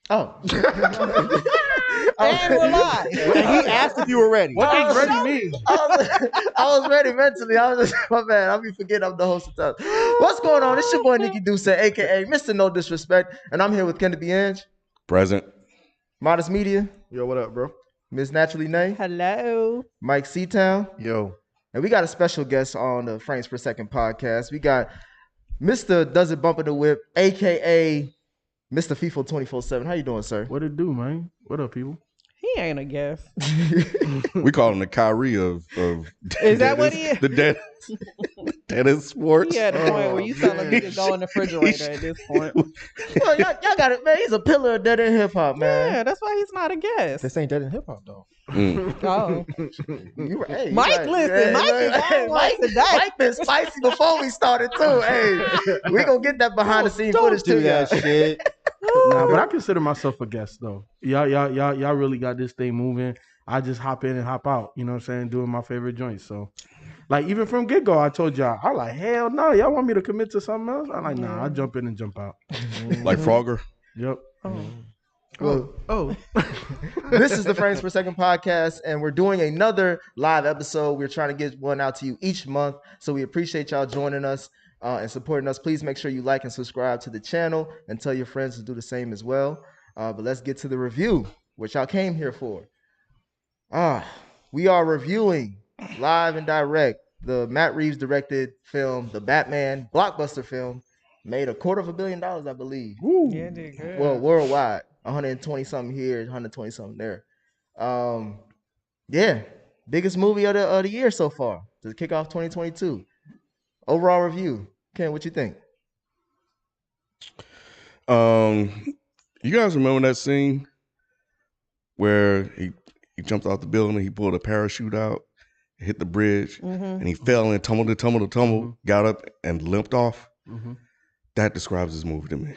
Oh. And we're live. And he asked if you were ready. What does ready mean? I was ready mentally. I was just, my man. I'll be forgetting I'm the host of time. What's going on? It's your boy Nikki Duce, aka Mr. No Disrespect, and I'm here with Kennedy Ange, Present. Modest Media, Yo, what up, bro? Miss Naturally Nay, Hello. Mike Seatown, Yo. and we got a special guest on the Frames Per Second podcast. We got Mr. Does It Bump in the Whip, aka Mr. FIFA 24/7. How you doing, sir? What it do, man? What up, people? He ain't a guest. We call him the Kyrie of Is that what he is? The Dennis sports. He at a point where you tell him he can go in the refrigerator at this point. Well, y'all got it, man. He's a pillar of dead end hip hop, man. Yeah, that's why he's not a guest. This ain't dead in hip hop though. Oh. Hey, Mike, right. listen. Mike is on one today. Mike been spicy before we started too. Hey, we gonna get that behind the scene footage do too, that y'all. shit. Nah, but I consider myself a guest though. Y'all really got this thing moving. I just hop in and hop out. You know what I'm saying? Doing my favorite joints. So, like even from get go, I told y'all, I like hell no. Y'all want me to commit to something else? I'm like nah. I jump in and jump out. Like Frogger. Yep. Well, this is the Frames Per Second podcast, and we're doing another live episode. We're trying to get one out to you each month, so we appreciate y'all joining us and supporting us. Please make sure you like and subscribe to the channel and tell your friends to do the same as well. But let's get to the review, which y'all came here for. We are reviewing live and direct the Matt Reeves directed film, The Batman, blockbuster film, made $250 million, I believe. Woo. Yeah, did good. Well, worldwide, 120 something here, 120 something there. Yeah, biggest movie of the year so far to kick off 2022. Overall review, Ken, what you think? You guys remember that scene where he jumped off the building and he pulled a parachute out, hit the bridge, and he fell and tumbled, got up and limped off? That describes this movie to me.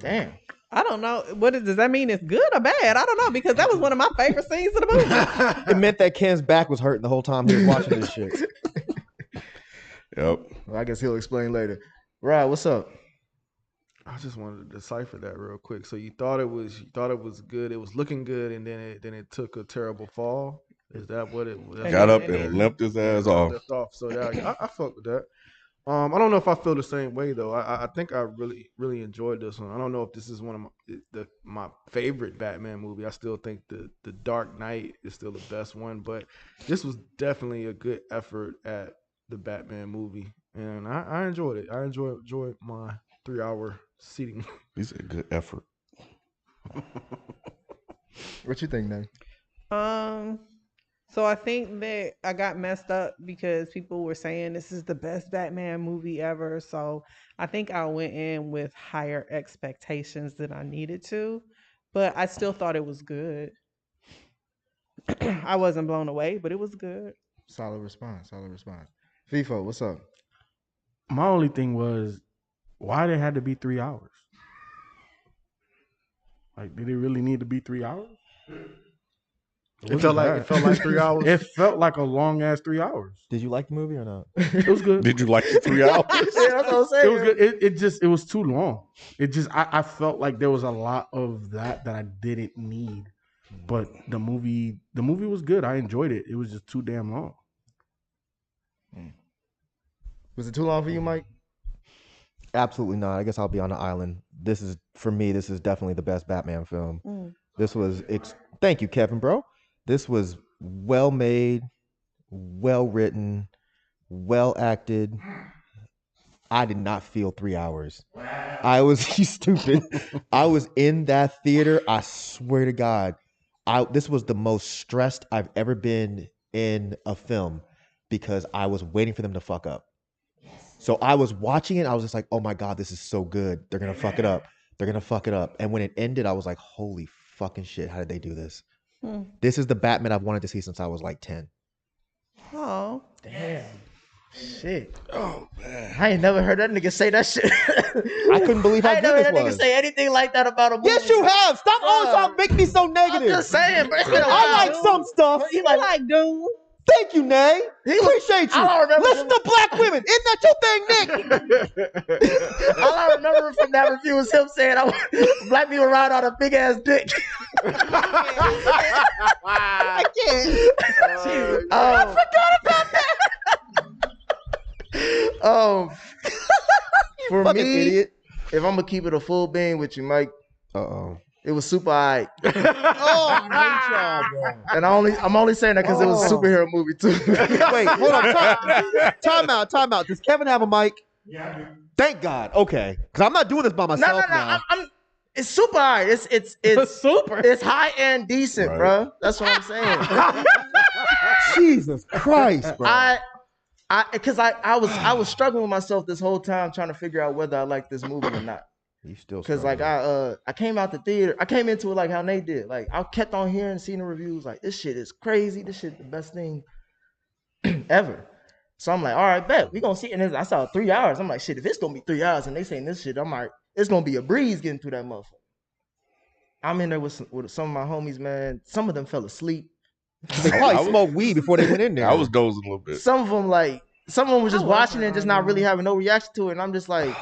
Damn. I don't know. Does that mean it's good or bad? I don't know, because that was one of my favorite scenes of the movie. It meant that Ken's back was hurting the whole time he was watching this shit. Yep. Well, I guess he'll explain later. Rod, what's up? I just wanted to decipher that real quick. So you thought it was good. It was looking good, and then it took a terrible fall. Is that what it was? Got up and limped his ass off. So I fuck with that. I don't know if I feel the same way though. I think I really enjoyed this one. I don't know if this is one of my favorite Batman movie. I still think the Dark Knight is still the best one, but this was definitely a good effort at the Batman movie, and I enjoyed it. I enjoyed my 3-hour seating. He's a good effort. What you think, Nate? So I think that I got messed up because people were saying this is the best Batman movie ever. So I think I went in with higher expectations than I needed to, but I still thought it was good. I wasn't blown away, but it was good. Solid response. FIFO, what's up? My only thing was, why they had to be 3 hours? Like, did it really need to be 3 hours? It felt like 3 hours. It felt like a long ass 3 hours. Did you like the movie or not? It was good. Did you like the 3 hours? Yeah, that's what I'm saying. It was good. It was too long. I felt like there was a lot of that I didn't need. But the movie was good. I enjoyed it. It was just too damn long. Was it too long for you, Mike? Absolutely not. I guess I'll be on the island. This is definitely the best Batman film. This was thank you, Kevin, bro. This was well made, well written, well acted. I did not feel 3 hours. You stupid. I was in that theater. I swear to God, this was the most stressed I've ever been in a film because I was waiting for them to fuck up. So I was watching it. I was just like, oh my God, this is so good. They're going to fuck it up. And when it ended, I was like, holy fucking shit. How did they do this? This is the Batman I've wanted to see since I was like 10. Oh. Damn. Shit. Oh, man. I ain't never heard that nigga say that shit. I couldn't believe how good this was. I ain't never heard that nigga say anything like that about a movie. Yes, you have. Stop always trying to make me so negative. I'm just saying, bro. I like some stuff. You like Doom? Thank you, Nay. Appreciate you. Listen to black women. Isn't that your thing, Nick? All I remember from that review was him saying, "Black people ride on a big ass dick." I can't. I forgot about that. For fucking me, idiot. if I'm gonna keep it a full bean with you, Mike, it was super alright. Oh, great job, bro. And I'm only saying that because it was a superhero movie too. Wait, hold on. Time out. Does Kevin have a mic? Yeah. Thank God. Okay, because I'm not doing this by myself now. It's super alright. It's super. It's high and decent, bro. That's what I'm saying. Jesus Christ, bro. Because I was struggling with myself this whole time trying to figure out whether I like this movie or not. You still because like I came out the theater, I came into it like how Nate did. Like I kept on hearing, seeing the reviews, like this shit is crazy. This shit the best thing ever. So I'm like, all right, bet we gonna see it. And I saw 3 hours. I'm like, shit, if it's gonna be 3 hours and they saying this shit, I'm like, it's gonna be a breeze getting through that motherfucker. I'm in there with some of my homies, man. Some of them fell asleep. They probably smoked weed before they went in there. I was dozing a little bit. Some of them were just watching it and just not really having no reaction to it. And I'm just like,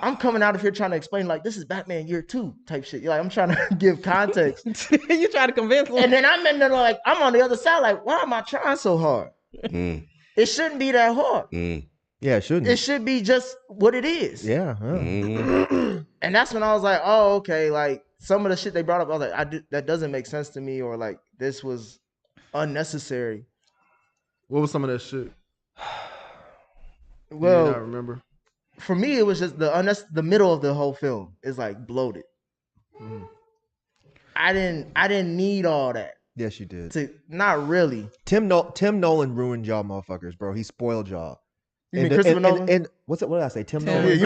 I'm coming out of here trying to explain like this is Batman Year 2 type shit. Like I'm trying to give context. You try to convince them. And then I'm in there like I'm on the other side like, why am I trying so hard? It shouldn't be that hard. Yeah, it shouldn't. It should be just what it is. Yeah. And that's when I was like, oh, okay. Like some of the shit they brought up, I was like, that doesn't make sense to me, or like this was unnecessary. What was some of that shit? Well, I remember. For me, it was just the middle of the whole film is like bloated. I didn't need all that. Yes, you did. Not really. Tim Nolan ruined y'all motherfuckers, bro. He spoiled y'all. You mean Christopher Nolan? And what did I say? Tim Nolan? Yeah,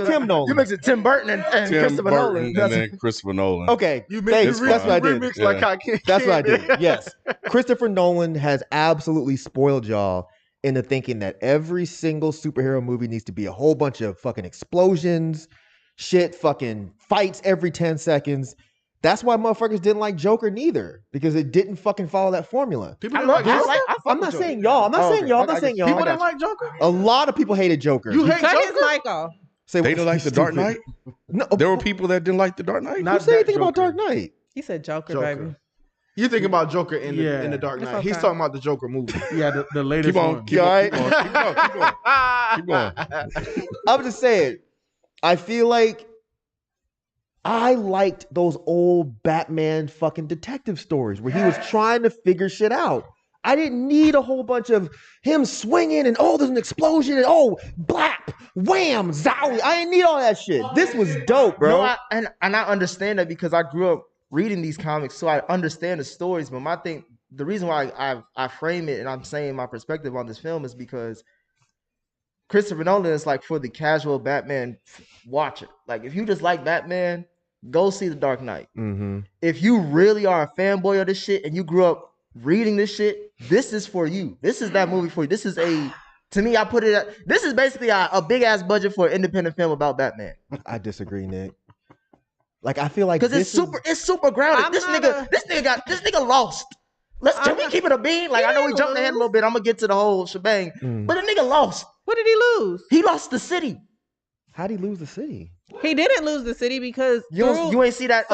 Tim Nolan. You mixed it Tim Burton and Christopher Nolan. And then Christopher Nolan. Okay. That's what I did. Like I can't. That's what I did. Yes. Christopher Nolan has absolutely spoiled y'all into thinking that every single superhero movie needs to be a whole bunch of fucking explosions, shit, fucking fights every 10 seconds. That's why motherfuckers didn't like Joker neither, because it didn't fucking follow that formula. People didn't like Joker. I'm not saying y'all. I'm not saying y'all. People didn't like Joker. A lot of people hated Joker. You hate Cut Joker? his mic off. They didn't like The Dark Knight? No, there were people that didn't like The Dark Knight? Who said anything about Dark Knight? He said Joker. Baby. You think about Joker in the Dark Knight. Okay. He's talking about the Joker movie. Yeah, the latest Keep on, one. keep going. I'm just saying, I feel like I liked those old Batman fucking detective stories where he was trying to figure shit out. I didn't need a whole bunch of him swinging and there's an explosion and blap, wham, zowie. I didn't need all that shit. This was dope, bro. No, and I understand that because I grew up reading these comics, so I understand the stories. But the reason why I frame it and I'm saying my perspective on this film is because Christopher Nolan is like for the casual Batman watcher. Like if you just like Batman, go see The Dark Knight. If you really are a fanboy of this shit and you grew up reading this shit, this is for you. This is that movie for you. This is to me, I put it. This is basically a big ass budget for an independent film about Batman. I disagree, Nick. Like I feel like because it's super grounded. This nigga lost. Can we keep it a bean? Like I know we jumped ahead a little bit. I'm gonna get to the whole shebang, but the nigga lost. What did he lose? He lost the city. How'd he lose the city? He didn't lose the city because you ain't see that.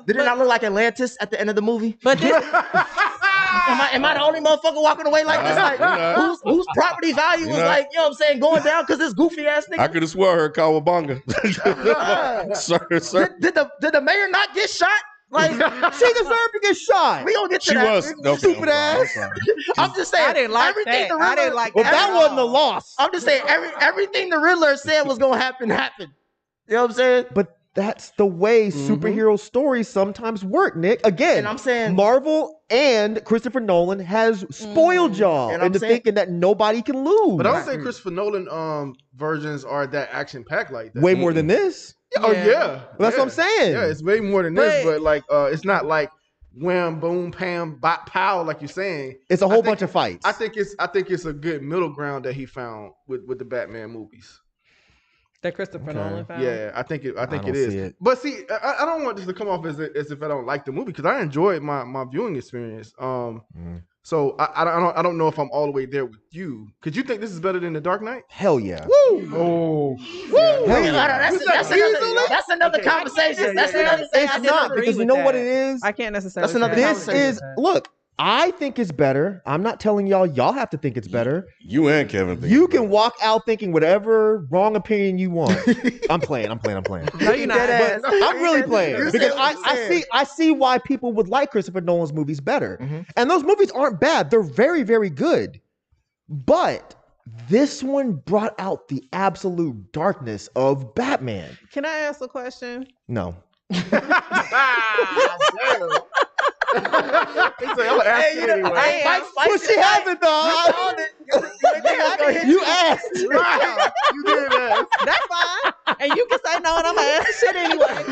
Did it not look like Atlantis at the end of the movie? But am I the only motherfucker walking away like this? Like whose property value was like, you know what I'm saying, going down because this goofy ass nigga? I could have swore I heard Kawabanga. Sir. Did the mayor not get shot? Like she deserved to get shot. We gonna get to that. Stupid ass. I'm just saying. I didn't like everything that. I didn't like that. Well, that wasn't a loss. I'm just saying everything the Riddler said was gonna happen. You know what I'm saying? But that's the way superhero stories sometimes work, Nick. Again, and I'm saying Marvel and Christopher Nolan has spoiled y'all into thinking that nobody can lose. But I don't think Christopher Nolan versions are that action packed like that. Way more than this. Oh yeah, well, that's what I'm saying. Yeah, it's way more than this, but like it's not like wham, boom, pam, bop, pow, like you're saying. It's a whole bunch of fights. I think it's a good middle ground that he found with the Batman movies. That Christopher Nolan found. Yeah, I think it is. But see, I don't want this to come off as if I don't like the movie because I enjoyed my viewing experience. So I don't know if I'm all the way there with you. Could you think this is better than The Dark Knight? Hell yeah. Woo! Oh, Hell yeah. That's another conversation. That's another. It's not because you know what it is. I can't necessarily. That's another This conversation. is look. I think it's better. I'm not telling y'all. Y'all have to think it's better. You and Kevin think You can walk out thinking whatever wrong opinion you want. I'm playing. No, you're not. But I'm really playing You because said what you said. I see why people would like Christopher Nolan's movies better. And those movies aren't bad. They're very, very good. But this one brought out the absolute darkness of Batman. Can I ask a question? No. I'm gonna ask you anyway. But she hasn't though. You asked. Right. You did that. That's fine. And you can say no, and I'm gonna ask shit anyway.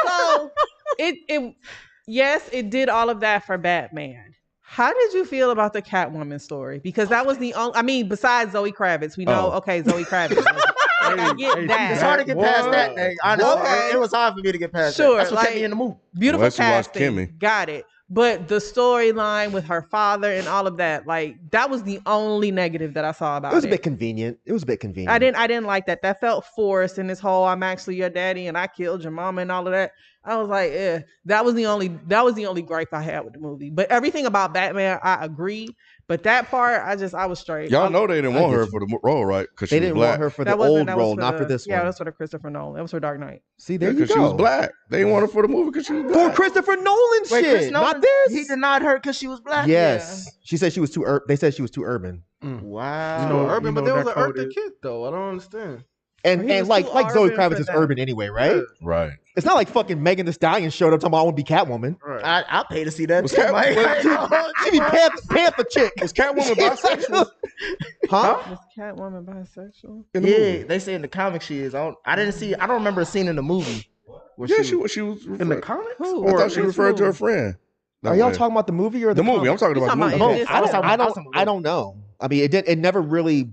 So it did all of that for Batman. How did you feel about the Catwoman story? Because that was the only, I mean, besides Zoe Kravitz, we know, okay, Zoe Kravitz. I get that. It's hard to get past that thing. Honestly, Okay. it was hard for me to get past Sure, that. That's what kept like- me in the movie. Beautiful Unless you watch casting. Kimmy. Got it. But the storyline with her father and all of that, like that was the only negative that I saw about it. It was a bit convenient. I didn't like that. That felt forced in this whole I'm actually your daddy and I killed your mama and all of that. I was like, that was the only gripe I had with the movie. But everything about Batman, I agree. But that part, I was straight. Y'all know they didn't want her for the role, right? Because They she was didn't black. want her for the That wasn't- old that was role, for not the- for this Yeah, one. that's for the Christopher Nolan. That was for Dark Knight. See, there you Because go. she was black. They didn't want her for the movie because she was For black. Christopher Nolan Wait, shit, Chris Nolan, not this. He denied her because she was black. Yes, she said she was too. They said she was too urban. Wow. You know, urban, you but know there was that an code Eartha is- Kitt though. I don't understand. And He was like too Zoe urban Kravitz for is that. urban anyway, right? Right. It's not like fucking Megan Thee Stallion showed up talking about I want to be Catwoman. Right. I'll pay to see that. Was too, Mike. She be Panther chick. Was Catwoman bisexual? Huh? Was Catwoman bisexual? In the Yeah, movie? they say in the comic she is. I don't remember a scene in the movie. Where Yeah, she was. In the comics? Who? I Or thought she in referred to her movie? friend. Are y'all talking about the movie or the movie? I'm comic? talking You about the talking movie. about in Both. this- I don't know. I mean, it never really.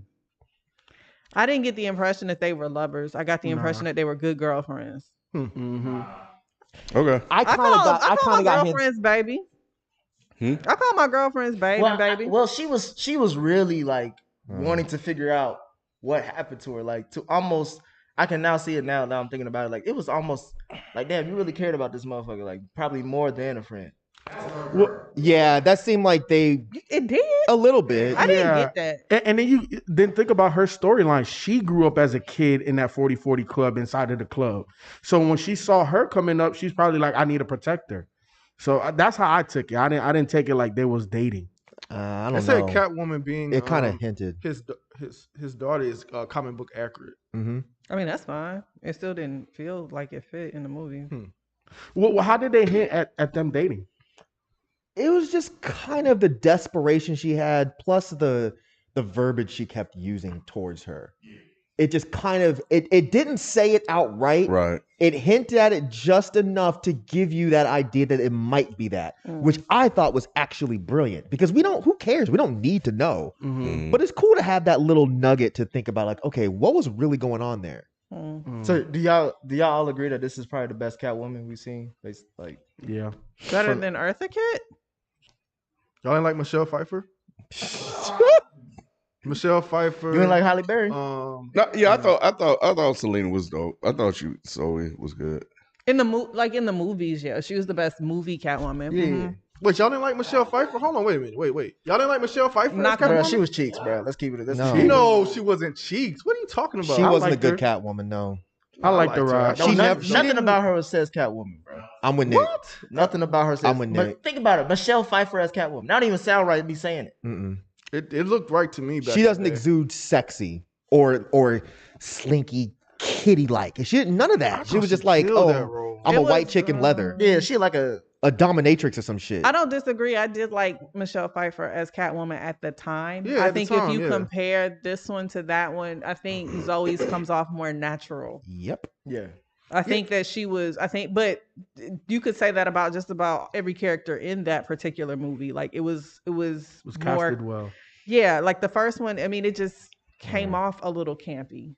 I didn't get the impression that they were lovers. I got the impression that they were good girlfriends. Mm-hmm. Okay. I kind of got. I call kind of my got. girlfriends baby. Hmm? I call my girlfriends baby well, baby. she was really like wanting to figure out what happened to her. Like to almost, I can now see it now that I'm thinking about it. Like it was almost like, damn, you really cared about this motherfucker. Like probably more than a friend. Well, Yeah, that seemed like they It did. a little bit. I didn't Yeah. get that. and then you then think about her storyline. She grew up as a kid in that 40/40 club inside of the club. So when she saw her coming up, she's probably like, I need a protector. So that's how I took it. I didn't take it like they was dating. I I don't said know. Catwoman being It kind of hinted. his daughter is comic book accurate. Mm-hmm. I mean, that's fine. It still didn't feel like it fit in the movie. Well, how did they hint at them dating? It was just kind of the desperation she had, plus the verbiage she kept using towards her. It just kind of it didn't say it outright. Right. It hinted at it just enough to give you that idea that it might be that, which I thought was actually brilliant because who cares? We don't need to know. Mm. But it's cool to have that little nugget to think about, like, okay, what was really going on there? So do y'all all agree that this is probably the best Catwoman we've seen? Like Yeah. Better than Eartha Kitt? Y'all ain't like Michelle Pfeiffer? Michelle Pfeiffer. you ain't like Halle Berry? Um, No, yeah, I thought Selena was dope. I thought Zoe was good. In the in the movies, yeah, she was the best movie Catwoman. Yeah. Mhm. wait, y'all didn't like Michelle Pfeiffer? Hold on, wait a minute. Wait. Y'all didn't like Michelle Pfeiffer? Not as Bro, Catwoman? she was cheeks, bro. Let's keep it. No. No, she wasn't cheeks. What are you talking about? She I wasn't a liked good her. Catwoman, no. I like the liked her. ride. No, She nothing, never- she nothing didn't- about her says Catwoman, bro. I'm with Nick. Nothing about her says. I'm with but Nick. think about it. Michelle Pfeiffer as Catwoman. Not even sound right me saying it. Mm-mm. It looked right to me. Back She in doesn't the day. exude sexy or slinky kitty like. She did none of that. She was just like, Kill that oh, role. I'm It a white was, chick in leather, Yeah, she like a. dominatrix or some shit. I don't disagree. I did like Michelle Pfeiffer as Catwoman at the time. Yeah, I at the think time, if you yeah. compare this one to that one, I think Zoe's comes off more natural. Yep. Yeah. I think that she was, but you could say that about just about every character in that particular movie. Like it was It was more, casted well. yeah, like the first one, I mean, it just came off a little campy.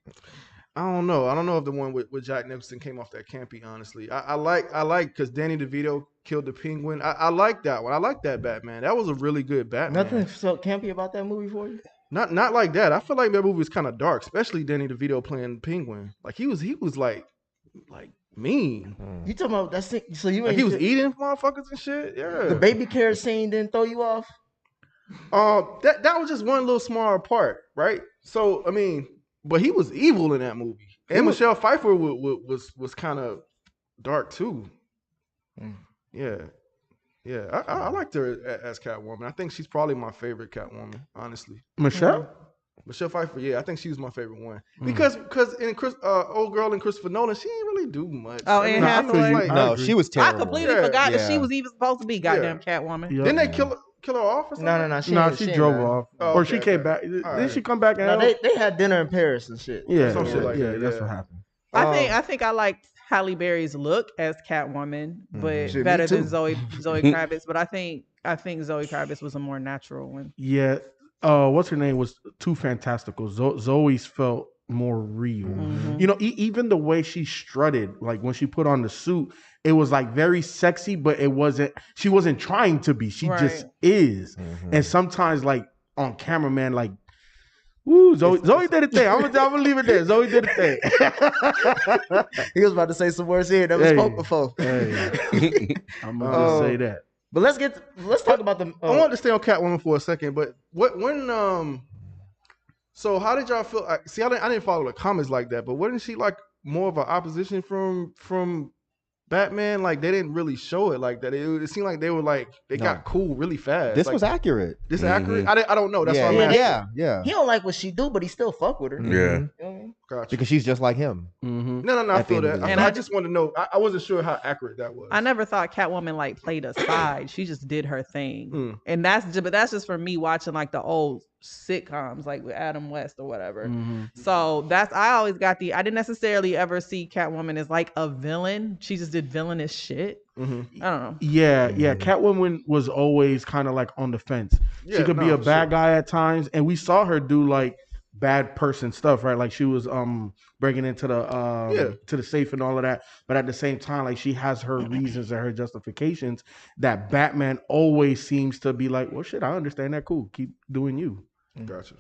I don't know. I don't know if the one with Jack Nicholson came off that campy. Honestly, I like because Danny DeVito killed the Penguin. I like that one. I like that Batman. That was a really good Batman. Nothing so campy about that movie for you? Not like that. I feel like that movie was kind of dark, especially Danny DeVito playing Penguin. Like he was like mean. You talking about that scene? So you Like ain't he was eating motherfuckers and shit. Yeah. the baby carrot scene didn't throw you off? That was just one little small part, right? So I mean, but he was evil in that movie, and Michelle Pfeiffer was kind of dark too. Yeah. I liked her as Catwoman. I think she's probably my favorite Catwoman, honestly. Michelle Pfeiffer, yeah, I think she was my favorite one because in old girl and Christopher Nolan, she didn't really do much. Oh, Anne Hathaway. No, she was I terrible. completely forgot that she was even supposed to be goddamn Catwoman. Yep. Didn't they kill her off or something? No. She drove off, or she came back. Did she come back? No, they had dinner in Paris and shit. Yeah, some shit like that. That's Yeah. what happened. I think I liked Halle Berry's look as Catwoman, but Shit, better me than too. Zoe Kravitz. But I think Zoe Kravitz was a more natural one. Yeah. What's her name was too fantastical. Zoe's felt more real. Mhm. You know, even the way she strutted, like when she put on the suit, it was like very sexy, but it wasn't. She wasn't trying to be. She just is. And sometimes, like on camera, man, like, ooh, Zoe did a thing. I'm gonna leave it there. Zoe did a thing. He was about to say some words here that was spoke before. Hey. I'm gonna just say that. But let's talk about the. I wanted to stay on Catwoman for a second, but so how did y'all feel? See, I didn't follow the comments like that, but wasn't she like more of an opposition from Batman? Like they didn't really show it like that. It seemed like they were like they got cool really fast. This like, was accurate. This accurate? I don't know. That's yeah, what I'm asking. yeah. He don't like what she do, but he still fuck with her. Yeah. You know what I mean? Gotcha. Because she's just like him. No, I At the feel end of that. the day. And I I just want to know. I wasn't sure how accurate that was. I never thought Catwoman like played a side. She just did her thing, and that's just for me watching like the old sitcoms like with Adam West or whatever. So I always got I didn't necessarily ever see Catwoman as like a villain. She just did villainous shit. I don't know. Yeah. Catwoman was always kind of like on the fence. She could be a bad guy at times, and we saw her do like bad person stuff, right? Like she was breaking into the safe and all of that. But at the same time, like she has her reasons and her justifications that Batman always seems to be like, well, shit, I understand that. Cool, keep doing you. Gotcha.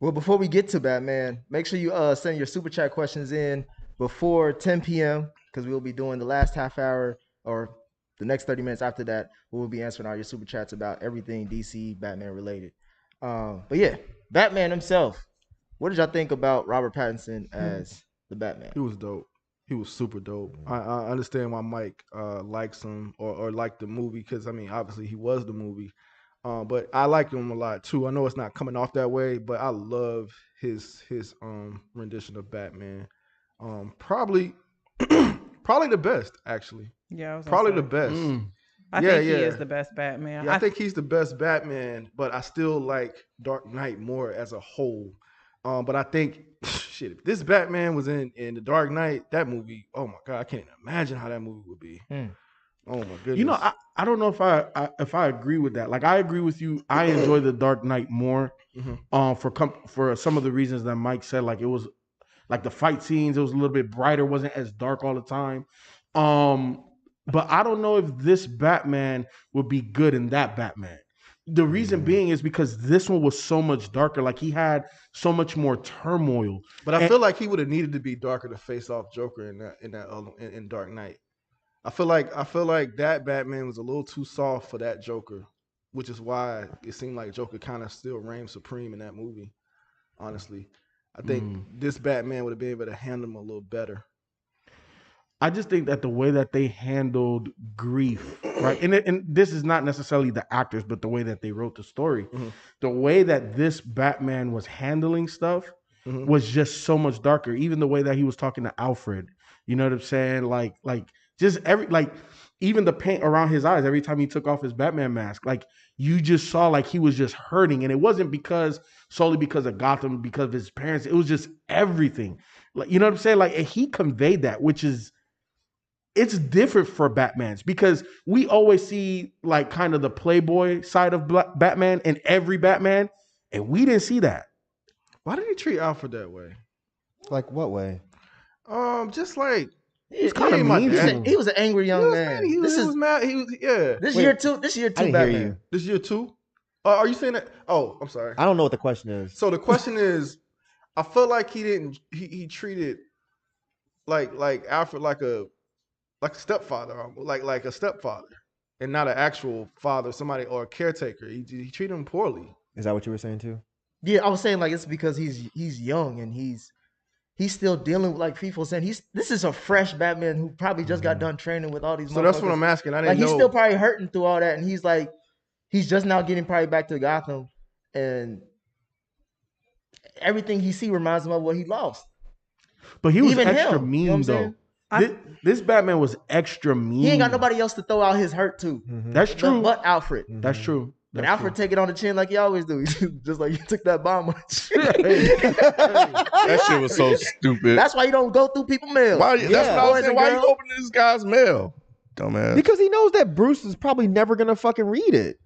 Well, before we get to Batman, make sure you send your super chat questions in before 10 p.m. because we will be doing the last half hour or the next 30 minutes after that. We will be answering all your super chats about everything DC Batman related. But yeah, Batman himself. What did y'all think about Robert Pattinson as the Batman? He was dope. He was super dope. I understand why Mike likes him or liked the movie because I mean obviously he was the movie. But I like him a lot too. I know it's not coming off that way, but I love his rendition of Batman. Probably the best, actually. Yeah, probably the best. I think he is the best Batman. Yeah, I think he's the best Batman, but I still like Dark Knight more as a whole. But I think shit, if this Batman was in the Dark Knight, that movie, oh my God, I can't imagine how that movie would be. Oh my goodness. You know, I don't know if I agree with that. Like I agree with you. I enjoy the Dark Knight more. For some of the reasons that Mike said, like it was like the fight scenes, it was a little bit brighter, wasn't as dark all the time. But I don't know if this Batman would be good in that Batman. The reason being is because this one was so much darker. Like he had so much more turmoil. But I feel like he would have needed to be darker to face off Joker in Dark Knight. I feel like that Batman was a little too soft for that Joker, which is why it seemed like Joker kind of still reigned supreme in that movie. Honestly, I think this Batman would have been able to handle him a little better. I just think that the way that they handled grief, right? And this is not necessarily the actors, but the way that they wrote the story, the way that this Batman was handling stuff was just so much darker. Even the way that he was talking to Alfred, you know what I'm saying? Like just even the paint around his eyes every time he took off his Batman mask, like you just saw like he was just hurting, and it wasn't solely because of Gotham, because of his parents. It was just everything. Like you know what I'm saying? Like and he conveyed that, which is. It's different for Batman's because we always see like kind of the playboy side of Batman in every Batman, and we didn't see that. Why did he treat Alfred that way? Like what way? Just like He's kinda mean. He was an angry young man. He was mad. He was This Wait, year two. This year two. I didn't Batman. hear you. This year 2. Are you saying that? Oh, I'm sorry. I don't know what the question is. So the question is, I felt like he didn't. He treated like Alfred like a stepfather, like a stepfather, and not an actual father, somebody or a caretaker. He treated him poorly. Is that what you were saying too? Yeah, I was saying like it's because he's young and he's still dealing with like people saying this is a fresh Batman who probably just got done training with all these. So that's what I'm asking. I didn't like know. He's still probably hurting through all that, and he's just now getting probably back to Gotham, and everything he see reminds him of what he lost. But he was Even extra him, mean you know what I'm though. This Batman was extra mean. He ain't got nobody else to throw out his hurt to. That's true. But Alfred. That's true. But Alfred take it on the chin like he always do. Just like he took that bomb on the chin. That shit was so stupid. That's why you don't go through people's mail. Why? That's what I was saying. Why you girls. opening this guy's mail, dumbass? Because he knows that Bruce is probably never gonna fucking read it.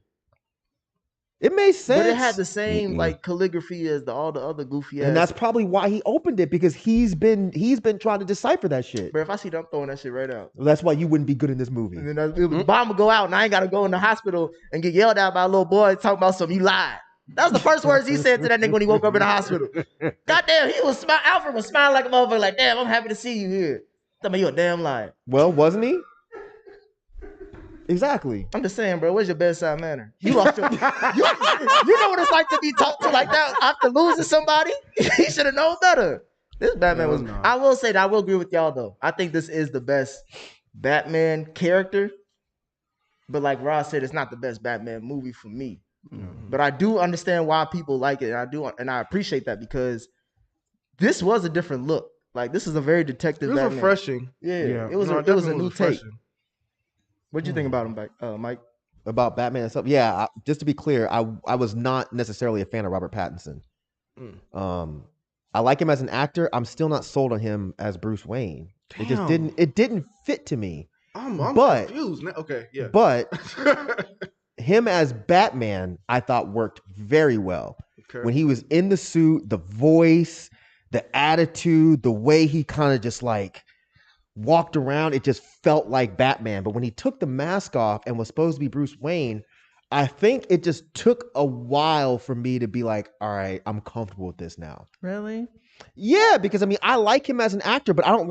It made sense. But it had the same like calligraphy as all the other goofy ass. And that's probably why he opened it, because he's been trying to decipher that shit. But if I see them, I'm throwing that shit right out. That's why you wouldn't be good in this movie. And then the bomb would go out, and I ain't got to go in the hospital and get yelled at by a little boy talking about something. You lied. That was the first words he said to that nigga when he woke up in the hospital. Goddamn, he was Alfred was smiling like a motherfucker, like, damn, I'm happy to see you here. Tell me you a damn liar. Well, wasn't he? Exactly. I'm just saying, bro, where's your bedside manner? You lost your, you know what it's like to be talked to like that after losing somebody? He should have known better. This Batman was. I will say that I will agree with y'all though. I think this is the best Batman character. But like Ross said, it's not the best Batman movie for me. But I do understand why people like it, and I appreciate that, because this was a different look. Like this is a very detective. It was Batman. refreshing. Yeah. It was a new take. What'd you think about him, Mike? About Batman and stuff? Yeah, just to be clear, I was not necessarily a fan of Robert Pattinson. I like him as an actor. I'm still not sold on him as Bruce Wayne. It just didn't fit to me. I'm confused now. Okay, yeah. But him as Batman, I thought worked very well. Okay. When he was in the suit, the voice, the attitude, the way he kind of just like walked around, it just felt like Batman. But when he took the mask off and was supposed to be Bruce Wayne, I think it just took a while for me to be like, all right, I'm comfortable with this now. Really? Yeah, because I mean, I like him as an actor, but I don't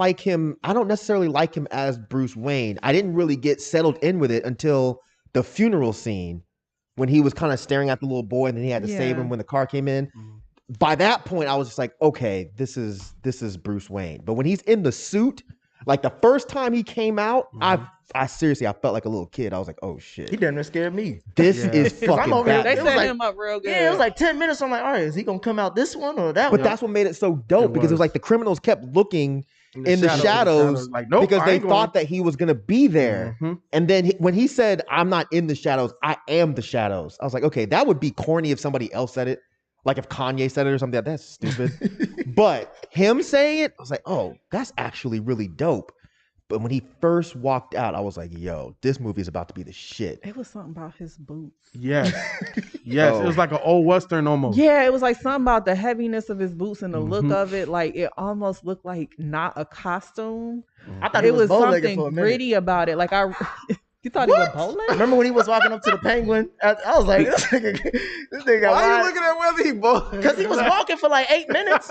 necessarily like him as Bruce Wayne. I didn't really get settled in with it until the funeral scene when he was kind of staring at the little boy and then he had to save him when the car came in. By that point, I was just like, okay, this is Bruce Wayne. But when he's in the suit, like the first time he came out, I seriously, I felt like a little kid. I was like, oh shit. He damn near scared me. This is fucking Batman. They set him up real good. Yeah, it was like 10 minutes. I'm like, all right, is he going to come out this one or that one? But that's what made it so dope, because it was like the criminals kept looking in the shadows like, nope, because they thought that he was going to be there. And then when he said, I'm not in the shadows, I am the shadows. I was like, okay, that would be corny if somebody else said it. Like if Kanye said it or something, that's stupid. But him saying it, I was like, oh, that's actually really dope. But when he first walked out, I was like, yo, this movie is about to be the shit. It was something about his boots. Yes. Yes. It was like an old Western almost. Yeah, it was like something about the heaviness of his boots and the look of it. Like it almost looked like not a costume. I thought it was something gritty about it. Like you thought he was bowling? Remember when he was walking up to the Penguin? I was like, this nigga Why are you looking at whether he bowling? Because he was walking for like 8 minutes.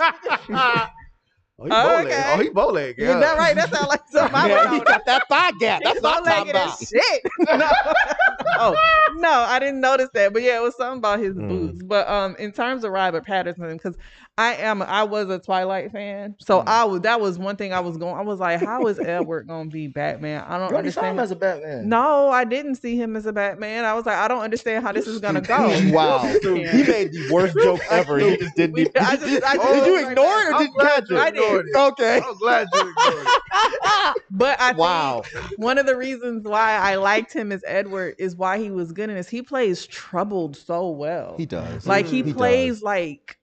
Oh, he bowleg. Okay. Oh, he bowleg. Yeah, that right? That sounds like something I Yeah, would he got that thigh gap. That's what I'm talking about. Shit. No. No, I didn't notice that. But yeah, it was something about his boots. But in terms of Robert Pattinson, because I was a Twilight fan, so that was one thing I was like, how is Edward gonna be Batman? I don't understand. Saw him as a Batman. No, I didn't see him as a Batman. I was like, I don't understand how this is gonna go. Wow, he made the worst joke ever. He just didn't. Did you ignore it or did you catch it? I did. Okay. I'm glad you ignored it. But I think one of the reasons why I liked him as Edward is why he was good in this. He plays troubled so well. He does. Like he plays like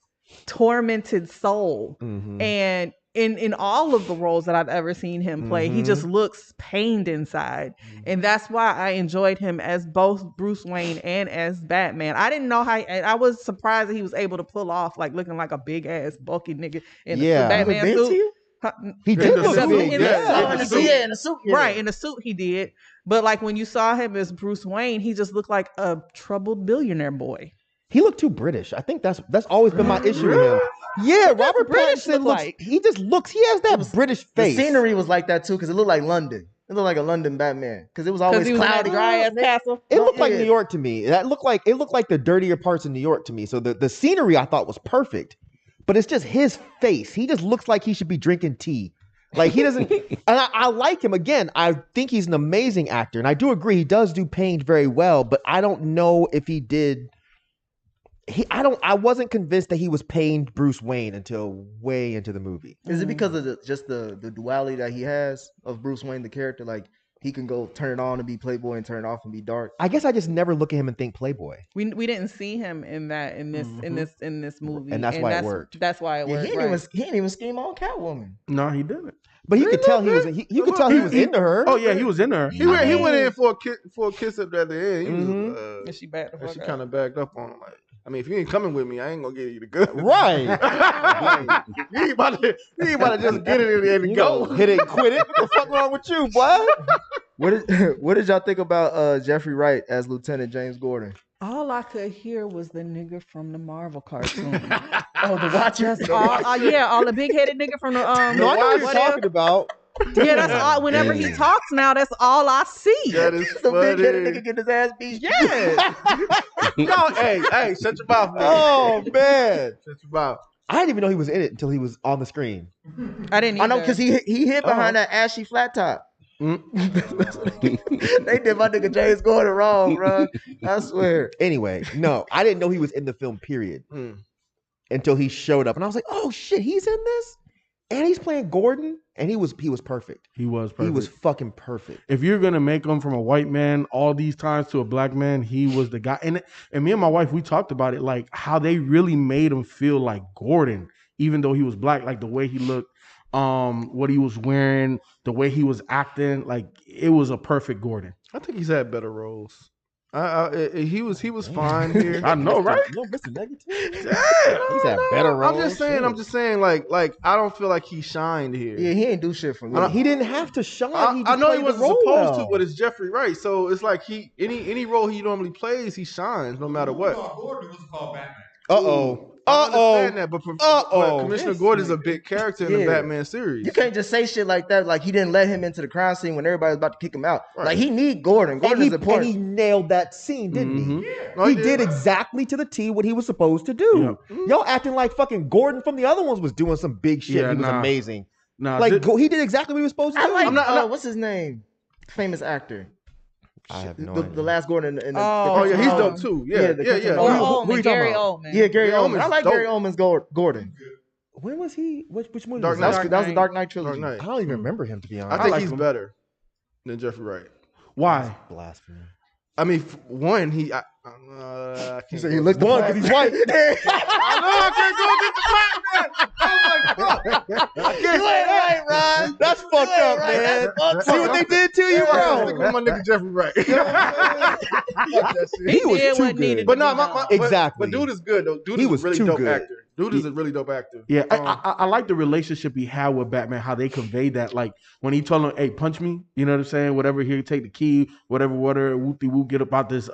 tormented soul. And in all of the roles that I've ever seen him play, he just looks pained inside. And that's why I enjoyed him as both Bruce Wayne and as Batman. I didn't know how, I was surprised that he was able to pull off like looking like a big ass bulky nigga in the Batman suit. He did look big. In the suit. Right, in the suit he did. But like when you saw him as Bruce Wayne, he just looked like a troubled billionaire boy. He looked too British. I think that's always been my issue with him. Yeah, Robert Pattinson looks like. He has that British face. The scenery was like that too, because it looked like London. It looked like a London Batman, because it was always cloudy, dry ass castle. It looked like New York to me. It looked like the dirtier parts of New York to me. So the scenery I thought was perfect, but it's just his face. He just looks like he should be drinking tea. Like he doesn't. And I like him again. I think he's an amazing actor, and I do agree he does do pain very well. But I don't know if he did. I wasn't convinced that he was pained Bruce Wayne until way into the movie. Is it because of the duality that he has of Bruce Wayne, the character? Like he can go turn it on and be Playboy and turn it off and be dark. I guess I just never look at him and think Playboy. We didn't see him in this movie, and that's why it worked. That's why it worked. He didn't even scheme on Catwoman. No, he didn't. But he could tell he was. You could tell he was into her. Oh yeah, he was into her. He went in for a kiss at the end. And she backed. She kind of backed up on him. Like, I mean, if you ain't coming with me, I ain't gonna give you the gun. Right. You ain't about to just get it in and go. Hit it and quit it. What the fuck wrong with you, boy? What did y'all think about Jeffrey Wright as Lieutenant James Gordon? All I could hear was the nigga from the Marvel cartoon. Oh, the Watcher. All the big headed nigga from the No, I know what you're talking about. Yeah, that's all. Whenever he talks now, that's all I see. That is the big headed nigga getting his ass beat. Yeah. No, hey, shut your mouth, man. Oh man, Shut your mouth. I didn't even know he was in it until he was on the screen. I didn't. Either. I know because he hid behind that ashy flat top. They did my nigga James Gordon wrong, bro. I swear. Anyway, no, I didn't know he was in the film. Period. Until he showed up, and I was like, "Oh shit, he's in this." And he's playing Gordon, and he was perfect. He was perfect. He was fucking perfect. If you're gonna make him from a white man all these times to a black man, he was the guy. And me and my wife, we talked about it, like how they really made him feel like Gordon, even though he was black. Like the way he looked, what he was wearing, the way he was acting, like it was a perfect Gordon. I think he's had better roles. He was fine here. I know, right? No, Mr. Negative. He's had better roles. I'm just saying, like I don't feel like he shined here. Yeah, he ain't do shit for me. He didn't have to shine. I know he wasn't supposed to, but it's Jeffrey Wright, so it's like any role he normally plays, he shines no matter what. Gordon was called Batman. I understand that, but Commissioner Gordon is a big character in the Batman series. You can't just say shit like that. Like he didn't let him into the crime scene when everybody was about to kick him out. Right. Like he need Gordon. Gordon is important. And he nailed that scene, didn't he? Yeah. No, he did exactly to the T what he was supposed to do. Yeah. Y'all acting like fucking Gordon from the other ones was doing some big shit. He was amazing. He did exactly what he was supposed to do. I'm not, what's his name? Famous actor. I have no idea. The last Gordon in the he's dope too. Yeah. Gary Oldman. Yeah, Gary Oldman. I like Gary Oldman's Gordon. When was he? Which movie? That was the Dark Knight trilogy. I don't even remember him, to be honest. I think he's better than Jeffrey Wright. Why? Blasphemy. I mean, one, he looked one because he's white. I know I can't go get the black man. Oh my god! You ain't right, Ron. That's fucked up, man. See what they did to you, bro? Look at my nigga Jeffrey Wright. He was too good. But no, exactly. But dude is good though. Dude is a really dope actor. Dude is a really dope actor. Yeah, I like the relationship he had with Batman, how they conveyed that. Like when he told him, hey, punch me, you know what I'm saying? Whatever, here, take the key, whatever, whoop-de-whoop, get up out this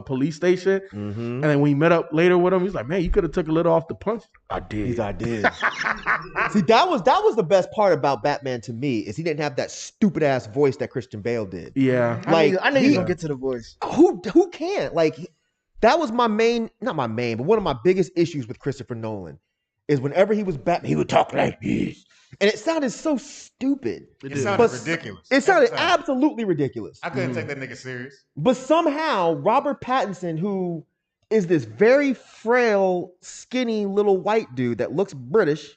police station. And then when he met up later with him, he's like, man, you could have took a little off the punch. I did. See, that was the best part about Batman to me, is he didn't have that stupid ass voice that Christian Bale did. Yeah. Like I knew he was gonna get to the voice. Who can't? Like that was not my main, but one of my biggest issues with Christopher Nolan is whenever he was Batman, he would talk like this. And it sounded so stupid. It sounded ridiculous. It sounded absolutely ridiculous. I couldn't take that nigga serious. But somehow, Robert Pattinson, who is this very frail, skinny little white dude that looks British,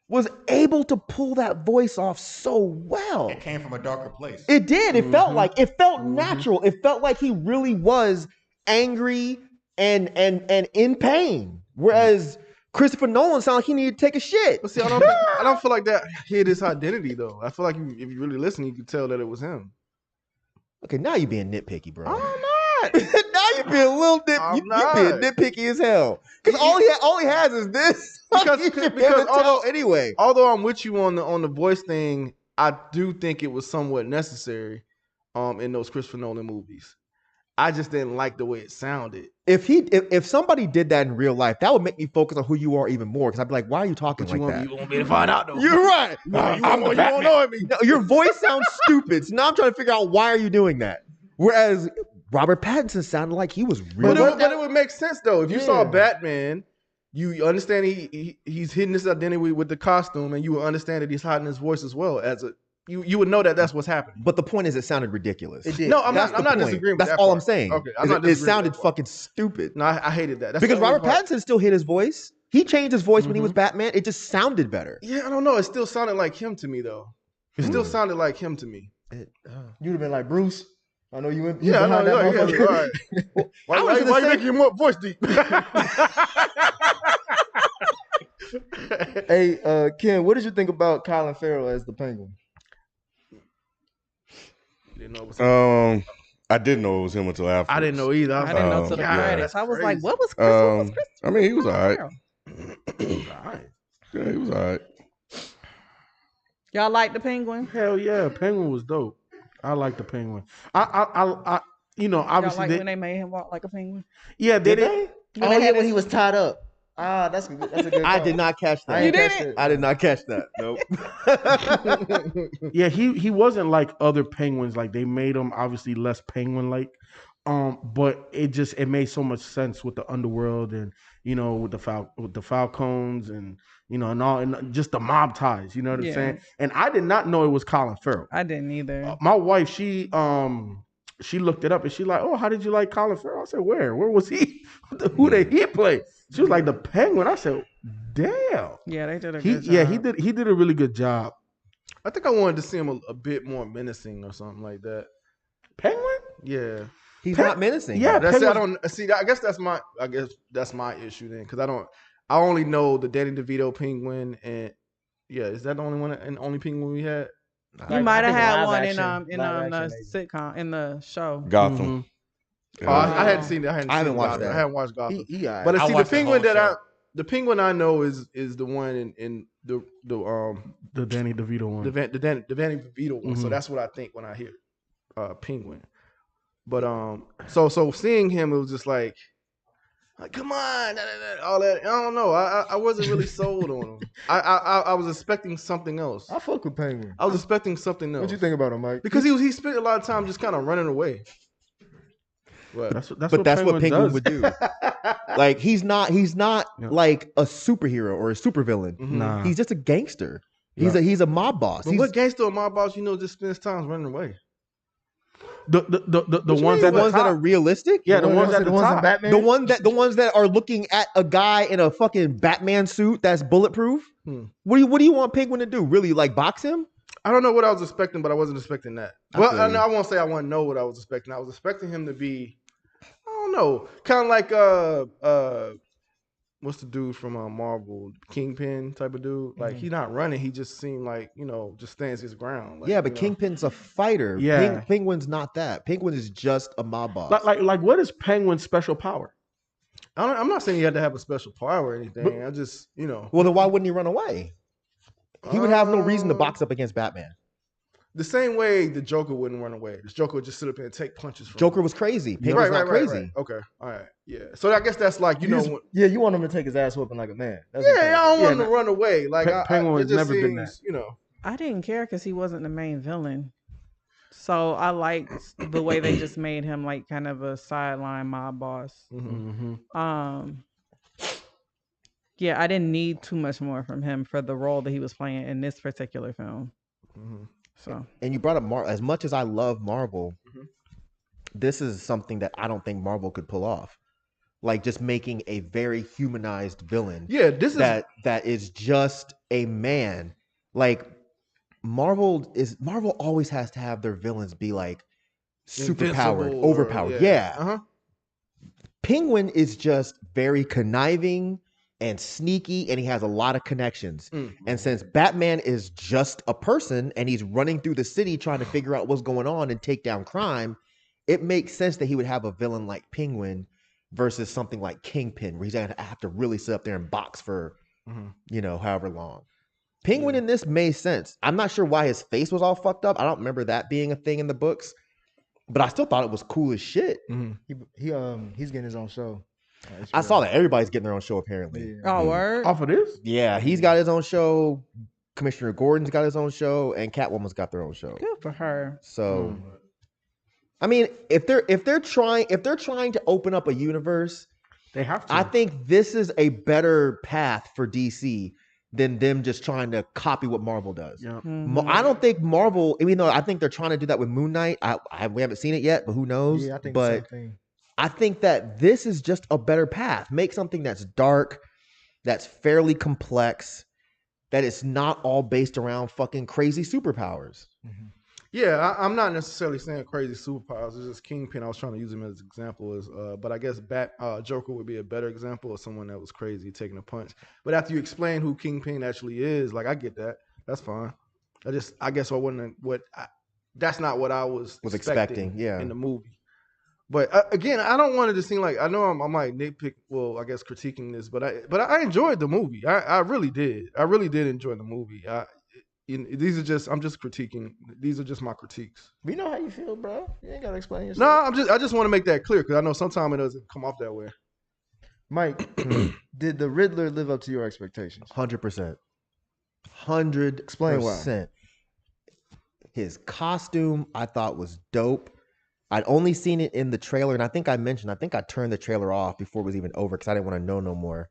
was able to pull that voice off so well. It came from a darker place. It did. It felt natural. It felt like he really was angry and in pain. Whereas Christopher Nolan sounded like he needed to take a shit. But see, I don't feel like that hid his identity though. I feel like if you really listen, you could tell that it was him. Okay, now you're being nitpicky, bro. I'm not. Now you're being a little I'm you're being not. nitpicky as hell. Because all he has is this. Because You should be able to tell anyway. Although I'm with you on the voice thing, I do think it was somewhat necessary in those Christopher Nolan movies. I just didn't like the way it sounded. If somebody did that in real life, that would make me focus on who you are even more. Because I'd be like, why are you talking like that? You won't be able to find out though. You're right. You won't know me. No, your voice sounds stupid. So now I'm trying to figure out why are you doing that. Whereas Robert Pattinson sounded like he was real. But it would make sense though. If you saw Batman, you understand he's hiding his identity with the costume, and you would understand that he's hiding his voice as well. You would know that that's what's happening. But the point is, it sounded ridiculous. It did. No, I'm That's not the point. disagreeing with That's that all part. I'm saying. Okay, It sounded fucking stupid. No, I hated that. That's Because the only Robert part. Pattinson still hit his voice. He changed his voice when he was Batman. It just sounded better. Yeah, I don't know. It still sounded like him to me though. It still sounded like him to me. You'd have been like Bruce. I know you went. Yeah, I know. behind that Yeah, motherfucker. all right. Why you making your voice deep? Hey, Ken, what did you think about Colin Farrell as the Penguin? Didn't know it was him. I didn't know it was him until after. I didn't know either. I didn't know till the yeah. credits. I was like, Crazy. what was Chris? I mean, he was all right. All right. Yeah, he was all right. Y'all like the Penguin? Hell yeah, Penguin was dope. I like the Penguin. I you know, Y'all obviously, like when they made him walk like a penguin? yeah, Did they they? Oh yeah, when he was tied up. Ah, that's a good. I call. did not catch that. I ain't You catch didn't? it. I did not catch that. Nope. Yeah, he wasn't like other penguins. Like they made him obviously less penguin like. But it made so much sense with the underworld and with the Falcons and and all and just the mob ties. You know what I'm saying? And I did not know it was Colin Farrell. I didn't either. My wife, she looked it up and she like, oh, how did you like Colin Farrell? I said, where was he? Who did he play? She was like the Penguin. I said, damn. Yeah, they did a He good job. yeah he did a really good job. I think I wanted to see him a bit more menacing or something like that. Penguin? Yeah. He's not menacing. Yeah, That's it. I Penguin- don't see. I guess that's my issue then, because I only know the Danny DeVito Penguin, and is that the only one and only Penguin we had? You might have had live one action- in live the action, maybe. sitcom in the show. Gotham. Oh, I hadn't seen that. I haven't watched that. I haven't watched Gotham. He all right. But I see, watched the whole the Penguin I know is the one in the Danny DeVito one. the Danny DeVito one. So Mhm. that's what I think when I hear Penguin. But so seeing him, it was just like come on, all that. I don't know. I wasn't really sold on him. I was expecting something else. I fuck with Penguin. I was expecting something else. What you think about him, Mike? Because he spent a lot of time just kind of running away. What? That's But that's what Penguin does. would do. Like he's not like a superhero or a supervillain. Mhm. Nah. He's just a gangster. Yeah. He's a mob boss. But what gangster or mob boss just spends time running away? The you ones mean, at the the ones that are top. realistic. Yeah, the ones at the in top. Batman. The ones that are looking at a guy in a fucking Batman suit that's bulletproof. Hmm. What do you want Penguin to do? Really, like box him? I don't know what I was expecting, but I wasn't expecting that. I Well, feel you. I won't say I won't know what I was expecting. I was expecting him to be, I don't know, kind of like what's the dude from Marvel, Kingpin type of dude? Like he not running, he just seemed like just stands his ground. Like, Yeah, but Kingpin's a fighter. Yeah. Penguin's not that. Penguin is just a mob boss. Like what is Penguin's special power? I'm not saying he had to have a special power or anything. I just Well, then why wouldn't he run away? He would have no reason to box up against Batman. the same way the Joker wouldn't run away. The Joker would just sit up here and take punches from Joker him. was crazy. Penguin's not crazy. Okay, all right, yeah. So I guess that's like you want him to take his ass whooping like a man. That's yeah, what I don't want him to run away. Like Penguin it has just never been that. seems, I didn't care because he wasn't the main villain. So I liked the way they just made him like kind of a sideline mob boss. Mm-hmm. Yeah, I didn't need too much more from him for the role that he was playing in this particular film. Mhm. So And you brought up as much as I love Marvel, this is something that I don't think Marvel could pull off. Like just making a very humanized villain. Yeah, this is that is just a man. Like Marvel always has to have their villains be like super powered, invincible or- overpowered. Yeah. Uh-huh. Penguin is just very conniving. and sneaky, and he has a lot of connections. Mm-hmm. And since Batman is just a person and he's running through the city trying to figure out what's going on and take down crime, it makes sense that he would have a villain like Penguin versus something like Kingpin, where he's going to have to really sit up there and box for, however long. Penguin in this made sense. I'm not sure why his face was all fucked up. I don't remember that being a thing in the books, but I still thought it was cool as shit. He's getting his own show. I saw that everybody's getting their own show apparently. Oh, word. Off of this? Yeah, he's got his own show. Commissioner Gordon's got his own show, and Catwoman's got their own show. Good for her. So, I mean, if they're trying to open up a universe, They have to. I think this is a better path for DC than them just trying to copy what Marvel does. Yeah. I don't think Marvel, even though I think they're trying to do that with Moon Knight. We haven't seen it yet, but who knows? Yeah, I think but the same thing. I think that this is just a better path. Make something that's dark, that's fairly complex, that it's not all based around fucking crazy superpowers. Yeah, I'm not necessarily saying crazy superpowers. It's just Kingpin. I was trying to use him as an example, but I guess Joker would be a better example of someone that was crazy taking a punch. But after you explain who Kingpin actually is, like I get that. That's fine. I guess I wouldn't. That's not what I was expecting. Yeah, in the movie. But again, I don't want it to seem like I know I might nitpick. Well, I guess critiquing this, but I enjoyed the movie. I really did. I really did enjoy the movie. I'm just critiquing. These are just my critiques. We know how you feel, bro. You ain't gotta explain yourself. No, I just want to make that clear because I know sometimes it doesn't come off that way. Mike, did the Riddler live up to your expectations? 100%. 100%. Explain why. His costume I thought was dope. I'd only seen it in the trailer, and I think I turned the trailer off before it was even over because I didn't want to know no more.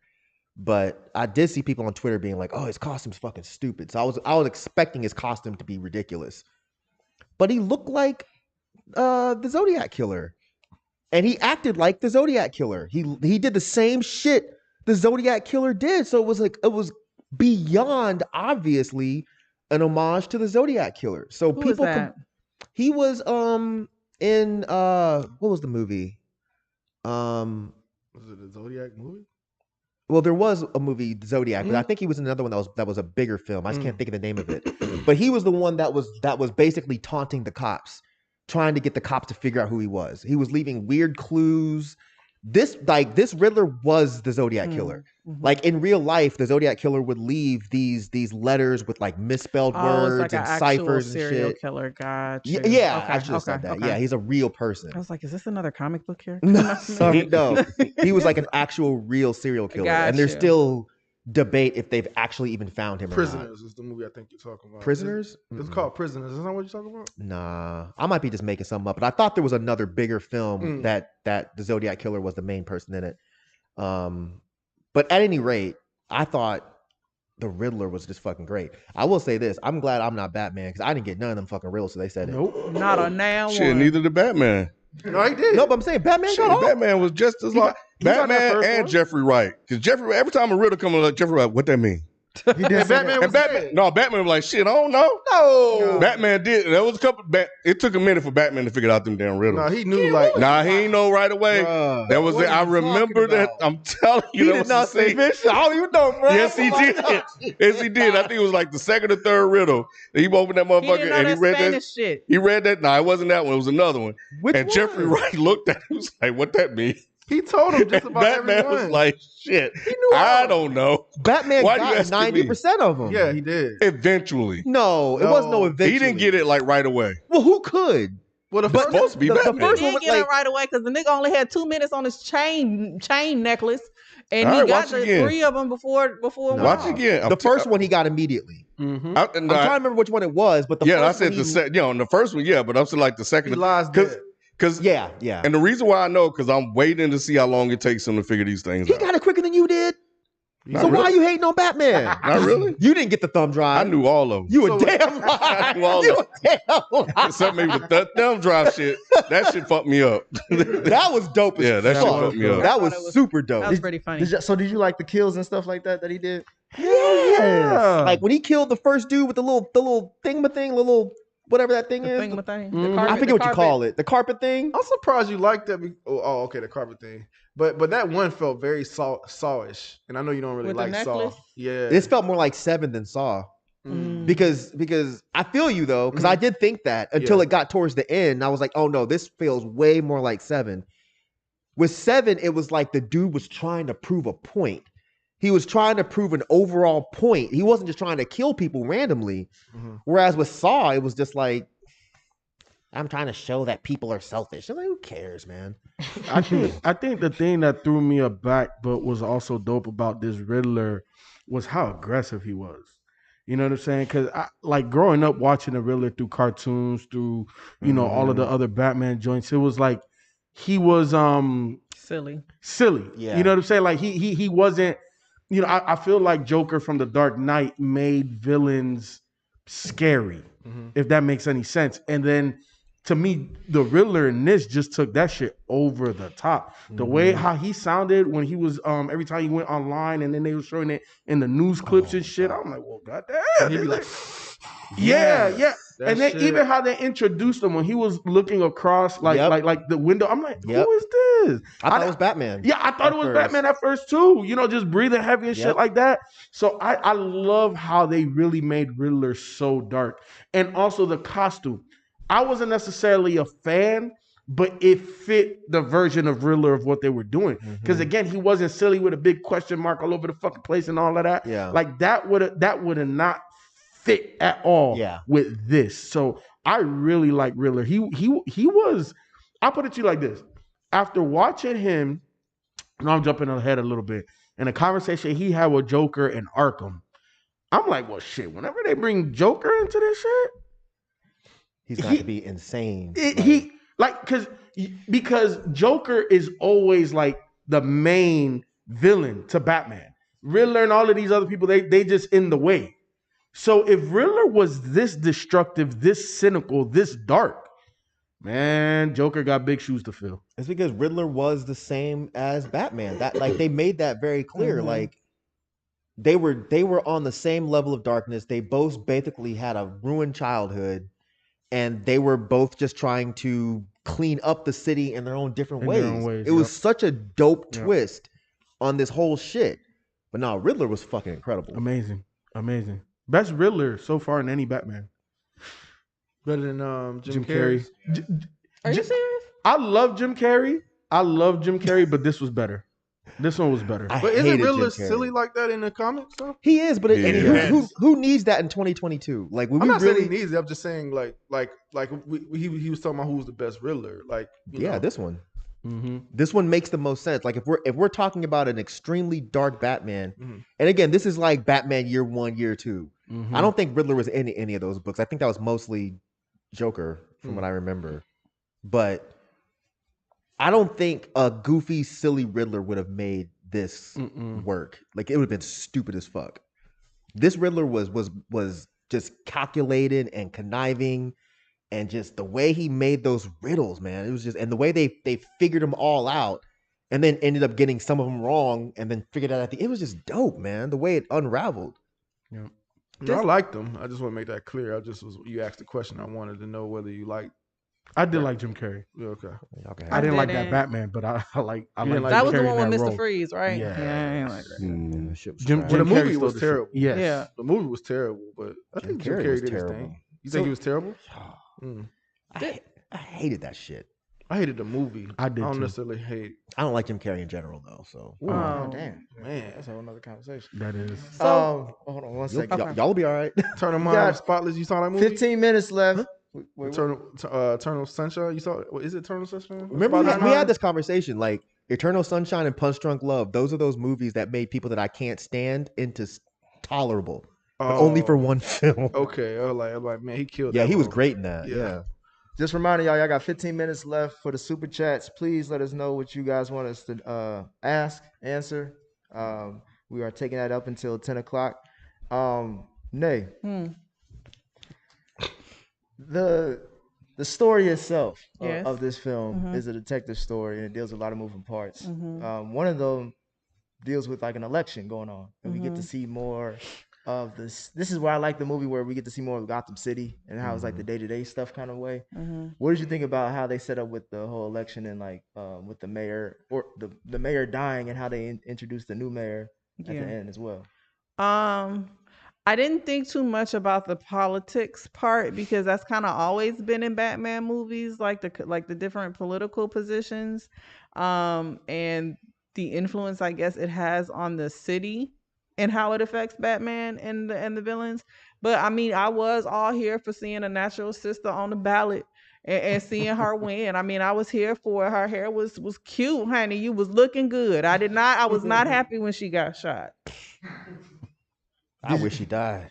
But I did see people on Twitter being like, "Oh, his costume's fucking stupid." So I was expecting his costume to be ridiculous, but he looked like the Zodiac Killer, and he acted like the Zodiac Killer. He did the same shit the Zodiac Killer did. So it was beyond obviously an homage to the Zodiac Killer. So Who was that? He was in what was the movie? Was it a Zodiac movie? Well, there was a movie, Zodiac, but I think he was in another one that was a bigger film. I just can't think of the name of it. But he was the one that was basically taunting the cops, trying to get the cops to figure out who he was. He was leaving weird clues. This Riddler was the Zodiac Killer. Like in real life, the Zodiac Killer would leave these letters with like misspelled words like and an ciphers actual and serial shit. killer. Gotcha. Yeah, Okay, I should have said that. okay. Yeah, he's a real person. I was like, is this another comic book here? No, he was like an actual real serial killer, and there's Gotcha. still debate if they've actually even found him or not. Prisoners is the movie I think you're talking about. Prisoners? It's called Prisoners. Isn't that what you're talking about? Nah, I might be just making something up, but I thought there was another bigger film that the Zodiac Killer was the main person in it. But at any rate, I thought the Riddler was just fucking great. I will say this: I'm glad I'm not Batman because I didn't get none of them fucking riddles, so they said it. Nope. Not a now Shit, one. neither did Batman. No, he did. No, but I'm saying Batman Shit, got off. Batman was just as like he got that Batman first and one. Jeffrey Wright. Because Jeffrey, every time a riddle come on, like Jeffrey Wright, what that mean? He did And say Batman that. was And Batman, dead. no, Batman was like, shit, I don't know. No, Batman did. There was a couple. It took a minute for Batman to figure out them damn riddles. No, he knew like. Nah, he ain't know right away. Bruh. That was What it. are I you remember talking that. about? I'm telling you, he that did was not the say same. bitch. I don't even know, bro. Yes, he did. Yes, he did. I think it was like the second or third riddle. He opened that He motherfucker didn't know and he that read Spanish that. shit. He read that. No, it wasn't that one. It was another one. Which and one? Jeffrey Wright looked at him. He was like, "What that mean?" He told him just And about Batman everyone. was like, "Shit, knew all I of them. don't know." Batman Why do you got asking me? 90% of them. Yeah, he did. Eventually, No, it wasn't no No, eventually. he didn't get it like right away. Well, who could? Well, the But first supposed to be the Batman. first He one didn't was get like, it right away because the nigga only had 2 minutes on his chain necklace, and All he right, got watch the again. 3 of them before. Watch again. the first one he got immediately. Mm-hmm. I'm I'm trying to remember which one it was, but the yeah, I first said one the he- second. You know, the first one, yeah, but I'm saying like the second. He lies dead. Because Yeah. and the reason why I know because I'm waiting to see how long it takes him to figure these things He out. got it quicker than you did. Not So why are really. you hating on Batman? Not really. You didn't get the thumb drive. I knew all of them. You a So- damn liar. I knew all You of a damn liar. Except maybe the thumb drive shit. That shit fucked me up. That was dope as Yeah, that shit fuck. fucked me up. That was That was- super dope. That was pretty funny. So did you like the kills and stuff like that he did? Yes. Like when he killed the first dude with the little thing, little whatever that thing The is. thing with thing. I forget what you call it. The carpet thing. I'm surprised you like that. Okay, the carpet thing. But that one felt very Saw-ish, and I know you don't really With the like Saw. necklace? Yeah, This felt more like 7 than Saw. Because I feel you though, because I did think that until it got towards the end. I was like, oh no, this feels way more like 7. With 7, it was like the dude was trying to prove a point. He was trying to prove an overall point. He wasn't just trying to kill people randomly. Whereas with Saw, it was just like, I'm trying to show that people are selfish. I'm like, who cares, man? I think the thing that threw me aback, but was also dope about this Riddler, was how aggressive he was. You know what I'm saying? Because like growing up watching the Riddler through cartoons, through all of the other Batman joints, it was like he was silly. Yeah. You know what I'm saying? Like he wasn't. I feel like Joker from The Dark Knight made villains scary, if that makes any sense. And then to me, the Riddler in this just took that shit over the top. The way how he sounded when he was every time he went online and then they were showing it in the news clips and shit. I'm like, well, goddamn. he'd be like, yeah. that And then shit. even how they introduced him when he was looking across like the window. I'm like, who is this? I thought it was Batman. Yeah, I thought it was first. Batman at first too. Just breathing heavy and shit Yep. like that. So I love how they really made Riddler so dark. And also the costume. I wasn't necessarily a fan, but it fit the version of Riddler of what they were doing. Because again, he wasn't silly with a big question mark all over the fucking place and all of that. Yeah. Like that would have not fit at all with this. So I really like Riddler. He was, I'll put it to you like this. After watching him, and I'm jumping ahead a little bit, in a conversation he had with Joker and Arkham, I'm like, well, shit, whenever they bring Joker into this shit, he's got to be insane. Because Joker is always like the main villain to Batman. Riddler and all of these other people, they just in the way. So if Riddler was this destructive, this cynical, this dark, man, Joker got big shoes to fill. It's because Riddler was the same as Batman. That they made that very clear. Like they were on the same level of darkness. They both basically had a ruined childhood, and they were both just trying to clean up the city in their own different ways. It was such a dope twist on this whole shit. But no, Riddler was fucking incredible. Amazing. Best Riddler so far in any Batman. Better than Jim Carrey. Are you serious? I love Jim Carrey, but this was better. This one was better. But isn't Riddler silly like that in the comics though? He is, but who needs that in 2022? Like, I'm not saying he needs it. I'm just saying like he was talking about who was the best Riddler. Like, you know. This one. This one makes the most sense. Like if we're talking about an extremely dark Batman, and again, this is like Batman year 1, year 2. I don't think Riddler was in any of those books. I think that was mostly Joker from what I remember. But I don't think a goofy, silly Riddler would have made this work. Like it would have been stupid as fuck. This Riddler was just calculated and conniving. And just the way he made those riddles, man, it was just, and the way they figured them all out, and then ended up getting some of them wrong, and then figured out it was just dope, man. The way it unraveled. Yeah, I liked them. I just want to make that clear. You asked the question. I wanted to know whether you liked. I did like Jim Carrey. Yeah, okay. I didn't like that Batman, but I like. That was the one with Mr. Freeze, right? Yeah, I ain't like that. The movie was terrible. Yes. Yeah, the movie was terrible, but I think Jim Carrey did his thing. You think he was terrible? I hated that shit. I hated the movie. I don't necessarily hate. I don't like Jim Carrey in general though. So damn, man, that's a whole nother conversation. That is. So hold on one second. Y'all will be all right. Turn them on. Spotless. You saw that movie? 15 minutes left. Eternal Sunshine. You saw? Is it Eternal Sunshine? Remember we had this conversation. Like Eternal Sunshine and Punch Drunk Love. Those are those movies that made people that I can't stand into tolerable. But only for one film. Okay. I'm like, man, he killed. Yeah, he was great in that. Yeah. Just reminding y'all got 15 minutes left for the super chats. Please let us know what you guys want us to answer. We are taking that up until 10 o'clock. Nay. The story itself of this film is a detective story, and it deals with a lot of moving parts. One of them deals with like an election going on, and we get to see more of this. This is where I like the movie where we get to see more of Gotham City and how it's like the day-to-day stuff kind of way. What did you think about how they set up with the whole election and like with the mayor or the mayor dying and how they introduced the new mayor at the end as well? I didn't think too much about the politics part because that's kind of always been in Batman movies, like the different political positions, and the influence I guess it has on the city and how it affects Batman and the villains. But I mean, I was all here for seeing a natural sister on the ballot and seeing her win. I mean, I was here for it. Her hair was cute, honey. You was looking good. I was not happy when she got shot. I wish she died.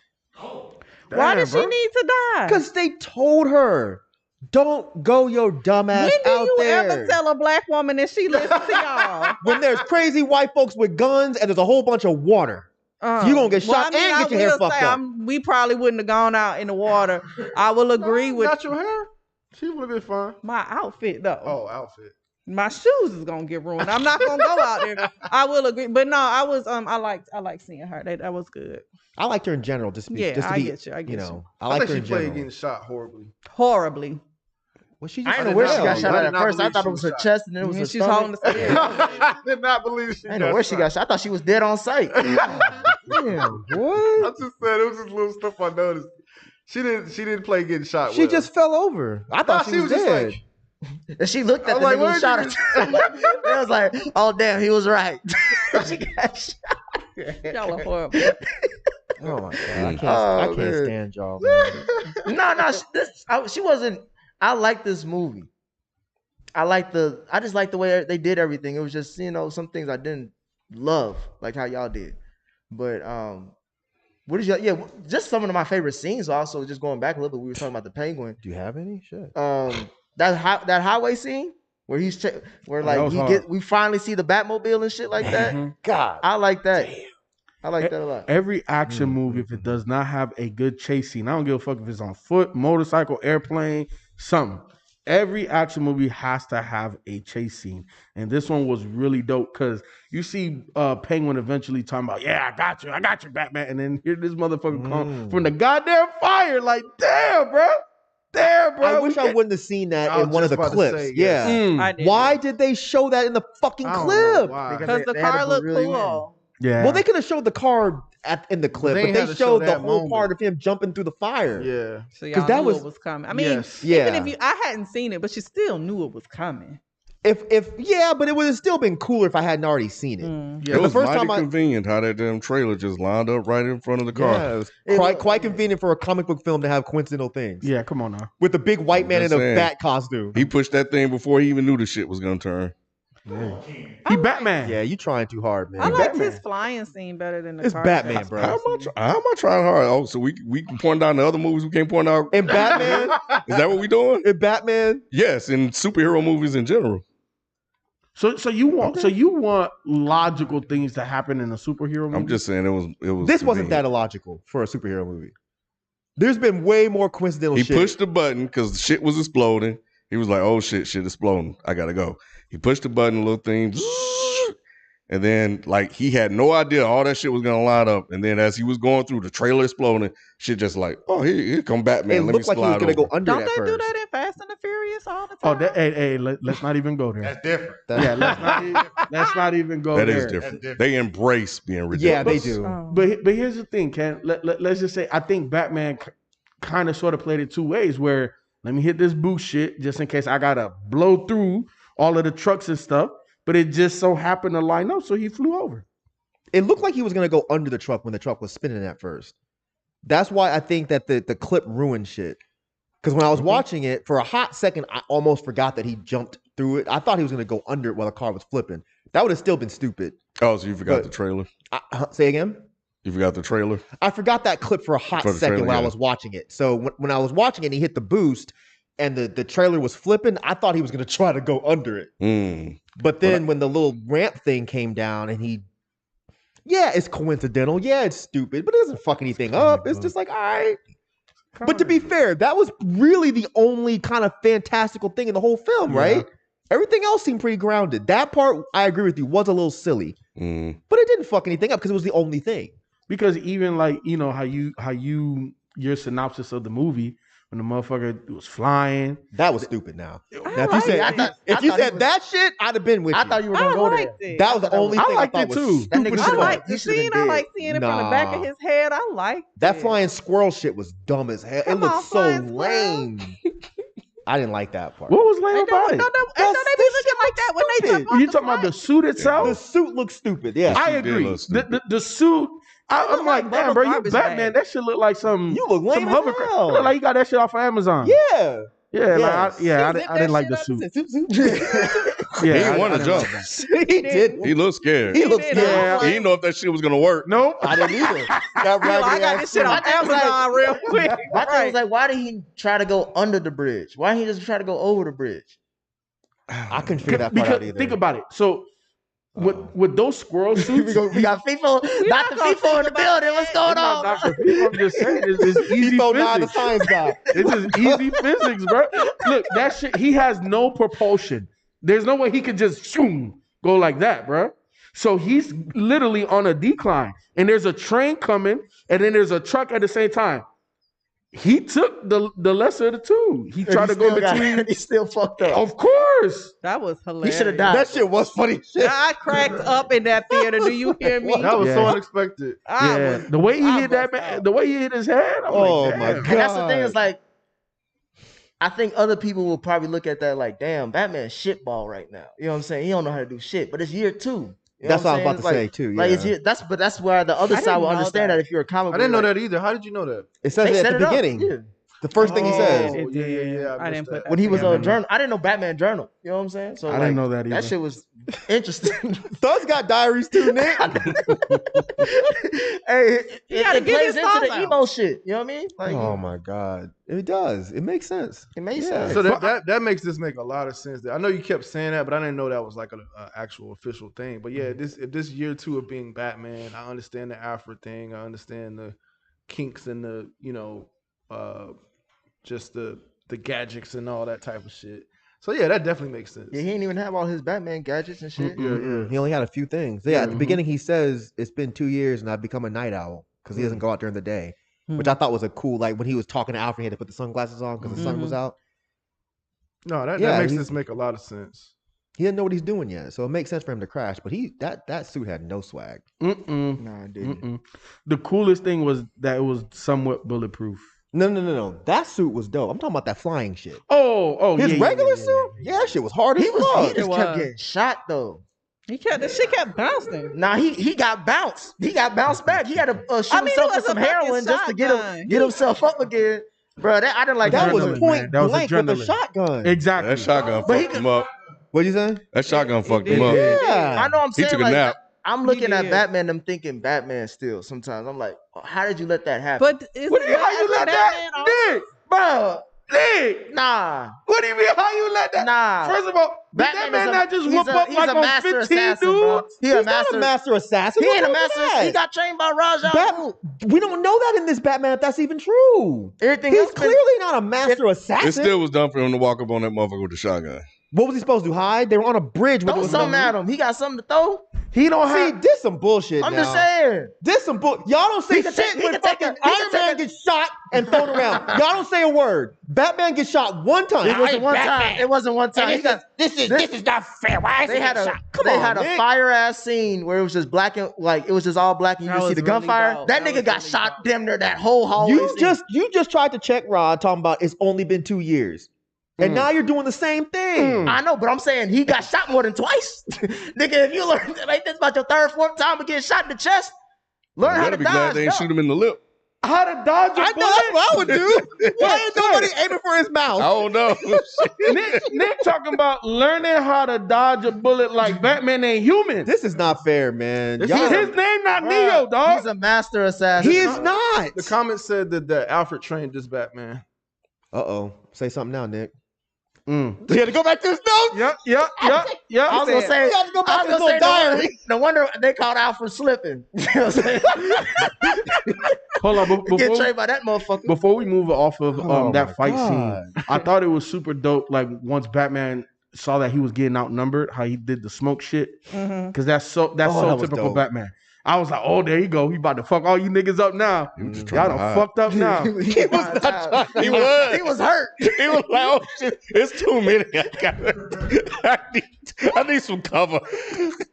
Why did she need to die? Because they told her, don't go your dumb ass When do out you there. ever tell a black woman that she listens to y'all? When there's crazy white folks with guns and there's a whole bunch of water. You're going to get shot and get your hair fucked up. We probably wouldn't have gone out in the water. I will agree with... Not your hair? She would have been fine. My outfit, though. Oh, outfit. My shoes is gonna get ruined. I'm not gonna go out there. I will agree, but no, I was I liked seeing her. That was good. I liked her in general. Just to be, I get you. I get you. I like her she in played general. getting shot horribly. Horribly. Was she? I didn't know where she got shot at first. I thought it was her chest and then it was her she's holding stomach. the spear. I did not believe she. I didn't know where she got shot. I thought she was dead on sight. Damn, what? I just said it was just little stuff I noticed. She didn't play getting shot. She just fell over. I thought she was dead. Just And she looked at the nigga who shot her. I was like, oh damn, he was right. She got shot. Y'all are horrible. Oh my god, I can't stand y'all. Man. No, she wasn't. I like this movie. I just like the way they did everything. It was just some things I didn't love, like how y'all did. But what is just some of my favorite scenes. Also, just going back a little bit, we were talking about the Penguin. Do you have any? Shit. That highway scene where we finally see the Batmobile and shit like that. God, I like that. Damn. I like that a lot. Every action movie, if it does not have a good chase scene, I don't give a fuck if it's on foot, motorcycle, airplane, something. Every action movie has to have a chase scene. And this one was really dope because you see Penguin eventually talking about, yeah, I got you, Batman. And then here this motherfucker come from the goddamn fire. Like, damn, bro. I wish I wouldn't have seen that in one of the clips. Why did they show that in the fucking clip? Because the car looked cool. Yeah. Well, they could have showed the car in the clip, but they showed the whole part of him jumping through the fire. Yeah. So y'all knew it was coming. I mean, even if I hadn't seen it, but you still knew it was coming. But it would have still been cooler if I hadn't already seen it. Yeah, it was mighty convenient how that damn trailer just lined up right in front of the car. Yeah, it was quite convenient for a comic book film to have coincidental things. Yeah, come on now. With the big white man in a bat costume. He pushed that thing before he even knew the shit was gonna turn. Yeah. He Batman. Yeah, you trying too hard, man. I like his flying scene better than the It's car Batman, scene. bro. How am I trying hard? Oh, so we can point down the other movies we can't point out? In Batman? Is that what we doing? In Batman? Yes, in superhero movies in general. So you want logical things to happen in a superhero movie? I'm just saying it was. This wasn't that illogical for a superhero movie. There's been way more coincidental shit. He pushed the button because shit was exploding. He was like, "Oh shit exploding! I gotta go." He pushed the button, little thing, and then like he had no idea all that shit was gonna line up. And then as he was going through the trailer exploding, shit just like, "Oh, here come Batman." It looked like he was gonna go under. Don't they do that in Fast and the Furious all the time? Let's not even go there. That's different. Let's not even go there. That is different. They embrace being ridiculous. Yeah, they do. But here's the thing, Ken. Let's just say I think Batman kind of sort of played it two ways. Where let me hit this boost shit just in case I gotta blow through all of the trucks and stuff. But it just so happened to line up, so he flew over. It looked like he was gonna go under the truck when the truck was spinning at first. That's why I think that the clip ruined shit. Because when I was watching it, for a hot second, I almost forgot that he jumped through it. I thought he was going to go under it while the car was flipping. That would have still been stupid. Oh, so you forgot the trailer? Say again? You forgot the trailer? I forgot that clip for a hot second when I was watching it. So when I was watching it and he hit the boost and the trailer was flipping, I thought he was going to try to go under it. But then when the little ramp thing came down and it's coincidental. Yeah, it's stupid, but it doesn't fuck anything up. It's just like, all right. But to be fair, that was really the only kind of fantastical thing in the whole film, right? Everything else seemed pretty grounded. That part, I agree with you, was a little silly. But it didn't fuck anything up because it was the only thing. because even like how your synopsis of the movie when the motherfucker was flying. That was stupid. Now if you said that shit, I'd have been with you. I thought you were gonna go there. That was the only thing I thought was That nigga stupid. should've I like been- the he should've scene. been I like dead. seeing it from the back of his head. I like That it. flying squirrel shit was dumb as hell. Come It looked on, so flying lame. I didn't like that part. What was lame Ain't about no, it? no, they be looking like that when they jump off You the talking about the flight. suit The itself? suit looks stupid. Yeah, I suit did agree. look stupid. The suit. I'm look like, like damn, Bubba bro, you garbage Batman. bag. That shit look like some. you look lame some as hovercraft. hell. You look like you got that shit off of Amazon. Yeah. Yeah, Yes. I didn't like the suit. He Yeah, didn't I want to didn't jump. like that. He did. He looked scared. He looked didn't. scared. He didn't know if that shit was gonna work. Nope. I didn't either. That I raggedy got ass this shit on suit. Amazon real quick. My thing was like, why did he try to go under the bridge? Why didn't he just try to go over the bridge? I couldn't figure that part out Because either. think about it. So with those squirrel suits, We got FIFO, Dr. FIFO in the building. What's going it's not on? Dr. Phil, I'm just saying, it's easy He the physics. science guy. It's just easy physics, bro. Look, that shit. He has no propulsion. There's no way he could just shoom, go like that, bro. So he's literally on a decline, and there's a train coming, and then there's a truck at the same time. He took the lesser of the two. He tried to go between. He still fucked up. Of course. That was He hilarious. should have died. That shit was funny. Shit. I cracked up in that theater. Do you hear me? That was so Yeah. unexpected. Yeah, the way he I hit that bust man, out. the way he hit his head. I'm Oh like, my damn. God. And that's the thing is like, I think other people will probably look at that like, damn, Batman's shitball right now. You know what I'm saying? He don't know how to do shit. But it's year 2. You know That's what I was I'm about to saying? say too. Like Yeah. it's that's where the other I side didn't will know understand that. that if you're a comic. I didn't know book, that either. How did you know that? It says They it set at it the up. beginning. Yeah. The first thing he says. It did. I I missed didn't put that. that When he was together. on journal, I didn't know Batman journal. You know what I'm saying? So I didn't know that either. That shit was interesting. Thug's got diaries too, Nick. Hey, He gotta it get plays his into thoughts the out. emo shit. You know what I mean? Like, Oh my God. It does. It makes sense. it made Yeah. sense. So that makes this make a lot of sense. I know you kept saying that, but I didn't know that was like an actual official thing. But yeah, if this year 2 of being Batman, I understand the Afro thing. I understand the kinks and the just the gadgets and all that type of shit. So yeah, that definitely makes sense. Yeah, he didn't even have all his Batman gadgets and shit. He only had a few things. Yeah, at the beginning he says it's been 2 years and I've become a night owl because he doesn't go out during the day, which I thought was a cool. Like when he was talking to Alfred, he had to put the sunglasses on because the sun was out. No, that Yeah, makes he- this make a lot of sense. He didn't know what he's doing yet, so it makes sense for him to crash. But that suit had no swag. Mm-mm. Nah, it didn't. Mm-mm. The coolest thing was that it was somewhat bulletproof. No. That suit was dope. I'm talking about that flying shit. Oh, His yeah, regular yeah. suit? Yeah, that shit was hard as He fuck. just It kept was. getting shot though. The shit kept bouncing. Nah, he got bounced. He got bounced back. He had to shoot I mean, himself it with was a some heroin fucking just to shotgun. get himself up again. Bro, I didn't like That that. was Adrenaline, point man. That was blank with a adrenaline. shotgun. Exactly. That shotgun But he fucked him up. What'd you say? That shotgun fucked him did. up. Yeah. I know I'm He saying took a like nap. I'm looking at did. Batman. I'm thinking Batman still. Sometimes I'm like, oh, how did you let that happen? But What do you, how you let that? Nick, bro, Nick. nah, What do you mean? How you let that? nah. First of all, did that Batman man is a- not just he's whoop a- up he's like a on master 15 assassin, bro. dudes? He a He's not master. a master assassin. He ain't a What's master. wrong with He that? got trained by Raja. We don't know that in this Batman if that's even true. Everything He's else been- clearly not a master assassin. It still was done for him to walk up on that motherfucker with the shotgun. What was he supposed to do? Hide? They were on a bridge. With Throw something at him. He got something to throw. He don't See, have. this some bullshit. I'm now. just saying. This some bull. Y'all don't say He can shit take- he when can take fucking a- he can Iron take Man a- gets shot and thrown around. Y'all don't say a word. Batman gets shot one time. It wasn't one time. It wasn't one time. He got- This is not fair. Why is They had a Come they on, had a Nick. fire ass scene where it was just black and like it was just all black and you That could see was the really gunfire. dope. That That nigga was got really shot dope. damn near that whole hallway. You just tried to check Rod talking about it's only been 2 years. And now you're doing the same thing. I know, but I'm saying he got shot more than twice. Nigga, if you learn like this about your third, fourth time of getting shot in the chest, learn You how to better be glad dodge. they ain't shoot him in the lip. How to dodge a I know bullet? that's what I would do. Why ain't nobody aiming for his I mouth? don't know. Nick talking about learning how to dodge a bullet like Batman ain't human. This is not fair, man. This Y'all- is His name not Neo, dog. He's a master assassin. he is not. The comment said that Alfred trained this Batman. Uh-oh. Say something now, Nick. Mm. He had to go back to his notes. Yep. I was gonna say, You have to go back I to was his gonna say, little diary. no wonder they called Alfred slipping. You know what I'm saying? Hold on, Get trained by that motherfucker. before we move off of Oh my that fight God. scene, I thought it was super dope. Like once Batman saw that he was getting outnumbered, how he did the smoke shit, because that's so Oh, that was typical dope. Batman. I was like, oh, there you go. He about to fuck all you niggas up now. He was just Y'all trying to done hide. fucked up now. He was not He was. He was hurt. He was like, oh shit, it's too many. I need some cover.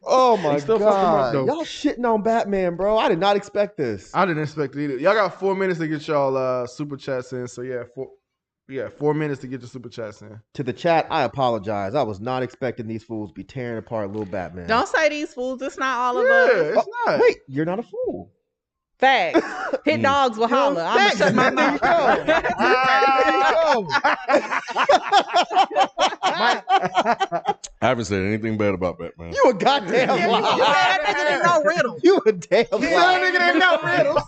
Oh my still fucked him up, god, though. y'all shitting on Batman, bro. I did not expect this. I didn't expect it either. Y'all got 4 minutes to get y'all super chats in. So yeah, 4 minutes to get your super chats in. To the chat, I apologize. I was not expecting these fools to be tearing apart little Batman. Don't say these fools. It's not all of Yeah, us. it's not. Wait, you're not a fool. Facts. Hit dogs will holler. I'm gonna shut my There you mouth. go. There you go. I haven't said anything bad about Batman. You a goddamn You said liar. that nigga didn't know riddle. You a damn That liar. nigga didn't know riddles.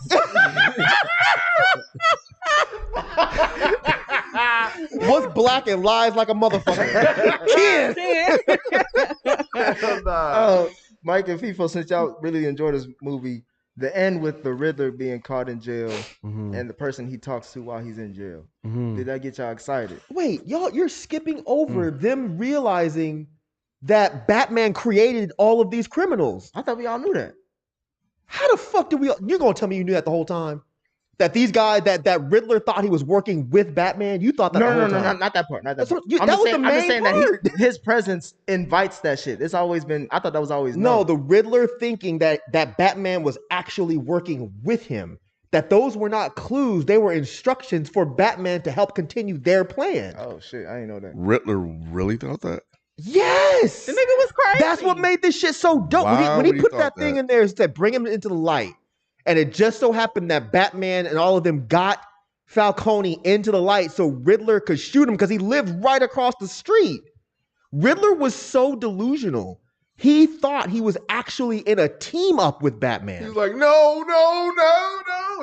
What's black and lies like a motherfucker? Kid. Mike and FIFO, since y'all really enjoyed this movie, the end with the Riddler being caught in jail and the person he talks to while he's in jail. Did that get y'all excited? Wait, y'all, you're skipping over them realizing that Batman created all of these criminals. I thought we all knew that. How the fuck did we? You're gonna tell me you knew that the whole time? That these guys, that Riddler thought he was working with Batman. You thought that the whole time. Not that part. Not that That's part. what- you- I'm that just was saying, the I'm just main saying part. that his presence invites that shit. It's always been. I thought that was always No, known. the Riddler thinking that Batman was actually working with him. That those were not clues; they were instructions for Batman to help continue their plan. Oh shit, I didn't know that. Riddler really thought that? Yes, The nigga was crazy. that's what made this shit so dope. Why When he would he put thought that thing that? in there, it said bring him into the light, and it just so happened that Batman and all of them got Falcone into the light so Riddler could shoot him because he lived right across the street. Riddler was so delusional. He thought he was actually in a team up with Batman. He was like, no.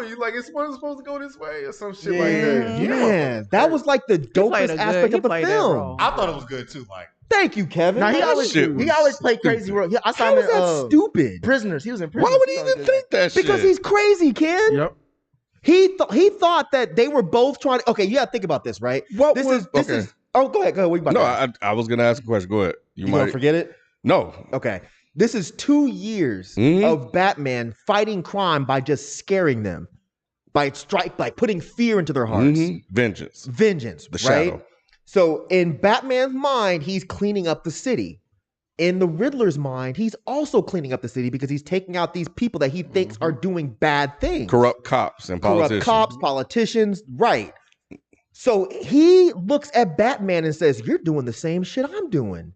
He's like, it's supposed to go this way or some shit like that. Man, that was like the played dopest a aspect he of the played that film. role. I thought it was good too, Mike. Thank you, Kevin. Now he That always shit was played crazy stupid. role. I saw How him was in that stupid? Prisoners. He was in Prisoners. Why would he even think that shit? Because he's crazy, Ken. Yep. He thought that they were both trying to. Okay, you got to think about this, right? What This was- is. okay. Oh, go ahead. What you about No, to ask? I was gonna ask a question. Go ahead. You gonna forget it? No. Okay. This is 2 years of Batman fighting crime by just scaring them, by putting fear into their hearts. Vengeance. Vengeance, The right? shadow. So in Batman's mind, he's cleaning up the city. In the Riddler's mind, he's also cleaning up the city because he's taking out these people that he thinks are doing bad things. Corrupt cops and politicians. Corrupt cops, politicians, right. So he looks at Batman and says, you're doing the same shit I'm doing.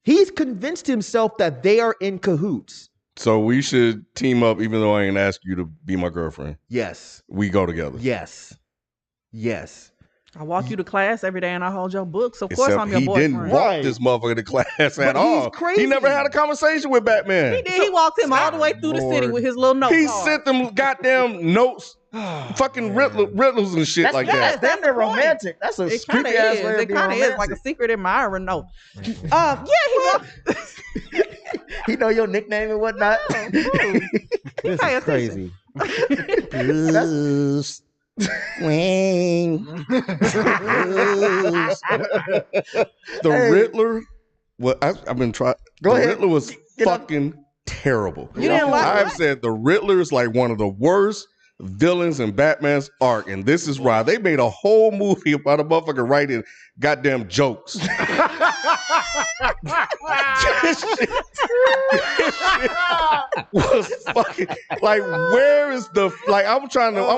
He's convinced himself that they are in cahoots. So we should team up, even though I ain't ask you to be my girlfriend. Yes. We go together. Yes. Yes. I walk you to class every day and I hold your books. Of course, Except I'm your he boyfriend. didn't walk this motherfucker to class at all. he's crazy. He never had a conversation with Batman. He did. He walked him all the way through the city with his little note He card. sent them goddamn notes, fucking Riddlers and shit like that. That's the romantic. That's a It kind of creepy ass is. way It of being kind of is romantic. like a secret admirer note. Yeah, he walked. He know your nickname and whatnot. This Pay is crazy. That's- The Riddler, I've been trying. Go the ahead. Riddler was Get up. fucking terrible. You didn't like I've what? said the Riddler is like one of the worst villains in Batman's arc, and this is why they made a whole movie about a motherfucker writing goddamn jokes. This shit was fucking like, where is the like? I'm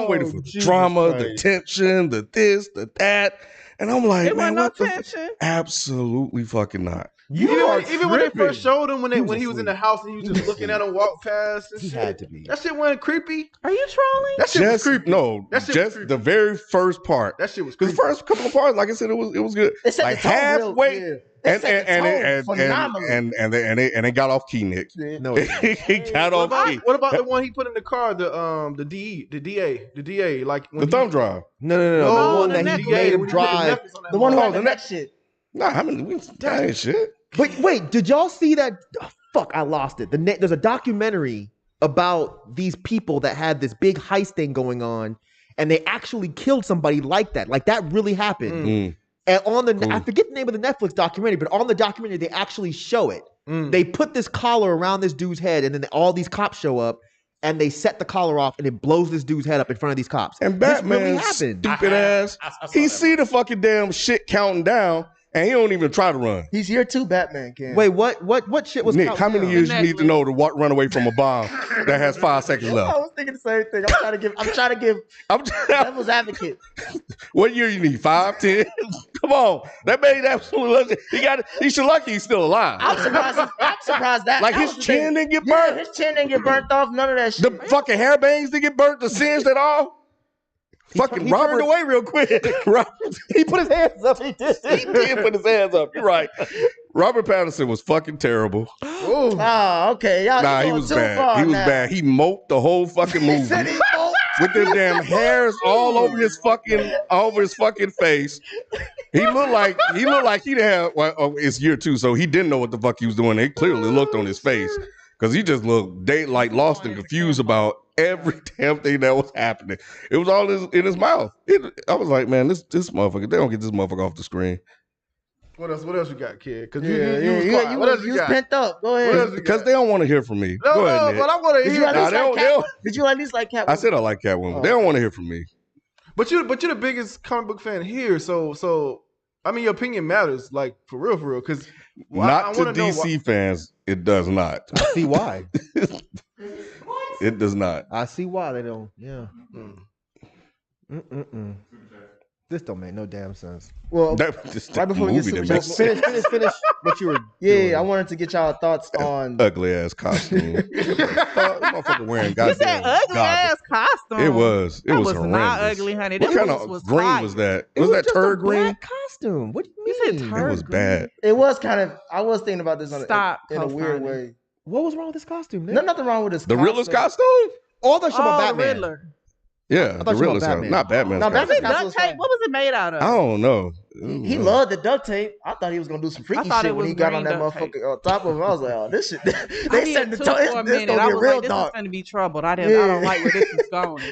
waiting for the Jesus drama, the Christ. tension, the this, the that, and I'm like, There man, wasn't no what the? tension. Absolutely fucking not. Even when they tripping. first showed him when was he was in asleep. the house and he was just looking at him walk past and He shit. had to be. That shit wasn't creepy. Are you trolling? That shit was Just creepy. no, That shit was just creepy. the very first part. That shit was Because creepy. the first couple of parts, like I said, it was good. It set Like the tone halfway, real- yeah. It set the tone phenomenally. and they got off key, Nick. No, He got What off key. about, what about the one he put in the car? The DA, like when The he- thumb drive. no. No, The one the that he necklace. made him when he put the drive. necklace on that The one who motherfucker. had the neck shit. Nah, I mean, that ain't shit. But wait, did y'all see that? Oh, fuck, I lost it. There's a documentary about these people that had this big heist thing going on, and they actually killed somebody like that. Like that really happened. Mm. And on the, Cool. I forget the name of the Netflix documentary, but on the documentary they actually show it. They put this collar around this dude's head, and then all these cops show up, and they set the collar off, and it blows this dude's head up in front of these cops. And this really Batman's happened. stupid ass, he see the fucking damn shit counting down, and he don't even try to run. He's year 2 Batman, Ken. Wait, what shit was Nick, counting how many down? years you need to know to run away from a bomb that has 5 seconds I left? was thinking the same thing. I'm trying to give devil's advocate. What year you need? 5, 10? Come on, that made absolutely. He should lucky he's still alive. I'm surprised that. Like that his was the chin thing. didn't get Yeah, burnt. his chin didn't get burnt off. None of that shit. The fucking hair bangs didn't get burnt. The singed at all. Fucking He Robert turned away real quick. He put his hands up. He did. He did put his hands up. You're right. Robert Pattinson was fucking terrible. Oh, okay. Y'all Nah, he going was too bad. far He was now. bad. He moped the whole fucking movie Said he won't. with the damn hairs all over his fucking face. He looked like he'd have. Well, it's year 2, so he didn't know what the fuck he was doing. It clearly looked on his face because he just looked like lost and confused about every damn thing that was happening. It was all in his mouth. I was like, man, this motherfucker. They don't get this motherfucker off the screen. What else you got, kid? Because You was pent up. Go ahead. Because they don't want to hear from me. No, Go ahead, Nick. but I want to Did hear. you at least Nah, like they don't- Catwoman? Did you at least like Catwoman? I said I like Catwoman. They don't want to hear from me. But you're the biggest comic book fan here, so I mean, your opinion matters, like for real. Because Not to DC fans, it does not. I see why. It does not. I see why they don't. Yeah. This don't make no damn sense. Well, That just right before we get movie super that makes Finish what you were. yeah, doing. I wanted to get y'all thoughts on. ugly ass costume. Motherfucker wearing You goddamn said ugly goggles. ass costume. It was. It That was was horrendous. not ugly, honey. What That kind was of green fire. was that? It Was that just turd a green? black costume. What do you You mean? said It turd was green. bad. It was kind of. I was thinking about this Stop in a weird co-signing. way. What was wrong with this costume? Nick? No, nothing wrong with this. The Riddler's costume? All that shit about Oh, Batman. Riddler. Yeah, thought the you were Riddler's about costume. Batman. Not Batman's No, costume. Was it Batman's duct was tape? fine. What was it made out of? I don't know. He loved the duct tape. I thought he was gonna do some I freaky thought shit it when was he got on green that duct motherfucker on top of him. I was like, oh, this shit. I They did said too the for a it's minute. gonna I get was real like, this is dark. going to be troubled. I don't like where this is going.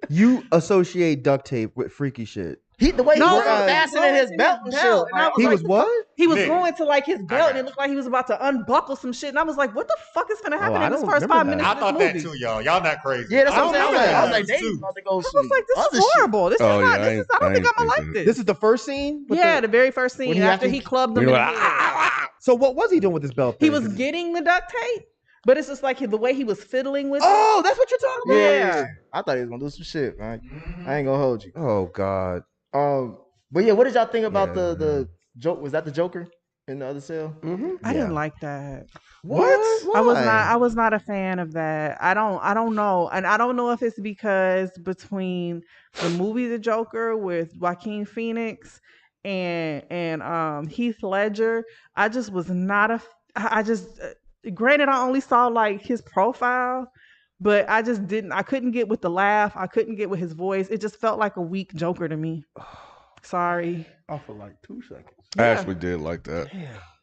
You associate duct tape with freaky shit. The way he No, was it was fastening his going belt to and his shit. belt, and I Like, was He like, was what? He was Nick. going to like his I belt, got and it looked like he was about to unbuckle some shit. And I was like, "What the fuck is gonna happen I in this don't first remember 5 that. minutes I of thought this that movie?" too, y'all. Y'all not crazy. Yeah, that's what I'm saying. remember I was that. like, they about to go I was see like, "This other is shit. horrible. This is Oh, not. yeah, This is. I don't think I'm gonna like this." This is the first scene? with Yeah, the very first When scene he after actually- he clubbed him You're in the like, head. So what was he doing with this belt? He then? was getting the duct tape, but it's just like the way he was fiddling with Oh, that's what you're talking about. Yeah. I thought he was gonna do some shit, man. I ain't gonna hold you. Oh God. But yeah, what did y'all think about Yeah, the joke? Was that the Joker in the other cell? it. I didn't like that. What? I was not a fan of that. I don't know. And I don't know if it's because between the movie The Joker with Joaquin Phoenix and Heath Ledger, I just was not granted I only saw like his profile, but I couldn't get with the laugh. I couldn't get with his voice. It just felt like a weak Joker to me. Sorry. Off for like 2 seconds. I actually did like that.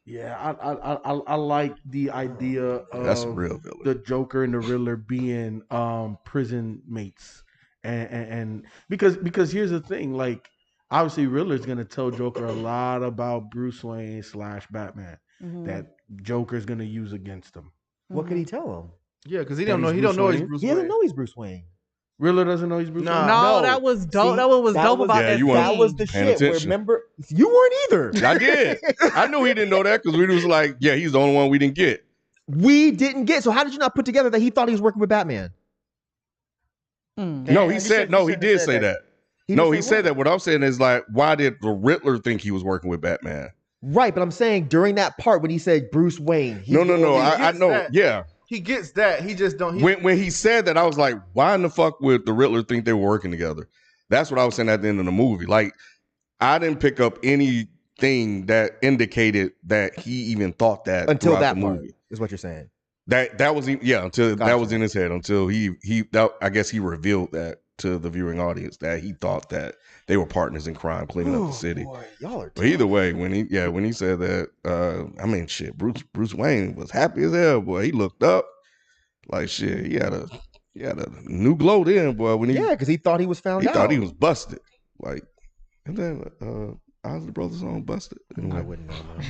Yeah, I like the idea of That's a real villain. the Joker and the Riddler being prison mates, and because here's the thing, like obviously Riddler's gonna tell Joker a lot about Bruce Wayne / Batman that Joker's gonna use against him. What could he tell him? Yeah, because he That don't know. he's He don't Bruce know he's Wayne? Bruce He Wayne. doesn't know he's Bruce Wayne. Riddler doesn't know he's Bruce Nah. Wayne. No, No. that was dope. See, that was that dope was- about Yeah, that. you weren't That was the paying shit. attention. Remember, you weren't either. I did. I knew he didn't know that because we was like, yeah, he's the only one we didn't get. We didn't get. So how did you not put together that he thought he was working with Batman? Mm. No, Yeah, he you said, should- no, you he shouldn't did have say said that. He No, didn't he say said that. What I'm saying is like, why did the Riddler think he was working with Batman? Right, but I'm saying during that part when he said Bruce Wayne. No. I gets know. that. Yeah. He gets that. He just don't. When he said that, I was like, why in the fuck would the Riddler think they were working together? That's what I was saying at the end of the movie. Like, I didn't pick up anything that indicated that he even thought that until throughout that the part movie. is what you're saying. That was until that Gotcha. was in his head until I guess he revealed that to the viewing audience that he thought that they were partners in crime cleaning up the city. Boy, y'all are But either way, when he said that, I mean, shit, Bruce Wayne was happy as hell, boy. He looked up like shit. He had a new glow then, boy. When he because he thought he was found he out. thought he was busted. Like, and then Ozzy Brothers on busted. I Anyway. wouldn't know. Man.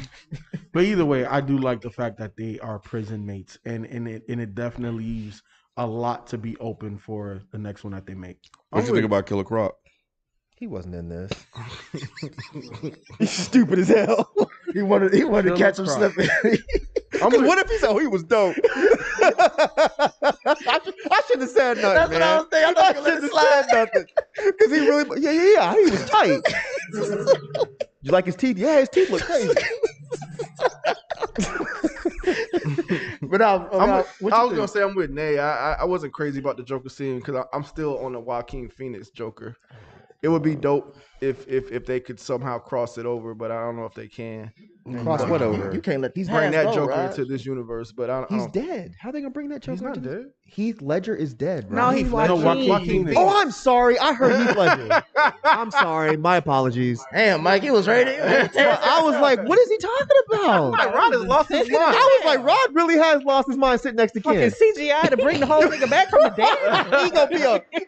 But either way, I do like the fact that they are prison mates, and it definitely leaves a lot to be open for the next one that they make. What you think about Killer Croc? He wasn't in this. He's stupid as hell. He wanted to catch him Croc. slipping. What if he said, "Oh, he was dope"? I shouldn't have said nothing. That's what I was thinking. I shouldn't have said nothing. Because he really, yeah, he was tight. You like his teeth? Yeah, his teeth look crazy. But I was gonna say I'm with Nay. I wasn't crazy about the Joker scene because I'm still on the Joaquin Phoenix Joker. It would be dope if they could somehow cross it over, but I don't know if they can. Cross what over? You can't let these Bring hands that go, Joker right? into this universe, but He's dead. How are they gonna bring that Joker? He's not into this? dead. Heath Ledger is dead, No, right? he's Joaquin Joaquin. Phoenix. Oh, I'm sorry. I heard Heath Ledger. I'm sorry. My apologies. Damn, Mike, he was ready. I was like, what is he talking about? Rod has lost his mind. I was like, Rod really has lost his mind sitting next to Fucking Ken. CGI to bring the whole nigga back from the dead. He gonna be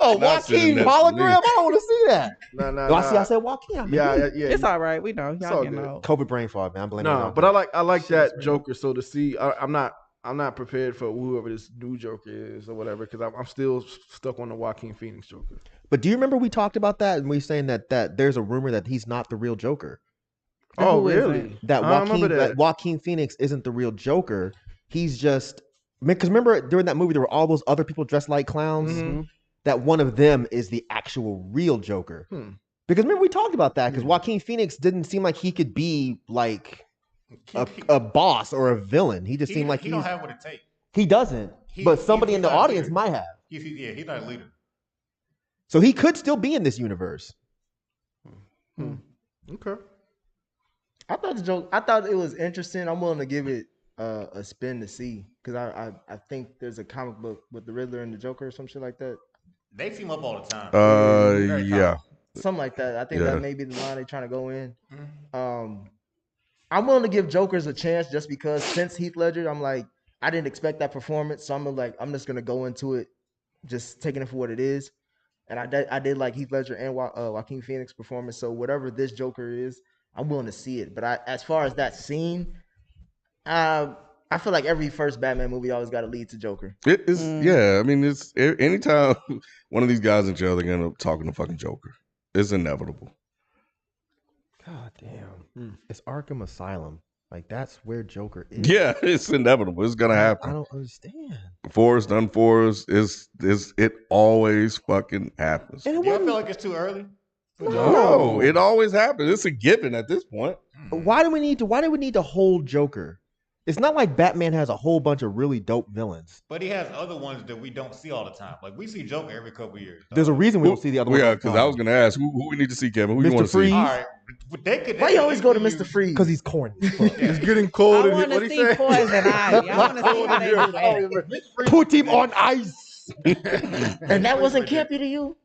a Not sitting Joaquin next to hologram? me. I don't want to see that. No. Oh, I see. I said Joaquin. Yeah. It's all right. We know. It's Y'all all can good. know. COVID brain fog, man. I'm blaming No, y'all. but I like that Joker. So to see, I'm not prepared for whoever this new Joker is or whatever because I'm still stuck on the Joaquin Phoenix Joker. But do you remember we talked about that and we saying that there's a rumor that he's not the real Joker? Oh, Who is really? That I remember that. Joaquin Phoenix isn't the real Joker. He's just because remember during that movie there were all those other people dressed like clowns. Mm-hmm. That one of them is the actual real Joker. Because remember we talked about that because Joaquin Phoenix didn't seem like he could be like a boss or a villain. He just seemed like he don't have what it takes. he doesn't. But somebody he's in the not a audience leader. might have. He's not a leader. So he could still be in this universe. Okay. I thought it was interesting. I'm willing to give it a spin to see because I think there's a comic book with the Riddler and the Joker or some shit like that. They team up all the time. Yeah. Something like that. I think that may be the line they're trying to go in. Mm-hmm. I'm willing to give Jokers a chance just because since Heath Ledger, I'm like, I didn't expect that performance. So I'm just going to go into it just taking it for what it is. And I did like Heath Ledger and Joaquin Phoenix performance. So whatever this Joker is, I'm willing to see it. But as far as that scene, I feel like every first Batman movie always got to lead to Joker. It is, yeah. I mean, it's anytime one of these guys in jail, they're gonna end up talking to fucking Joker. It's inevitable. God damn. It's Arkham Asylum. Like that's where Joker is. Yeah, it's inevitable. It's gonna happen. I don't understand. Before it's done for us, it always fucking happens. And it Do y'all wasn't- feel like it's too early? No, it always happens. It's a given at this point. Why do we need to hold Joker? It's not like Batman has a whole bunch of really dope villains. But he has other ones that we don't see all the time. Like we see Joker every couple years. There's a reason we don't see the other ones. Yeah, because I was gonna ask who we need to see, Kevin. Who you Mr. want to Freeze. see? All right, but they could. Why you always go to Mr. Freeze? Because he's corny. as fuck. It's getting cold. I want to see Poison Ivy. I want to see how they do that. Put him on ice. And that wasn't campy to you?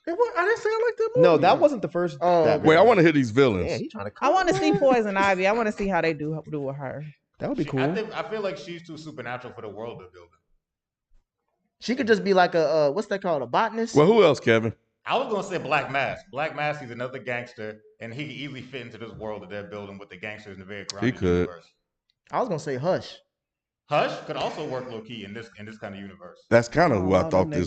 I didn't say I like that movie. No, that wasn't the first. Oh, Batman. Wait, I want to hear these villains. Man, he trying to. I want to see Poison Ivy. I want to see how they do with her. That would be cool. I feel like she's too supernatural for the world they're building. She could just be like a what's that called? A botanist? Well, who else, Kevin? I was gonna say Black Mask. Black Mask, he's another gangster, and he could easily fit into this world that they're building with the gangsters in the very grounded could. universe. I was gonna say Hush. Hush could also work low key in this kind of universe. That's kind of who I all thought them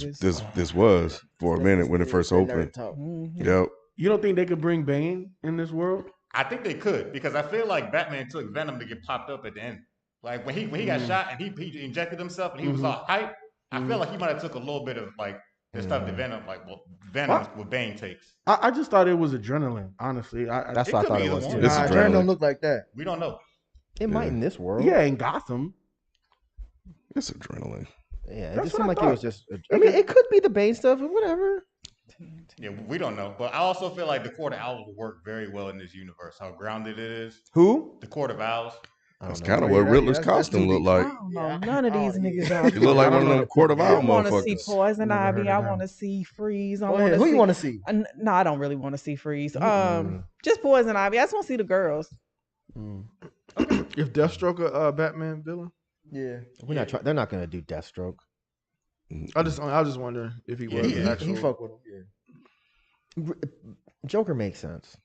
this was for a minute when it first opened. Mhm. Yep. You don't think they could bring Bane in this world? I think they could because I feel like Batman took Venom to get popped up at the end. Like when he got shot and he injected himself and he was all hype. I feel like he might have took a little bit of like the stuff that Venom what Bane takes. I just thought it was adrenaline. Honestly, That's It what I could thought be it either was one. too. It's Nah, adrenaline. Jared don't look like that. We don't know. It might in this world. yeah, in Gotham. It's adrenaline. Yeah, it That's just what seemed I like it thought. was just. I mean, it could be the Bane stuff or whatever. Yeah, we don't know. But I also feel like the Court of Owls will work very well in this universe. How grounded it is. Who? The Court of Owls. That's know. kind of Yeah, what that- Riddler's that's costume too looked deep. like. I don't know none of these niggas out He looked like one of them Court of I Owl want to see motherfuckers. Poison Never heard Ivy. of I them. want to see Freeze. Go ahead. Who you want to see? No, I don't really want to see Freeze. Mm-mm. Just Poison Ivy. I just want to see the girls. If Deathstroke a Batman villain, Yeah. We're not trying. They're not gonna do Deathstroke. I was just wondering if he was He actual. fuck with him. Yeah. Joker makes sense.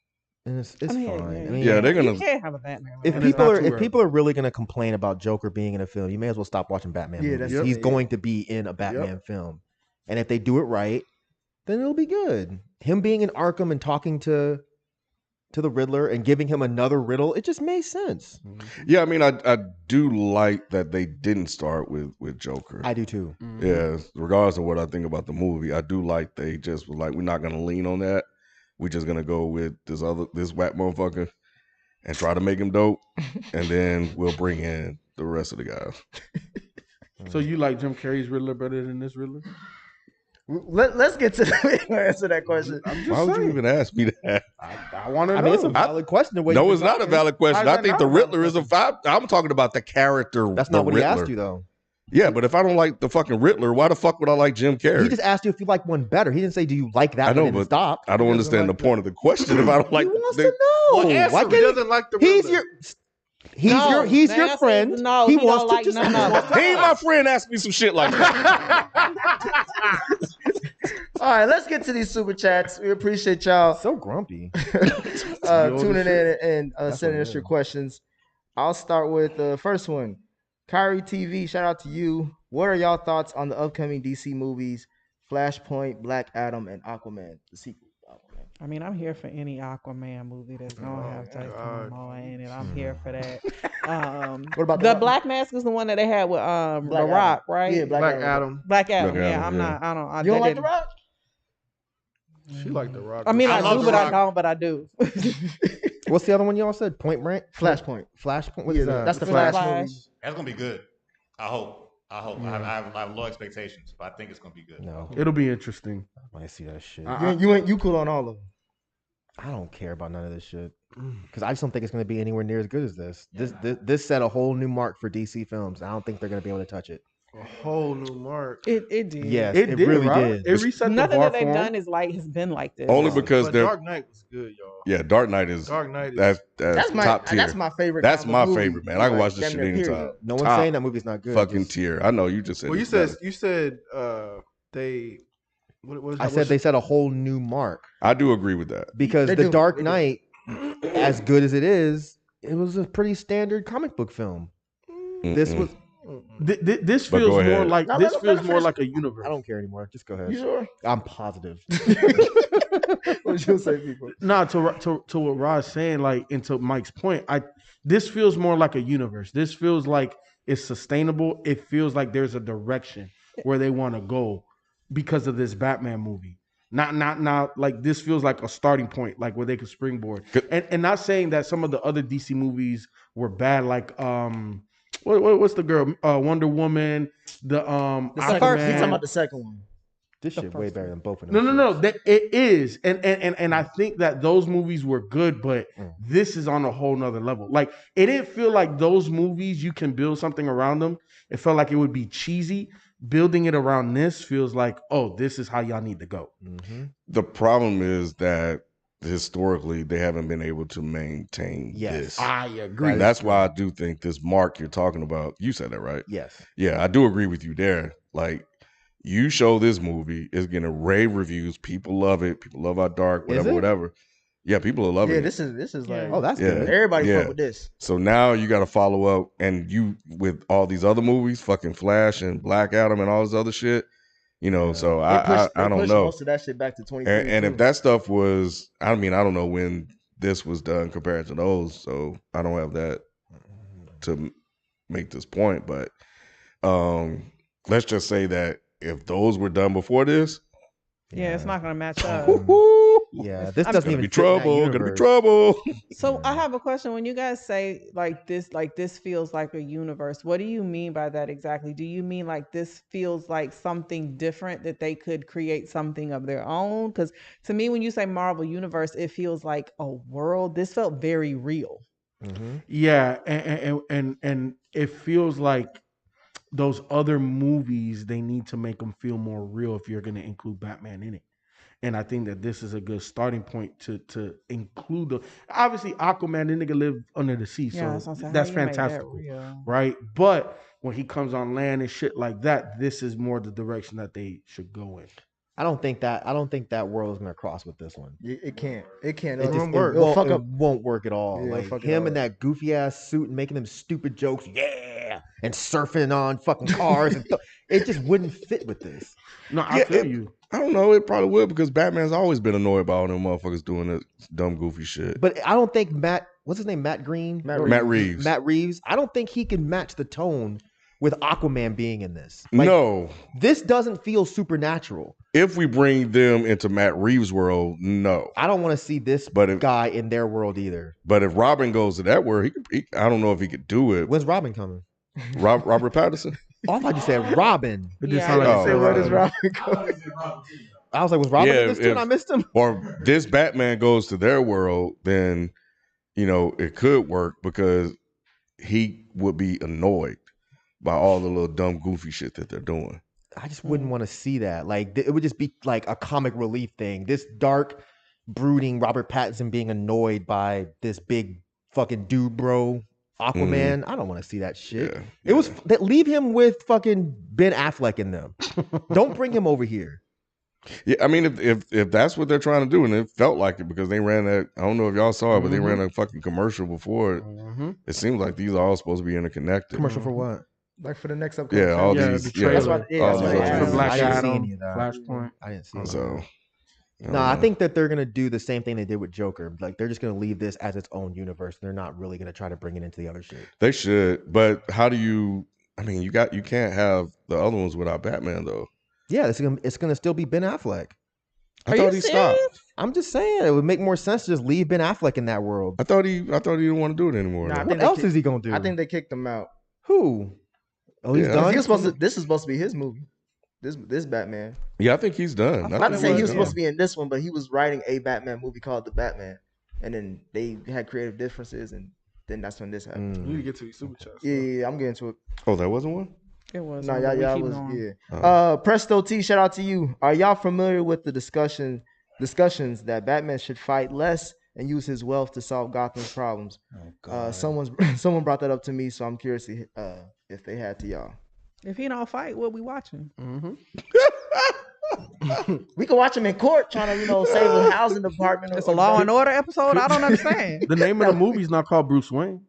And it's I mean, fine. yeah, I mean, Yeah, they're you gonna. can't have a Batman. if And it's people not are too if early. people are really gonna complain about Joker being in a film, you may as well stop watching Batman Yeah, movies. that's He's it. going to be in a Batman film, and if they do it right, then it'll be good. Him being in Arkham and talking to the Riddler and giving him another riddle, it just made sense. Yeah, I mean, I do like that they didn't start with Joker. I do too. Yeah, regardless of what I think about the movie, I do like they just were like, we're not gonna lean on that. We're just gonna go with this whack motherfucker and try to make him dope, and then we'll bring in the rest of the guys. So you like Jim Carrey's Riddler better than this Riddler? Let's get to answer that question. Why would you even ask me that? I want to know. I mean, it's a valid question. The way No, you've it's been not a talking. valid question. Why I is think that the not a valid Riddler is a question? five. I'm talking about the character. That's the not what Riddler. he asked you though. Yeah, but if I don't like the fucking Riddler, why the fuck would I like Jim Carrey? He just asked you if you like one better. He didn't say, "Do you like that I know, one?" And but stop. I don't understand the point of the question if I don't like. He wants the- to know. Well, answer. Why He can't doesn't like the He's Riddler. he's The your answer friend. is no, he he wants don't to like just none of it. He ain't my friend. Ask me some shit like that. All right, let's get to these super chats. We appreciate y'all so grumpy. tuning in and That's sending what us it your is. questions. I'll start with the first one. Kyrie TV, shout out to you. What are y'all thoughts on the upcoming DC movies, Flashpoint, Black Adam, and Aquaman, the sequel? Aquaman. I mean, I'm here for any Aquaman movie that's gonna have Jason God. Momoa in it. I'm here for that. What about the the- Black Mask is the one that they had with Black The Adam. Rock, right? Yeah, Black Adam. Black Adam. Black Yeah, Adam, I'm yeah. not. I don't. You don't like The didn't- Rock? She like the Rock. I mean, I I, love do, The but I Rock. don't. But I do. What's the other one y'all said? Point Break? Flashpoint. Flashpoint? What Yeah, is that? that's the Flash. Flash movie. That's gonna be good. I hope. I have low expectations, but I think it's gonna be good. No, It'll be interesting. I might see that shit. You cool on all of them. I don't care about none of this shit because I just don't think it's going to be anywhere near as good as this. This set a whole new mark for DC films. I don't think they're going to be able to touch it. A whole new mark. it did. Yes, It, did, really right? did. It reset Nothing the bar that they've for 'em. done is has been like this. Only because But they're Dark Knight was good, y'all. yeah. Dark Knight is Dark Knight is that's my top tier. That's my favorite. That's comic my movie. favorite, man. I can watch this Damn shit near period. anytime. No one's Top saying that movie's not good. Fucking Just- tier. I know you just said. Well, you it's said better. they. What I said they set a whole new mark I do agree with that. because They The do. Dark They do. Knight, as good as it is, it was a pretty standard comic book film. This Mm-mm. was. This But feels go more ahead. like No, this let feels him more finish. like a universe. I don't care anymore. Just go ahead. You sure? I'm positive. What you say, people? No, to what Rod's saying, like, and to Mike's point, this feels more like a universe. This feels like it's sustainable. It feels like there's a direction where they want to go because of this Batman movie. Not like this feels like a starting point, like where they could springboard. Good. And not saying that some of the other DC movies were bad, like what's the girl? Wonder Woman, the The second, Aquaman. he talking about the second one. This shit way better than both of No, them. no, no. It is, and I think that those movies were good, but this is on a whole nother level. Like it didn't feel like those movies you can build something around them. It felt like it would be cheesy. Building it around this feels like, oh, this is how y'all need to go. Mm-hmm. The problem is that historically they haven't been able to maintain Yes. this. I agree. And that's why I do think this mark you're talking about. You said that right. Yes. Yeah, I do agree with you there. Like, you show this movie, it's getting rave reviews. People love it. People love our dark, Is whatever, it? whatever. Yeah, people are loving Yeah, it. this is like Oh, that's Yeah. good. everybody Yeah. fuck with this. So now you got to follow up, and you with all these other movies, fucking Flash and Black Adam and all this other shit. You know, so They I don't pushed know. most of that shit back to 2022. And if that stuff was, I mean, I don't know when this was done compared to those, so I don't have that to make this point. But let's just say that if those were done before this, Yeah, it's not gonna match up. Yeah, this I'm doesn't gonna even be fit in that trouble. Gonna be universe. trouble. So I have a question. When you guys say like this feels like a universe, what do you mean by that exactly? Do you mean like this feels like something different that they could create something of their own? Because to me, when you say Marvel Universe, it feels like a world. This felt very real. Mm-hmm. Yeah, and it feels like those other movies, they need to make them feel more real if you're going to include Batman in it. And I think that this is a good starting point to include the. Obviously, Aquaman, the nigga live under the sea, Yeah, so what I'm saying. that's How you make that fantastic, real? right? But when he comes on land and shit like that, this is more the direction that they should go in. I don't think that world is gonna cross with this one. It can't. It can't. It just work. It'll fuck up. won't work at all. Yeah, it'll Like fuck it him all in up. that goofy ass suit and making them stupid jokes, and surfing on fucking cars, and it just wouldn't fit with this. No, I feel you. I don't know. It probably would because Batman's always been annoyed by all them motherfuckers doing this dumb, goofy shit. But I don't think what's his name, Matt Green, Matt Reeves. Matt Reeves. I don't think he can match the tone with Aquaman being in this. Like, No. This doesn't feel supernatural. If we bring them into Matt Reeves' world, no. I don't want to see this guy in their world either. But if Robin goes to that world, I don't know if he could do it. When's Robin coming? Robert Pattinson? Oh, I thought you said Robin. It just sounded like you said Where does Robin. Robin go? I was like, was Robin in this too? And I missed him. Or this Batman goes to their world, then, it could work because he would be annoyed by all the little dumb, goofy shit that they're doing. I just wouldn't want to see that. Like, it would just be like a comic relief thing. This dark, brooding Robert Pattinson being annoyed by this big fucking dude, bro, Aquaman. I don't want to see that shit. Yeah, Leave him with fucking Ben Affleck in them. Don't bring him over here. Yeah, I mean, if that's what they're trying to do, and it felt like it because they ran that, I don't know if y'all saw it, but they ran a fucking commercial before it. It seems like these are all supposed to be interconnected. Commercial for what? Like for the next upcoming. Yeah, all Yeah, these. the Yeah, That's trailer. why. Yeah, that's all why these they trailers. added Black I didn't see Adam, any of that. Flashpoint. I didn't see that. So, No, I think that they're gonna do the same thing they did with Joker. Like they're just gonna leave this as its own universe. They're not really gonna try to bring it into the other shit. they should. But how do you? I mean, you can't have the other ones without Batman though. Yeah, it's gonna still be Ben Affleck. I thought he stopped. I'm just saying it would make more sense to just leave Ben Affleck in that world. I thought he didn't want to do it anymore. Nah, though. I What think they else kick- is he gonna do? I think they kicked him out. Who? Oh, he's Yeah. done. He was supposed to. This is supposed to be his movie. This Batman. Yeah, I think he's done. I'm about to say he was done. supposed to be in this one, but he was writing a Batman movie called The Batman, and then they had creative differences, and then that's when this happened. You need to get to your super chats. Yeah, I'm getting to it. Oh, that wasn't one. It was. No, We y'all keep was going. Presto T, shout out to you. Are y'all familiar with the discussions that Batman should fight less and use his wealth to solve Gotham's problems? Someone brought that up to me, so I'm curious if they had to y'all. If he don't fight, what we watching? We can watch him in court trying to, save the housing department. It's a Law and Order episode. I don't understand. The name of the movie's not called Bruce Wayne.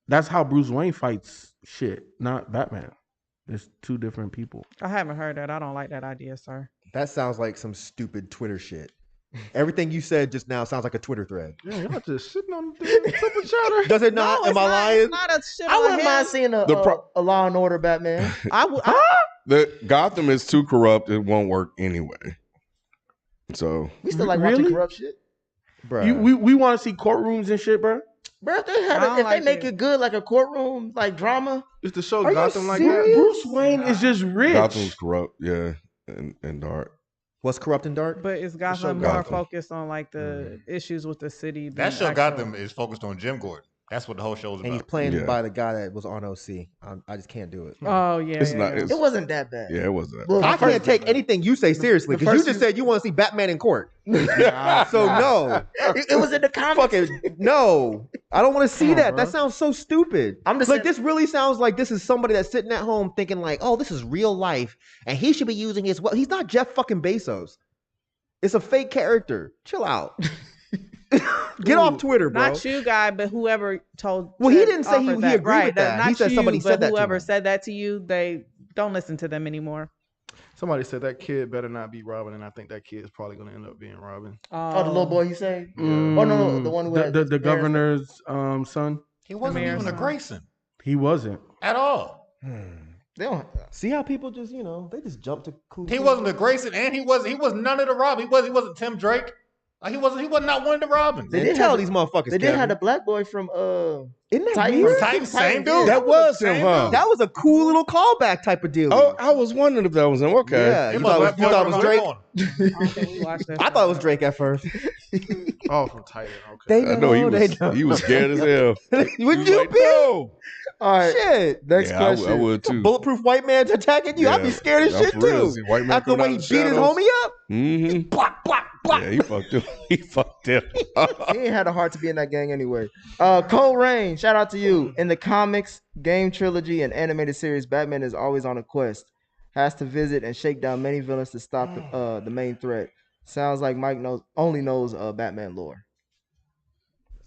That's how Bruce Wayne fights shit, not Batman. It's two different people. I haven't heard that. I don't like that idea, sir. That sounds like some stupid Twitter shit. Everything you said just now sounds like a Twitter thread. Yeah, y'all just sitting on the damn super chatter. Does it not? No, Am it's I not. lying? It's not a shit I on wouldn't him. mind seeing a Law and Order Batman. The Gotham is too corrupt. It won't work anyway. So We still like watching Really? corrupt shit. Bruh. We want to see courtrooms and shit, bro. Bro, if they I don't they like make it. it good like a courtroom like drama, It's the show Are you Gotham like serious? that. Bruce Wayne is just rich. Gotham's corrupt. Yeah, and dark. What's corrupt and dark? But it's got show some more Gotham. focused on like the issues with the city. That than show actual- Gotham is focused on Jim Gordon. That's what the whole show is And he's about. playing Yeah. by the guy that was on OC. I just can't do it. Oh yeah, It's yeah, not. yeah. It's, it wasn't that bad. yeah, it wasn't. Well, I the first- can't take anything you say seriously the because you first just season- said you want to see Batman in court. So no, It was in the comics. fucking no. I don't want to see on, that. bro. That sounds so stupid. I'm just like saying- this really sounds like this is somebody that's sitting at home thinking like, oh, this is real life, and he should be using his. Well, he's not Jeff fucking Bezos. It's a fake character. Chill out. Get off Twitter, bro. Not you, guy, but whoever told. Well, he didn't say he offered agreed right, with that. Not He said you, somebody but said that to whoever him. said that to you, they don't listen to them anymore. Somebody said that kid better not be Robin, and I think that kid is probably going to end up being Robin. Oh, the little boy you say? Mm, Oh no, the one who had the his governor's son. He wasn't mayor's even a son. Grayson He wasn't. at all. They don't. See how people just, they just jump to cool. He wasn't a Grayson, and he was none of the Robin. He wasn't Tim Drake. He wasn't not one of the Robins. They They did tell have- these motherfuckers. They did have Kevin. the black boy from Isn't that Titans. weird? Titans, same Titans, dude. yeah. That was him, Same huh? dude. That was a cool little callback type of deal. Oh, I was wondering if that was him. Okay. Yeah, He you must thought, have you thought it was left Drake? on. I don't think we watched that. I thought it was Drake at first. Oh, from Titan. Okay. They I know know. he was scared as hell. Would He was you like, be? no. All right, Shit. next Yeah, question. I would too. Bulletproof white man attacking you. I'd be Yeah. scared as Yeah, shit for real. too. See, white man After the coming way out he of beat the his shadows. homie up. Mm-hmm. Block, block, block. Yeah, he fucked him. He fucked him. He ain't had a heart to be in that gang anyway. Cole Rain, shout out to you. In the comics, game trilogy, and animated series, Batman is always on a quest. has to visit and shake down many villains to stop the main threat. Sounds like Mike only knows Batman lore.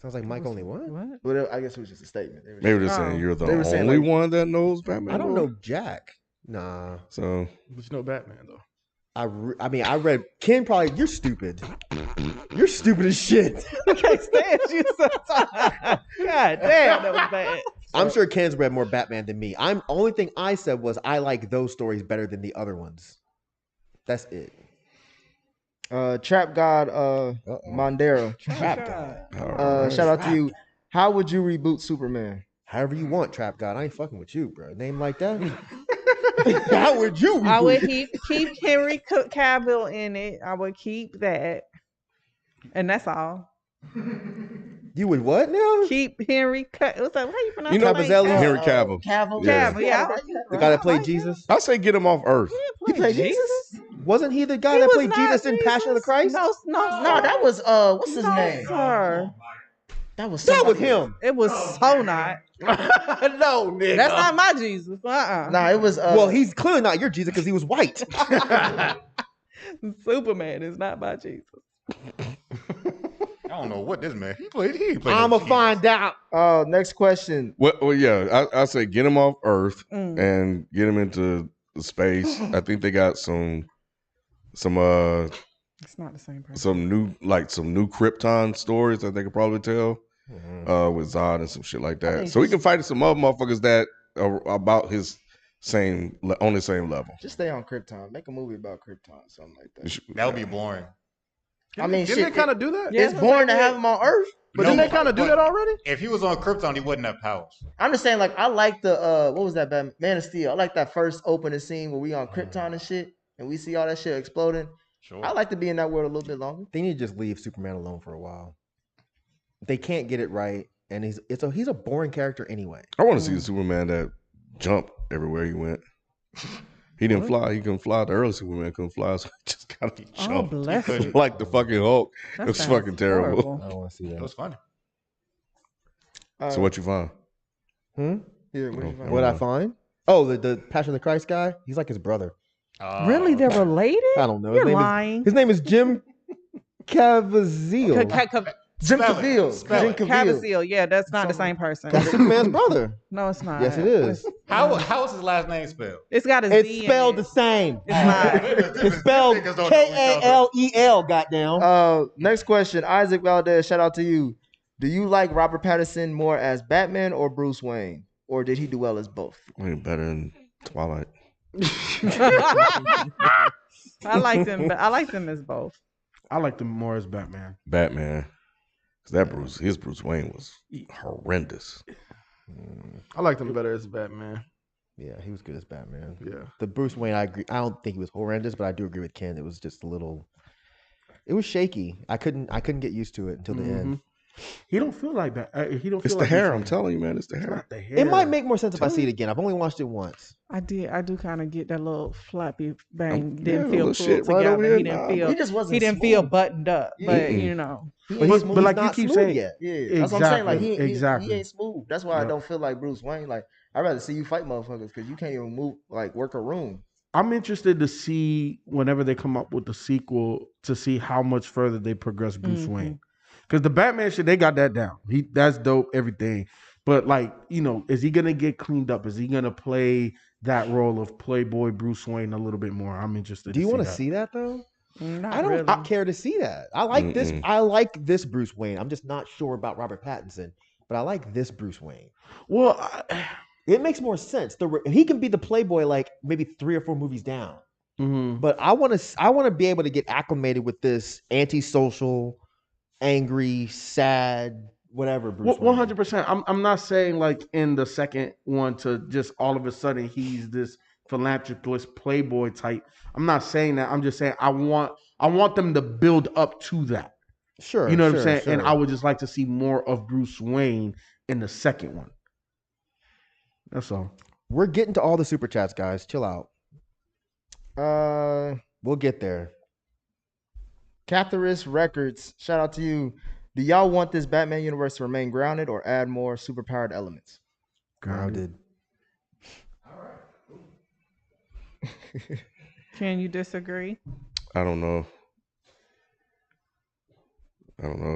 Sounds like Mike only what? Well, I guess it was just a statement. Maybe they're saying you're the They were saying, only like- one that knows Batman. I don't lore? know Jack. Nah. So But you know Batman though. I mean, I read Ken. Probably you're stupid. You're stupid as shit. I can't stand you sometimes. God damn, that was bad. I'm sure Ken's read more Batman than me. Only thing I said was I like those stories better than the other ones. That's it. Trap God Mondera. Trap God. Shout out to you. How would you reboot Superman? However you want, Trap God. I ain't fucking with you, bro. Name like that. How would you reboot? I would keep Henry Cavill in it. I would keep that. And that's all. You would what now? Keep Henry what's that? How you pronounce You know, his Cavill? name? Henry Cavill. Cavill. Yeah. Cavill, yeah. The guy that played Jesus? I say get him off Earth. He played Jesus? Wasn't he the guy He that was played not Jesus in Passion of the Christ? No, No, that was what's his name? sir. That was That was somebody. him. It was so not. No, nigga. That's not my Jesus. Nah, it was. Well, he's clearly not your Jesus because he was white. Superman is not my Jesus. I don't know what this man. He played. I'ma find out. Next question. Well, yeah, I say get him off Earth and get him into space. I think they got some It's not the same person. some new Krypton stories that they could probably tell with Zod and some shit like that. So he can fight some other motherfuckers that are about his on the same level. Just stay on Krypton. Make a movie about Krypton, something like that. That would be boring. I mean, Didn't they kind of do that? It's boring to have him on Earth. But didn't they kind of do that already? If he was on Krypton, he wouldn't have powers. I'm just saying, like, I like the what was that, Man of Steel? I like that first opening scene where we on Krypton and shit, and we see all that shit exploding. Sure. I like to be in that world a little bit longer. They need to just leave Superman alone for a while. They can't get it right, and he's a boring character anyway. I want to see the Superman that jumped everywhere he went. He didn't fly. He couldn't fly. The early Superman couldn't fly, so he just kind of jumped. Oh, bless you. Like the fucking Hulk. That It was sounds fucking terrible. horrible. I don't want to see It that. was funny. So what you find? Yeah, what you find? What I find? Oh, the Passion of the Christ guy. He's like his brother. Really? They're okay. related? I don't know. You're lying. His name is Jim Caviezel. Jim Spell it. Cavill. Spell Jim it. Cavill. Caviezel. Yeah, that's not the same person. That's Superman's brother. No, it's not. Yes, it is. How is his last name spelled? It's got a Z. It's spelled the in it. same. It's not. It's spelled Kalel. Goddamn. Next question. Isaac Valdez, shout out to you. Do you like Robert Pattinson more as Batman or Bruce Wayne? Or did he do well as both? Way better than Twilight. I like them, but I like them as both. I like them more as Batman. Batman. Because his Bruce Wayne was horrendous. I liked him better as Batman. Yeah, he was good as Batman. Yeah. The Bruce Wayne, I agree. I don't think he was horrendous, but I do agree with Ken. It was just a little. It was shaky. I couldn't get used to it until the end. He don't feel like that. He don't. It's feel the like hair. Bruce I'm Wayne. telling you, man. It's the It's hair. not the hair. It might make more sense if I see it again. I've only watched it once. I do kind of get that little flappy bang. Yeah, Didn't a feel little pulled shit right together. over here. He didn't Nah, feel. He just wasn't He didn't feel smooth. buttoned up. Yeah. But you know, He But ain't he's- smooth. but like he's you not keep smooth saying- yet. Yeah, that's what I'm saying. Like he Exactly. ain't smooth. That's why I Yep. don't feel like Bruce Wayne. Like I'd rather see you fight motherfuckers because you can't even move, like work a room. I'm interested to see whenever they come up with the sequel to see how much further they progress Bruce Wayne. Because the Batman shit, they got that down. That's dope, everything. But like, is he gonna get cleaned up? Is he gonna play that role of Playboy Bruce Wayne a little bit more? I'm interested. Do you want to see that though? not I don't really. care to see that. I like this. I like this Bruce Wayne. I'm just not sure about Robert Pattinson, but I like this Bruce Wayne. Well, It makes more sense. He can be the Playboy like maybe 3 or 4 movies down. But I want to be able to get acclimated with this antisocial, angry, sad, whatever Bruce Wayne. 100%. I'm not saying like in the second one to just all of a sudden he's this philanthropist Playboy type. I'm not saying that. I'm just saying I want them to build up to that. Sure. You know what I'm sure, saying? sure. And I would just like to see more of Bruce Wayne in the second one. That's all. We're getting to all the super chats, guys. Chill out. We'll get there. Catharist Records, shout out to you. Do y'all want this Batman universe to remain grounded or add more superpowered elements? Grounded. Can you disagree? I don't know.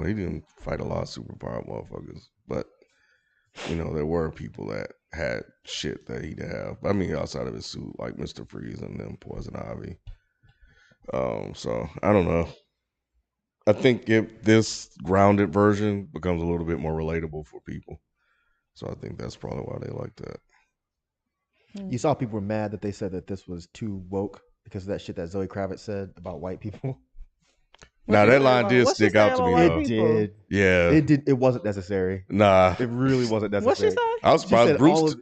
He didn't fight a lot of superpower motherfuckers, but there were people that had shit that he didn't have. I mean, outside of his suit, like Mr. Freeze and then Poison Ivy. So I don't know. I think if this grounded version becomes a little bit more relatable for people, so I think that's probably why they like that. You saw people were mad that they said that this was too woke because of that shit that Zoe Kravitz said about white people. Now that line did stick out to me though. It did. Yeah. It did. It wasn't necessary. Nah. It really wasn't necessary. What she say? I was surprised Bruce.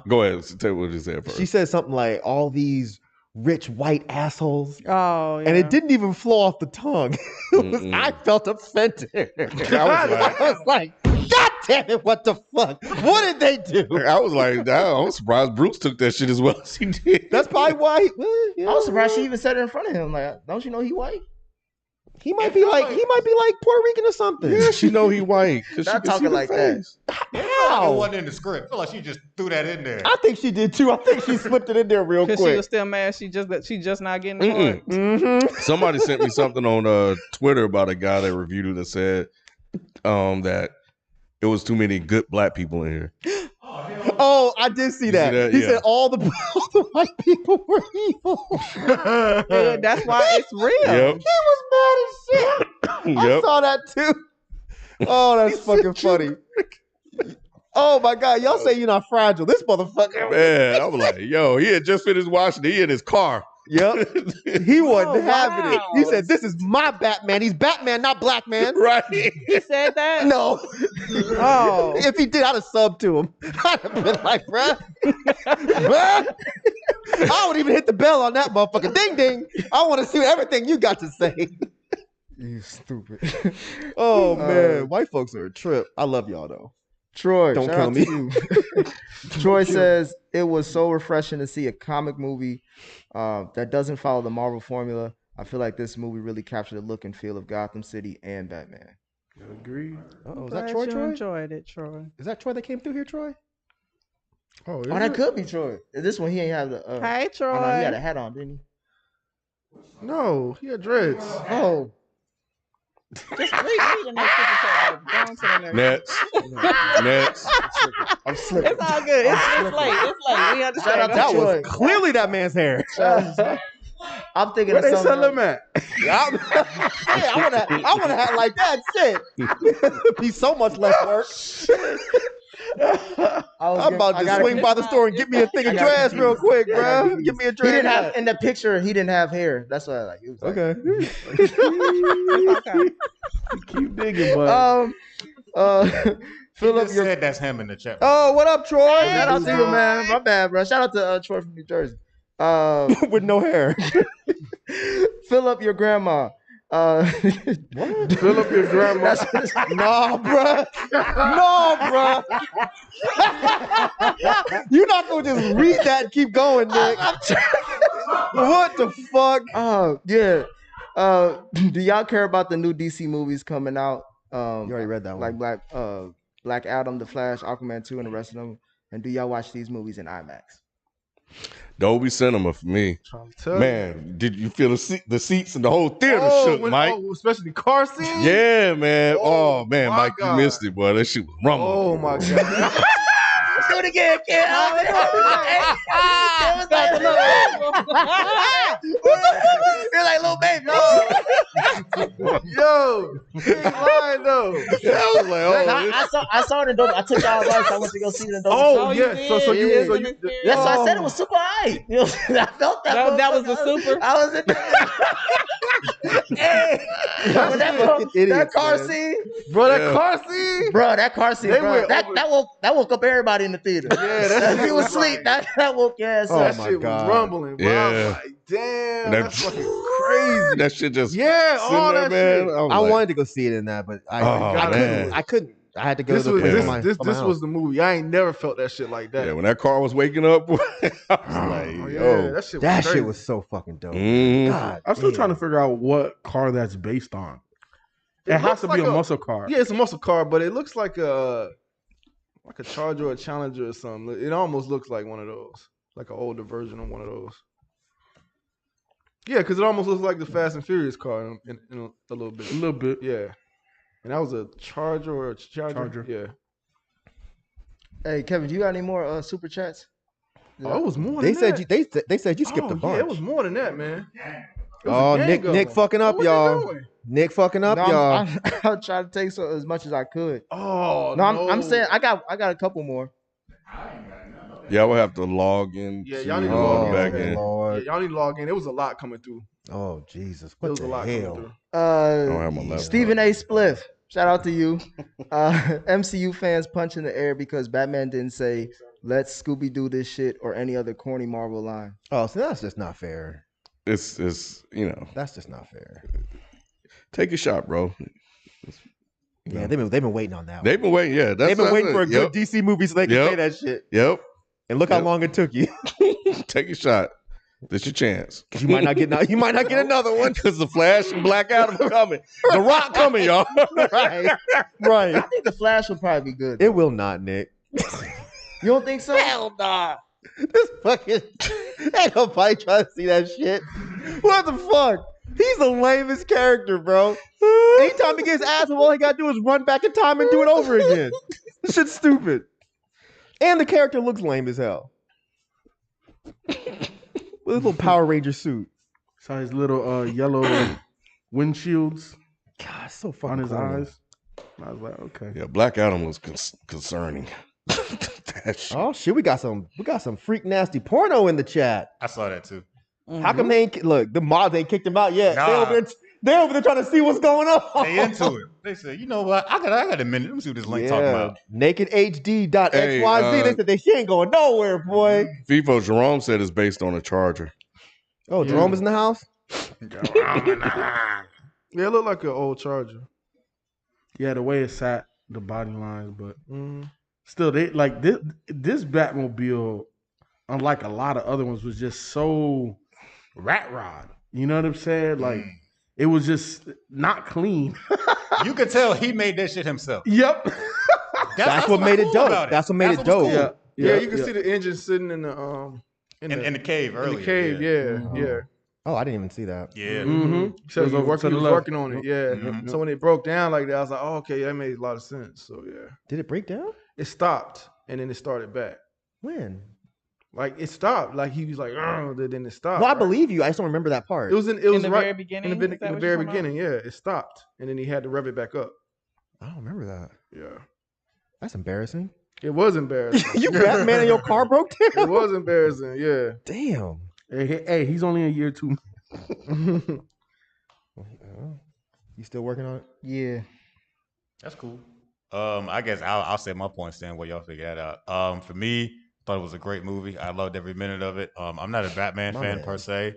Go ahead. Tell me what you said first. She said something like all these rich white assholes. Oh, yeah. And it didn't even flow off the tongue. I felt offended. I was like, God damn it, what the fuck? What did they do? I was like, I was surprised Bruce took that shit as well as he did. That's probably why. I was surprised she even said it in front of him. Like, don't you know he white? He might be like Puerto Rican or something. Yeah, she know he white. Not talking like that. How? It wasn't in the script. I feel like she just threw that in there. I think she did too. I think she slipped it in there real quick. Because she was still mad. She just not getting the part. Somebody sent me something on Twitter about a guy that reviewed it that said that it was too many good black people in here. Oh, I did see that. He said all the white people were evil. Yeah, that's why it's real. Yep. He was mad as shit. I saw that too. Oh, that's fucking funny. Oh my God, y'all say you're not fragile. This motherfucker. Man, I was like, yo, he had just finished watching it. He in his car. Yep. He wasn't having it. He said, this is my Batman. He's Batman, not black man. Right. He said that? No. Oh. If he did, I'd have subbed to him. I'd have been like, bruh. I would even hit the bell on that motherfucker. Ding, ding. I want to see everything you got to say. You stupid. Oh, man. White folks are a trip. I love y'all, though. Troy, don't kill me. Troy says it was so refreshing to see a comic movie that doesn't follow the Marvel formula. I feel like this movie really captured the look and feel of Gotham City and Batman. Agree. Oh, is Glad that Troy? you Troy? enjoyed it, Troy. Is that Troy that came through here, Troy? Oh, that could be Troy. This one he ain't have the. Hey, Troy. Oh, no, he had a hat on, didn't he? No, he had dreads. Oh. Just read the next super chat. Go on to the next. Next. I'm slipping. It's all good. It's late. It's late. We understand. Shout out to That Troy. was clearly that man's hair. I'm thinking Where of they something. sell him at? I want to hat like that. Shit. Be so much less work. I'm about to swing by the store and get me a thing of dreads real quick, bro. Give me a He dread. didn't have in the picture. He didn't have hair. That's why I like. It was like, Okay. It's okay. Keep digging, bud. Philip, Just said that's him in the chat. oh, what up, Troy? Shout out to you, man. My bad, bro. Shout out to Troy from New Jersey. With no hair. Fill up your grandma. What? Fill up your grandma. No, bruh. No, bruh. You're not going to just read that and keep going, Nick. What the fuck? Oh, yeah. Do y'all care about the new DC movies coming out? You already read that one. Like Black Adam, The Flash, Aquaman 2, and the rest of them. And do y'all watch these movies in IMAX? Dolby Cinema for me. Man, did you feel the seats and the whole theater shook, Mike? Especially the car scene? Yeah, man. Oh, man, my Mike, God. you missed it, boy. That shit was rumbling. Oh, my God. Do it again, kid. Feel like little baby. Yo, he ain't lying, though. I was like, I saw it in Dolby. I took y'all advice. I went to go see it in Dolby. Oh, yeah. So you. That's why I said it was super high. I felt that. That was the super. I was in hey, that car scene, Bro, that car scene? bro. That car scene, They bro. went That woke up everybody in the theater. Yeah, that if you was was asleep, like- that woke your ass Oh, up. That my shit God. was rumbling, bro. Yeah. I was like, damn, That- that's fucking crazy. that shit just Yeah, sitting all there, that man. shit. was I like, wanted to go see it in that, but I man. couldn't. I had to go This to the was place this- on my this house. was the movie. I ain't never felt that shit like that. Yeah, when that car was waking up, I was Oh, like, yeah, yo. that shit was That crazy. shit was so fucking dope. Mhm. God, I'm still damn. trying to figure out what car that's based on. It has looks to like be a muscle car. Yeah, it's a muscle car, but it looks like a Charger or a Challenger or something. It almost looks like one of those, like an older version of one of those. Yeah, because it almost looks like the Fast and Furious car in a little bit. A little bit. Yeah. And that was a Charger or a Charger? Yeah. Hey, Kevin, do you got any more super chats? Oh, it was more They than said that. they said you skipped a bunch. Yeah, it was more than that, man. Oh, Nick fucking up, y'all. Nick fucking up, y'all. I'm trying to take as much as I could. Oh, no. I'm saying I got a couple more. Yeah, I would have to log in. Yeah, y'all need to log in. Back in. Yeah, y'all need to log in. It was a lot coming through. Oh, Jesus. What What the the hell? I don't have my laptop. Stephen A. Spliff. Shout out to you. MCU fans punch in the air because Batman didn't say, let's Scooby-Doo this shit or any other corny Marvel line. Oh, so that's just not fair. It's That's just not fair. Take a shot, bro. Yeah, they've been waiting on that. They've been waiting. Yeah, They've been waiting for a good DC movie so they can say that shit. Yep. And look how long it took you. Take a shot. This your chance. You might not get another one because the Flash and Black Adam are coming. The Rock coming, y'all. Right. I think the Flash will probably be good. It will not, Nick. You don't think so? Hell nah. This fucking ain't nobody trying to see that shit. What the fuck? He's the lamest character, bro. Anytime he gets asked, all he gotta do is run back in time and do it over again. This shit's stupid. And the character looks lame as hell. With his little Power Ranger suit. Saw his little yellow windshields. God, so fucking on his corny. eyes. I was like, okay. Yeah, Black Adam was concerning. Oh shit, we got some freak nasty porno in the chat. I saw that too. How come they ain't look? The mods ain't kicked him out yet. Nah. They over there trying to see what's going on. They into it. They said, you know what? I got a minute. Let me see what this link talking about. NakedHD.xyz. Hey, they said they she ain't going nowhere, boy. FIFO Jerome said it's based on a Charger. Oh, Jerome is in the house? Yeah, it looked like an old Charger. Yeah, the way it sat, the body lines, but still, they like this Batmobile, unlike a lot of other ones, was just so rat rod. You know what I'm saying? Like it was just not clean. You could tell he made that shit himself. Yep. That's what made it dope. That's what made it dope. Cool. Yeah, you can see the engine sitting in the in the cave earlier. In the cave, yeah. Oh, I didn't even see that. Yeah. So he was to the working on it, yeah. So when it broke down like that, I was like, oh, okay, that made a lot of sense. So yeah. Did it break down? It stopped and then it started back. When? Like it stopped. Like he was like, oh, then it stopped. No, I believe you. I just don't remember that part. It was the right very beginning. in the very beginning. Yeah, it stopped and then he had to rev it back up. I don't remember that. Yeah, that's embarrassing. It was embarrassing. You Batman and your car broke down. It was embarrassing. Yeah. Damn. Hey, he's only a year too. You still working on it? Yeah. That's cool. I guess I'll say my points then while y'all figure that out. For me, thought it was a great movie. I loved every minute of it. I'm not a Batman fan per se,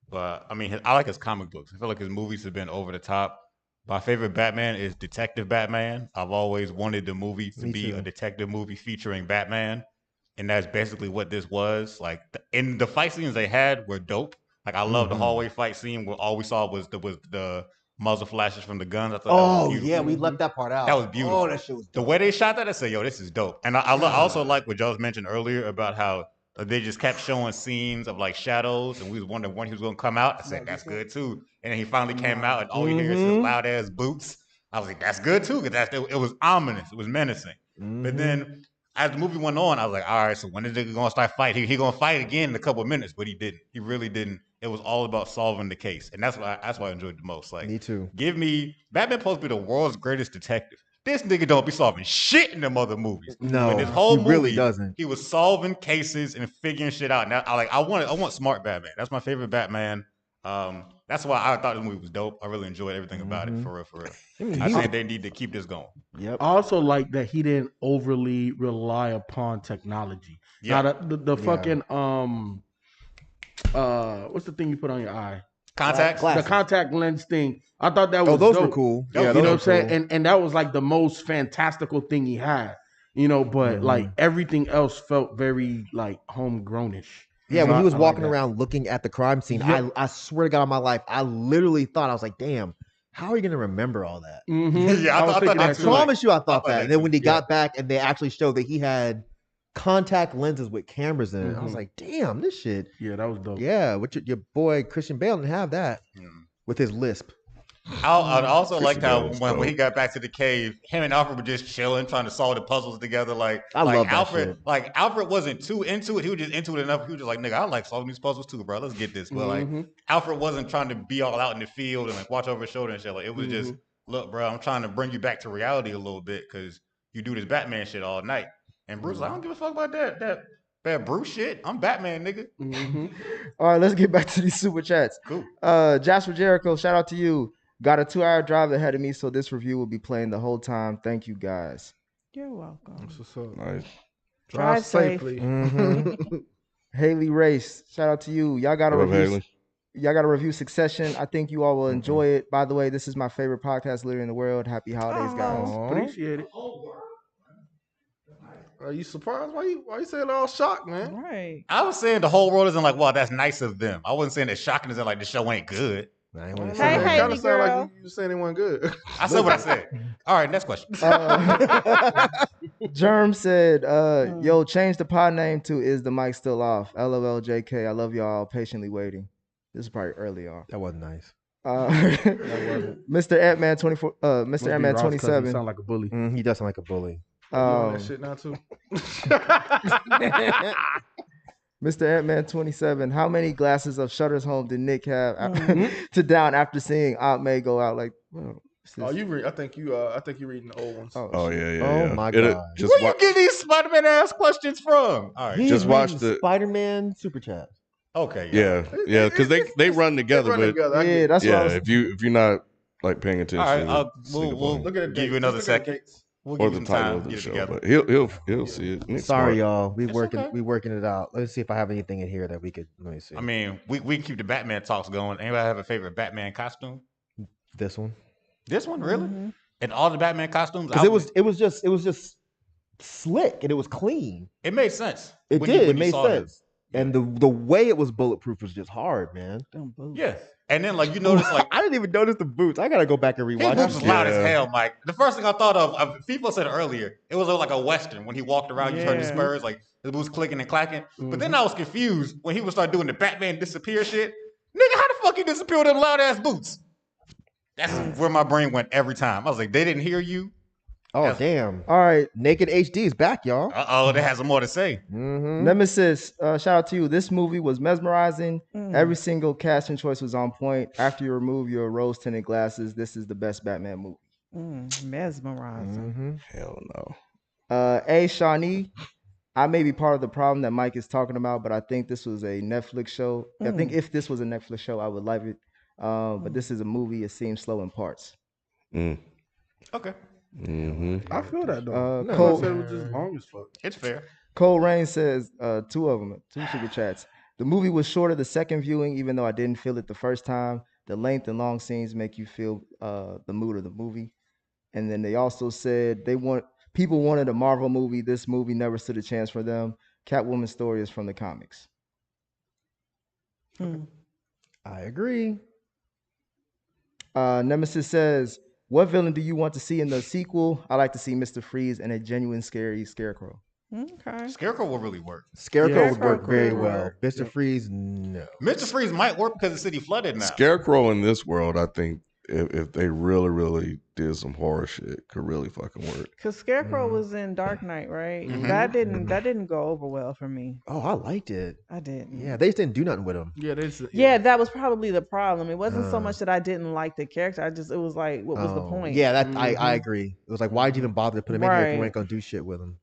but I mean, I like his comic books. I feel like his movies have been over the top. My favorite Batman is Detective Batman. I've always wanted the movie to be a detective movie featuring Batman, and that's basically what this was. Like, in the fight scenes they had were dope. Like, I love the hallway fight scene where all we saw was the muzzle flashes from the guns. I thought that was beautiful. Yeah, we left that part out. That was beautiful. Oh, that shit was dope. The way they shot that, I said, yo, this is dope. And I also like what Joe mentioned earlier about how they just kept showing scenes of like shadows, and we was wondering when he was gonna come out. I said, that's good too. And then he finally came out, and all you hear is his loud ass boots. I was like, that's good too, because it was ominous, it was menacing. But then as the movie went on, I was like, all right, so when is he gonna start fighting? He gonna fight again in a couple of minutes, but he didn't. He really didn't. It was all about solving the case, and that's why I enjoyed the most. Like, me too. Give me Batman supposed to be the world's greatest detective. This nigga don't be solving shit in them other movies. No, in this whole he movie, really doesn't. He was solving cases and figuring shit out. Now, I want smart Batman. That's my favorite Batman. That's why I thought the movie was dope. I really enjoyed everything about it, for real. I think they need to keep this going. Yep. I also like that he didn't overly rely upon technology. Yeah. Now the fucking what's the thing you put on your eye? Contacts? The contact lens thing. I thought that was those dope. were cool. You know what I'm saying? And that was like the most fantastical thing he had. You know, but like everything else felt very like homegrownish. Yeah, So when he was I walking like that. around looking at the crime scene, Yep. I swear to God on my life, I literally thought, I was like, damn, how are you going to remember all that? Mm-hmm. Yeah, I was thought thinking that I too. promise you I thought thought that. that And then too. when he got back and they actually showed that he had contact lenses with cameras in it. I was like, damn, this shit. Yeah, that was dope. Yeah, what your boy Christian Bale didn't have that with his lisp. I also liked how Bale was when he dope. got back to the cave, him and Alfred were just chilling, trying to solve the puzzles together. Like I love that Alfred, shit. like Alfred wasn't too into it. He was just into it enough. He was just like, nigga, I like solving these puzzles too, bro. Let's get this. But like Alfred wasn't trying to be all out in the field and like watch over his shoulder and shit. Like it was just, look, bro, I'm trying to bring you back to reality a little bit because you do this Batman shit all night. And Bruce, like, I don't give a fuck about that Bruce shit. I'm Batman, nigga. All right, let's get back to these super chats. Cool. Jasper Jericho, shout out to you. Got a 2-hour drive ahead of me, so this review will be playing the whole time. Thank you, guys. You're welcome. That's what's up. Nice. Drive safe. safely. Haley Race, shout out to you. Y'all got to What up, review. Haley? Y'all got to review Succession. I think you all will enjoy it. By the way, this is my favorite podcast literally in the world. Happy holidays, guys. Appreciate it. Are you surprised? Why you saying all shocked, man? Right. I was saying the whole world isn't like, wow, that's nice of them. I wasn't saying that shocking is that like the show ain't good. I ain't wanna Hey, say It that. Haley kind of sound girl. like you saying it wasn't good. I said what I said. All right, next question. Germ said, yo, change the pod name to Is the Mic Still Off? LOL JK. I love y'all patiently waiting. This is probably early on. That wasn't nice. Mr. Ant-Man 24 Must Mr. be Ant-Man Ross 'cause he 27. sound like a bully. He does sound like a bully. You on that shit now too? Mr. Ant-Man 27. How many glasses of Shutter's Home did Nick have to down after seeing Aunt May go out? Like, well, Oh, you read? I think you reading the old ones. Oh yeah. Oh my God. Just Where you get these Spider-Man ass questions from? All right. He's Just watch reading the- Spider-Man super chat. Okay. Yeah, because they run together, run but together. I get yeah, it. that's what I yeah, was. if you're not like paying attention, All right. it's We'll single Look at it. give you another second. We'll or give you the some title time of to the get it show. together. But he'll see it. Nick's Sorry, smart. y'all. It's okay. We working it out. Let's see if I have anything in here that we could. Let me see. I mean, we can keep the Batman talks going. Anybody have a favorite Batman costume? this one This one, really? And all the Batman costumes? because it was just slick and it was clean. It made sense. It when did. when It made saw it. sense. And the way it was bulletproof was just hard, man. Them boots. Yeah. And then, like, you notice, like, I didn't even notice the boots. I gotta go back and his rewatch boots this was loud shit. as hell, Mike. The first thing I thought of, people said earlier, it was like a Western. When he walked around, you heard the Yeah. spurs, like, the boots clicking and clacking. But then I was confused when he would start doing the Batman disappear shit. Nigga, how the fuck you disappear with them loud ass boots? That's where my brain went every time. I was like, they didn't hear you? Oh damn! All right, Naked HD is back, y'all. Uh-oh, that has some more to say. Mm-hmm. Nemesis, shout out to you. This movie was mesmerizing. Every single casting choice was on point. After you remove your rose-tinted glasses, this is the best Batman movie. Mesmerizing. Hell no. A. Shawnee, I may be part of the problem that Mike is talking about, but I think this was a Netflix show. I think if this was a Netflix show, I would like it. But this is a movie. It seems slow in parts. Okay. I feel that though. Cole- I said it was just long as fuck. It's fair. Cole Rain says, two of them, two super chats. The movie was shorter the second viewing, even though I didn't feel it the first time. The length and long scenes make you feel the mood of the movie. And then they also said people wanted a Marvel movie. This movie never stood a chance for them. Catwoman Story is from the comics. I agree. Nemesis says, what villain do you want to see in the sequel? I like to see Mr. Freeze and a genuine scary Scarecrow. Okay. Scarecrow will really work. Scarecrow would work Scarecrow very could well. work. Mr. Freeze, no. Mr. Freeze might work because the city flooded now. Scarecrow in this world, I think, if they really, really did some horror shit, could really fucking work. Because Scarecrow was in Dark Knight, right? Mhm. That didn't go over well for me. Oh, I liked it. I didn't. Yeah, they just didn't do nothing with him. Yeah, Yeah, that was probably the problem. It wasn't so much that I didn't like the character. it was like, what was the point? Yeah, that I agree. It was like, why'd you even bother to put him in here if you Right. ain't gonna do shit with him?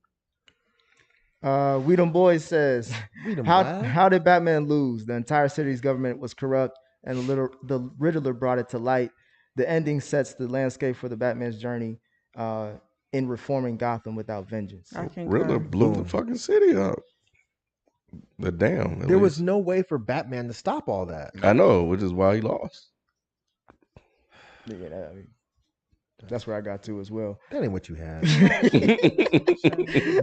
We Them Boys says, We Them how Boys? did Batman lose? The entire city's government was corrupt, and the Riddler brought it to light. The ending sets the landscape for the Batman's journey in reforming Gotham without vengeance. I concur. Riddler blew the fucking city up. The damn. at There was least. no way for Batman to stop all that. I know, which is why he lost. Yeah, that's where I got to as well. That ain't what you had.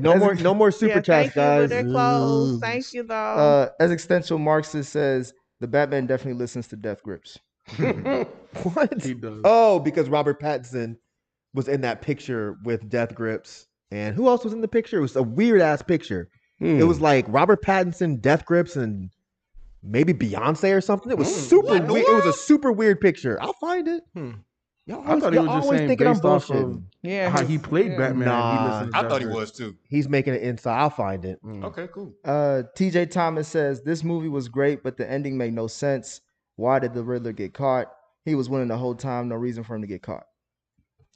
no more super chats, thank you guys. for their clothes. Thank you, though. Existential Marxist says the Batman definitely listens to Death Grips. What? He does. Oh, because Robert Pattinson was in that picture with Death Grips And who else was in the picture? It was a weird ass picture. It was like Robert Pattinson, Death Grips, and maybe Beyonce or something. It was super weird. It was a super weird picture. I'll find it. Y'all I thought he was just always saying thinking I'm based off of bullshitting. how he played Batman. Nah. I thought he was too. He's making it inside. I'll find it. Okay, cool. TJ Thomas says this movie was great, but the ending made no sense. Why did the Riddler get caught? He was winning the whole time. No reason for him to get caught.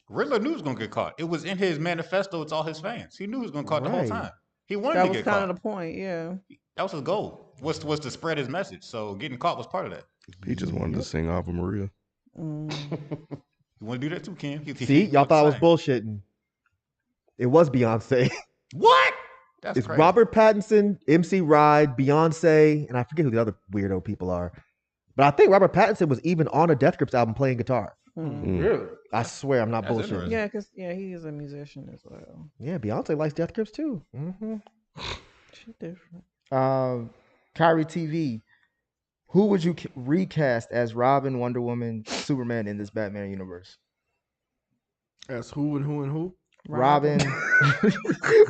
Riddler knew he was gonna get caught. It was in his manifesto to all his fans. He knew he was gonna get caught the whole time. He wanted to get caught. That was kind of the point, yeah. That was his goal. Was to spread his message. So getting caught was part of that. He just wanted to sing Ave Maria. You want to do that too, Ken? See, y'all thought I was bullshitting. It was Beyonce. What? That's it's crazy. Robert Pattinson, MC Ride, Beyonce, and I forget who the other weirdo people are. But I think Robert Pattinson was even on a Death Grips album playing guitar. Really? I swear I'm not That's bullshitting. interesting. Yeah, because he is a musician as well. Yeah, Beyonce likes Death Grips too. She's different. Kyrie TV. Who would you recast as Robin, Wonder Woman, Superman in this Batman universe? As who and who and who? Robin,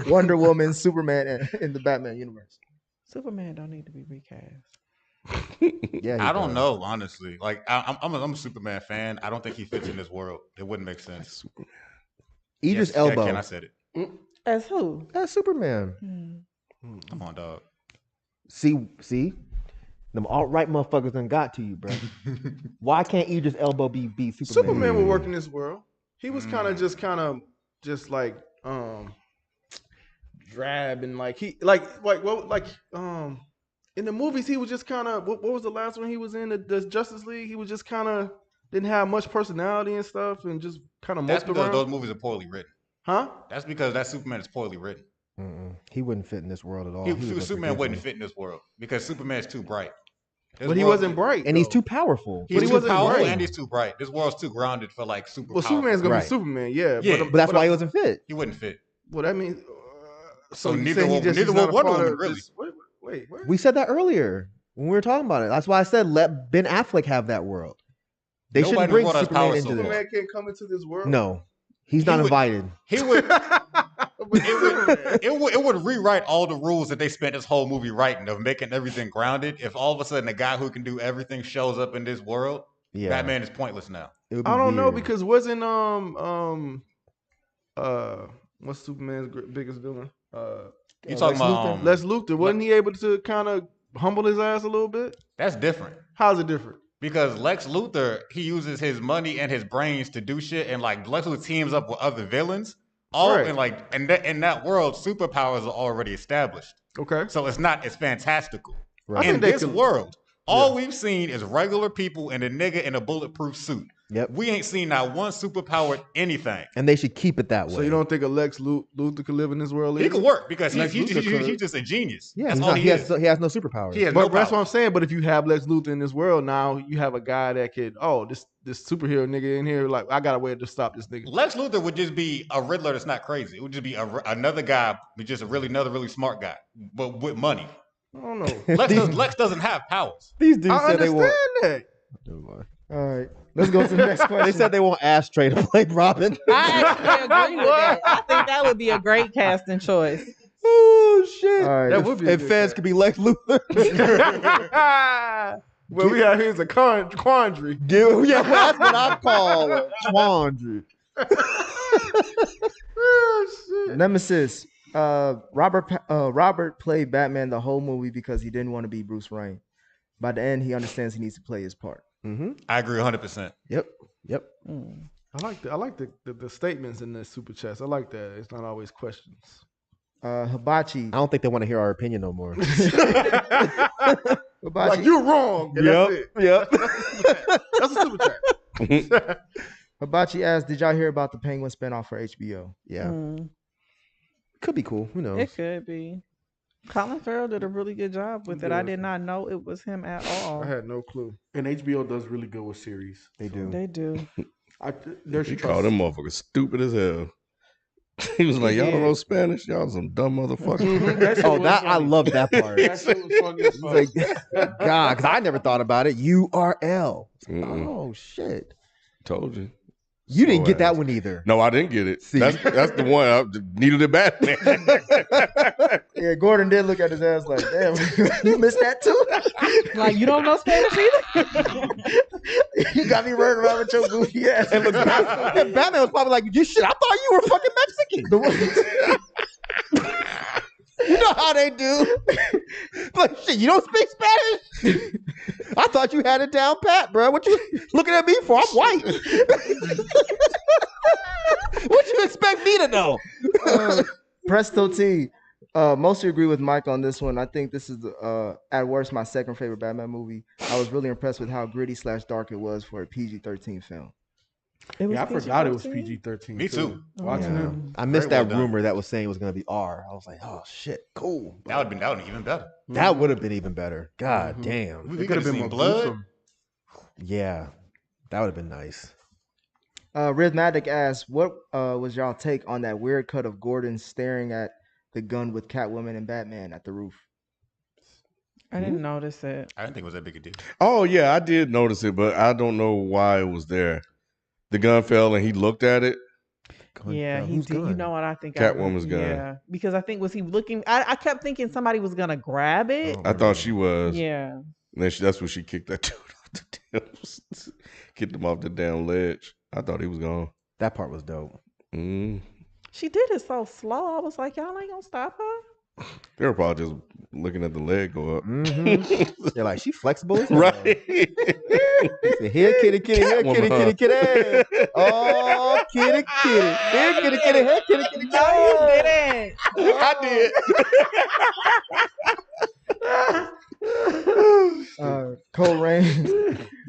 Wonder Woman, Superman in the Batman universe. Superman don't need to be recast. Yeah, I don't know, honestly. Like I'm a Superman fan. I don't think he fits in this world. It wouldn't make sense. Idris Yes, Elba. Ken, I said it. As who? As Superman. Come on, dog. See, them alt-right motherfuckers done got to you, bro. Why can't Idris Elba be Superman? Superman would work in this world. He was kind of just like drab and like he like in the movies he was just kind of what was the last one he was in, the Justice League? He was just kind of didn't have much personality and stuff and just kind of That's moped because around. those movies are poorly written. Huh? That's because that Superman is poorly written. He wouldn't fit in this world at all. Superman wouldn't fit in this world because Superman's too bright. But he wasn't bright. And he's too powerful. He's he too wasn't powerful bright. and he's too bright. This world's too grounded for like super. Well, powerful. Superman's gonna Right. be Superman, yeah. Yeah. But that's why he wasn't fit. He wouldn't fit. Well, that means So you neither saying he will- just neither is will not a Wonder part Woman, of really. this- Wait, what? We said that earlier when we were talking about it. That's why I said let Ben Affleck have that world. They Nobody shouldn't bring brought us Superman power into so this. far. Superman can't come into this world. No, he's He not would- invited. He would. It would rewrite all the rules that they spent this whole movie writing of making everything grounded. If all of a sudden a guy who can do everything shows up in this world, Yeah, Batman is pointless now. It would be I don't know weird. because wasn't what's Superman's biggest villain? You talking about Lex Luthor? Wasn't he able to kind of humble his ass a little bit? that's different. How's it different? Because Lex Luthor, he uses his money and his brains to do shit, and like Lex Luthor teams up with other villains. Right. And like in that world, superpowers are already established. Okay. So it's not as fantastical. Right. I In think they this could- world, all we've seen is regular people and a nigga in a bulletproof suit. Yep. We ain't seen not one superpowered anything. And they should keep it that way. So you don't think a Lex Luthor could live in this world? He either? could work because Lex he's Luthor could. just a genius. Yeah, That's he's all not- he he is. has no superpowers. He has But no that's what power. I'm saying. But if you have Lex Luthor in this world, now you have a guy that could, this superhero nigga in here, like I got a way to stop this nigga. Lex Luthor would just be a Riddler that's not crazy. It would just be another guy, just another really smart guy, but with money. I don't know. Lex doesn't have powers. These dudes I said they understand want. that. Never mind. All right, let's go to the next question. They said they want Ashtray to play Robin. I actually agree with that. I think that would be a great casting choice. Oh shit! All right, That would be a And good Fez guy. could be Lex Luthor. Well, we have here's a quandary. Yeah, well, that's what I call it. Quandary. Nemesis. Robert played Batman the whole movie because he didn't want to be Bruce Wayne. By the end, he understands he needs to play his part. Mm-hmm. I agree 100%. Yep. I like the statements in the super chats. I like that. It's not always questions. Hibachi. I don't think they want to hear our opinion no more. Hibachi. Like you're wrong. And that's it. Yep. That's a super chat. Hibachi asked, "Did y'all hear about the Penguin spinoff for HBO?" Yeah. Could be cool. Who knows? It could be. Colin Farrell did a really good job with it. I did not know it was him at all. I had no clue. And HBO does really good with series. They do. They do. There's He called them motherfuckers stupid as hell. He was like, y'all don't know Spanish? Y'all some dumb motherfuckers. Oh, I love that part. That shit was funny as He's fuck. like, God, because I never thought about it. URL. Mm-mm. Oh shit. Told you. You didn't get that ass. one either. No, I didn't get it. See? That's the one. I needed it Batman. Yeah, Gordon did look at his ass like, damn, you missed that too? Like, you don't know Spanish either? You got me running around with your goofy ass. And look, and Batman was probably like, "You shit, I thought you were fucking Mexican." You know how they do. Like, shit, you don't speak Spanish? I thought you had it down pat, bro. What you looking at me for? I'm white. What you expect me to know? Presto T. Mostly agree with Mike on this one. I think this is at worst my second favorite Batman movie. I was really impressed with how gritty / dark it was for a PG-13 film. Yeah, I forgot it was PG-13. Me too. Watching it. I missed Very that well done. rumor that was saying it was going to be R. I was like, oh shit, cool. That would have been even better. That would have been even better. God damn. We It could have been seen more blood. gruesome. Yeah, that would have been nice. Rhythmatic asks, what was y'all take on that weird cut of Gordon staring at the gun with Catwoman and Batman at the roof? I didn't notice it. I didn't think it was that big a deal. Oh yeah, I did notice it, but I don't know why it was there. The gun fell and he looked at it. Yeah, he did. You know what I think? Catwoman's gun. Yeah, because I think was he looking? I kept thinking somebody was gonna grab it. I thought she was. Yeah. And then that's when she kicked that dude off the damn, kicked him off the damn ledge. I thought he was gone. That part was dope. She did it so slow. I was like, y'all ain't gonna stop her. They were probably just looking at the leg go up. They're like, she flexible as hell. Right. Here, kitty, kitty, here, kitty, kitty, kitty. Oh, kitty, kitty. Here, kitty, kitty, here, kitty, kitty. No, you didn't. I did.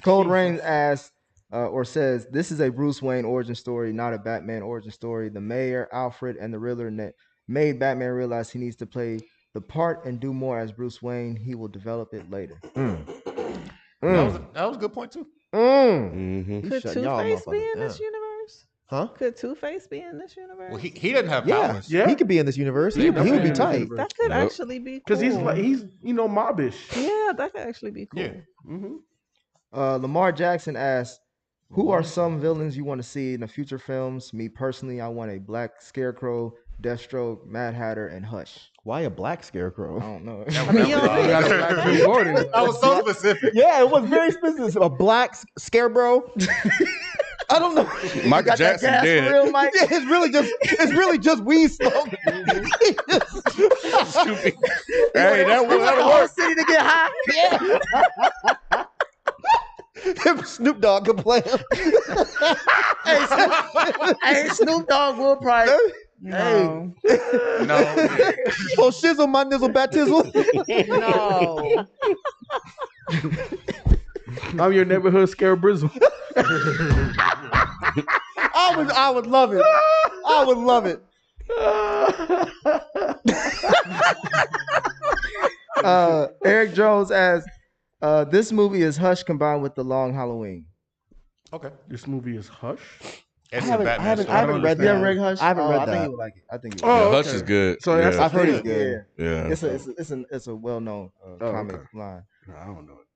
Cold Rain asks or says, this is a Bruce Wayne origin story, not a Batman origin story. The mayor, Alfred, and the Riddler made Batman realize he needs to play the part and do more as Bruce Wayne. He will develop it later. That was a good point too. Could Two-Face be in this universe? Huh? Could Two-Face be in this universe? Well, he doesn't have Yeah, powers. Yeah. he could be in this universe. He would be tight. That could actually be cool. Because he's mobbish. Yeah, that could actually be cool. Yeah. Lamar Jackson asks, who are some villains you want to see in the future films? Me personally, I want a black Scarecrow, Deathstroke, Mad Hatter, and Hush. Why a black I scarecrow? don't know. I mean, you don't think- That was so specific. Yeah, it was very specific. A black scarecrow. I don't know. Michael Jackson gas for dead. real, Mike? Yeah, it's really just weed smoke. Stupid. Hey, that'll whole work. city to get high. Snoop Dogg could play him. Hey, Snoop Dogg will probably. No. No. Oh, shizzle, my nizzle, baptizzle. No. I'm your neighborhood Scarabrizzle. I would love it. I would love it. Eric Jones asks, this movie is Hush combined with The Long Halloween. Okay. This movie is Hush. It's I a Batman story. haven't read You haven't that. read Hush? I haven't read I think that. you would like it. I think you would. Oh, Yeah, Hush okay. is good. So that's yeah. I've heard it's Yeah. good. Yeah. It's a well-known comic okay. line. No, I don't know it.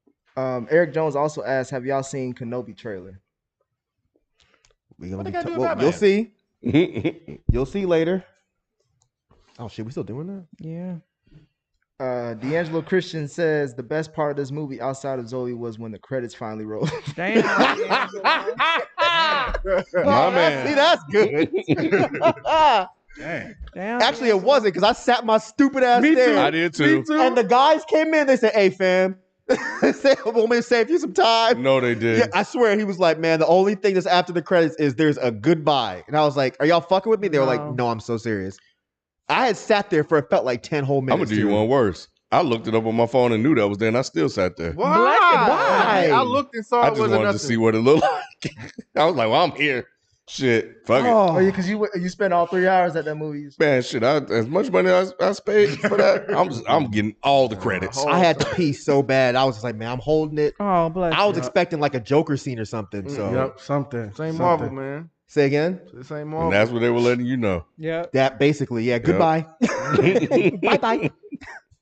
Eric Jones also asks, have y'all seen Kenobi trailer? What they gotta do with You'll Batman? see. You'll see later. Oh shit, we still doing that? Yeah. D'Angelo Christian says the best part of this movie outside of Zoe was when the credits finally rolled. Damn. My man. See, that's good. Damn. Actually, it wasn't because I sat my stupid ass Me there. too. I did too. And the guys came in. They said, "Hey, fam, they said, want me to save you some time?" No, they did. Yeah, I swear he was like, "Man, the only thing that's after the credits is there's a goodbye." And I was like, "Are y'all fucking with me?" They were like, No. "No, I'm so serious." I had sat there for it felt like 10 whole I'm minutes. gonna do you one worse. I looked it up on my phone and knew that was there, and I still sat there. Why? Why? I looked and saw I it just wasn't wanted nothing. to see what it looked like. I was like, "Well, I'm here. Shit, fuck it, Oh, yeah, because you spent all 3 hours at that movie. man. Shit, as much money as I paid for that, I'm getting all the credits." I had to pee so bad. I was just like, "Man, I'm holding it." Oh, bless I was you. expecting like a Joker scene or something. So Yep, something. This ain't Something. Marvel, man. say again. This ain't And Marvel. that's what they were letting you know. Yep. That basically, yeah. Goodbye. Bye bye.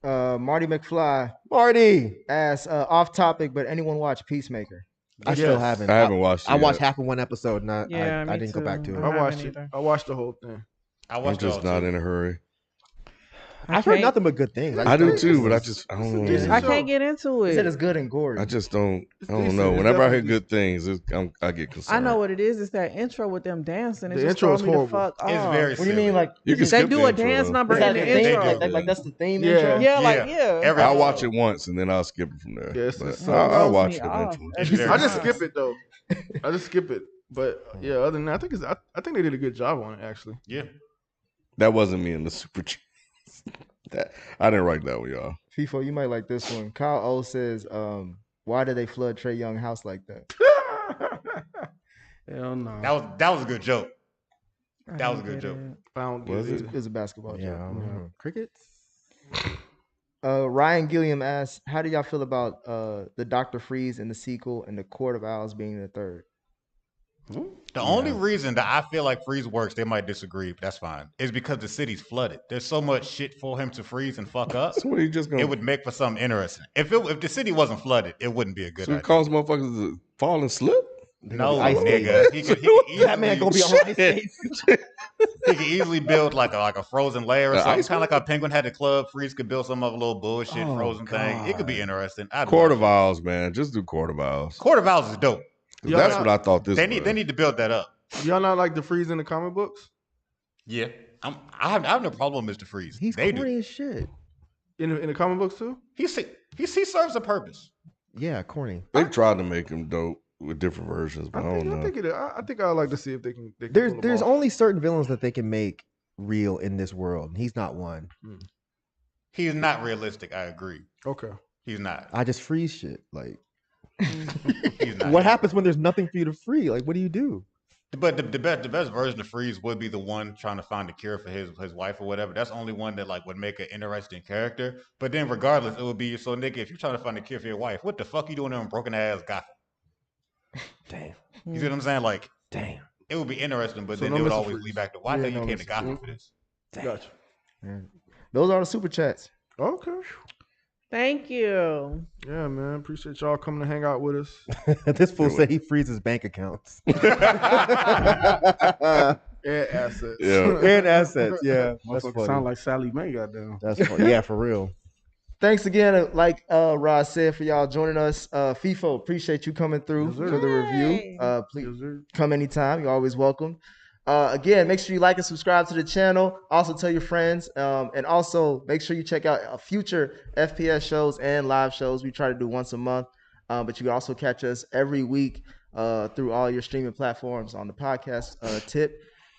Marty McFly Marty. asks, off topic, but anyone watch Peacemaker? I still haven't. I haven't watched it I watched yet. half of one episode and Yeah, I me didn't go back too. to it. I I watched haven't it. either. I watched the whole thing. I I'm watched just not in a hurry. I've heard nothing but good things. I do just too, don't- but I just I don't decent know. I can't get into He said it. it's good and gory. I just don't. I don't decent. know. It's Whenever I hear definitely good things, I get concerned. I know what it is. It's that intro with them dancing. It The just intro throws is me the horrible. fuck off. It's very. What do you mean? Like You can They skip do the a intro, dance though. number is in that the the theme? intro. Like that's the theme Yeah. intro. Yeah, like Yeah. yeah. Every I'll episode. watch it once and then I'll skip it from there. Yeah, it's But just I'll throws watch me it off. eventually. It's Every very I just time. skip it though. I just skip it. But yeah, other than that, I think they did a good job on it actually. Yeah. That wasn't me in the super chat. That I didn't write that one, y'all. FIFO, you might like this one. Kyle O says, why did they flood Trae Young house like that? Hell no. That was a good joke. I That was don't a good get joke. it. I don't get Was it. it? either. It was a basketball Yeah, I joke. don't know. Crickets. Ryan Gilliam asks, how do y'all feel about the Dr. Freeze in the sequel and the Court of Owls being the third? The only reason that I feel like freeze works, they might disagree, but that's fine, is because the city's flooded. There's so much shit for him to freeze and fuck up. So what are you just gonna? It would make for something interesting. If the city wasn't flooded, it wouldn't be a good So it idea. cause motherfuckers to fall and slip. No, Ice nigga. He could easily, That man gonna be on ice skates. he could easily build like a frozen layer or something. ice Kind of like how Penguin had the club. Freeze could build some other little bullshit Oh, frozen thing. It could be God. interesting. I'd Court watch of it. Owls, man. Just do Court of Owls. Court of Owls is dope. Yeah, That's I- what I thought this They was. need to build that up. Y'all not like the freeze in the comic books? Yeah, I have no problem with Mr. Freeze. He's They corny do. as shit. In the comic books too? He serves a purpose. Yeah, corny. They tried to make him dope with different versions, but I don't know. I think I'd like to see if they can. There's pull them there's off. only certain villains that they can make real in this world. And he's not one. He's not realistic. I agree. Okay. He's not. I just freeze shit. Like, He's not. what happens when there's nothing for you to free? Like, what do you do? But the best version of Freeze would be the one trying to find a cure for his wife or whatever. That's the only one that like would make an interesting character. But then regardless, it would be so nigga, if you're trying to find a cure for your wife, what the fuck you doing in broken ass Gotham? Damn. You see what I'm saying? Like Damn. it would be interesting, but So then no it would Mr. always Freeze. lead back to why Yeah, the hell no you came to Mr. Gotham for this? Gotcha. Those are the super chats. Okay. Thank you. Yeah, man. Appreciate y'all coming to hang out with us. This fool said he freezes bank accounts. And assets. Yeah. And assets. Yeah. That's Motherfucker funny. sound like Sally Mae, goddamn. That's funny. Yeah, for real. Thanks again, like Rod said, for y'all joining us. FIFO, appreciate you coming through Yes, sir. for the review. Yay. Please Yes, sir. come anytime. You're always welcome. Again, make sure you like and subscribe to the channel. Also tell your friends. And also make sure you check out future FPS shows and live shows. We try to do once a month. But you can also catch us every week through all your streaming platforms on the podcast tip.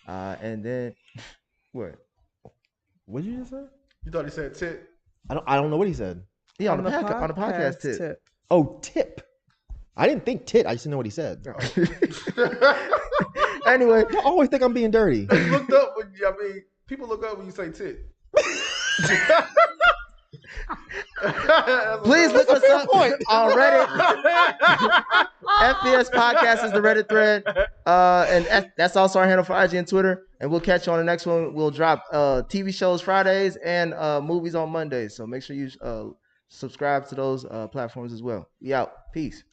And then what? What did you just say? You thought he said tit? I don't know what he said. Yeah, on the podcast tip. Oh, tip. I didn't think tit. I just didn't know what he said. Anyway, I always think I'm being dirty. You looked up when people look up when you say tit. please look us up on Reddit. FPS Podcast is the Reddit thread. And that's also our handle for IG and Twitter. And we'll catch you on the next one. We'll drop TV shows Fridays and movies on Mondays. So make sure you subscribe to those platforms as well. We out. Peace.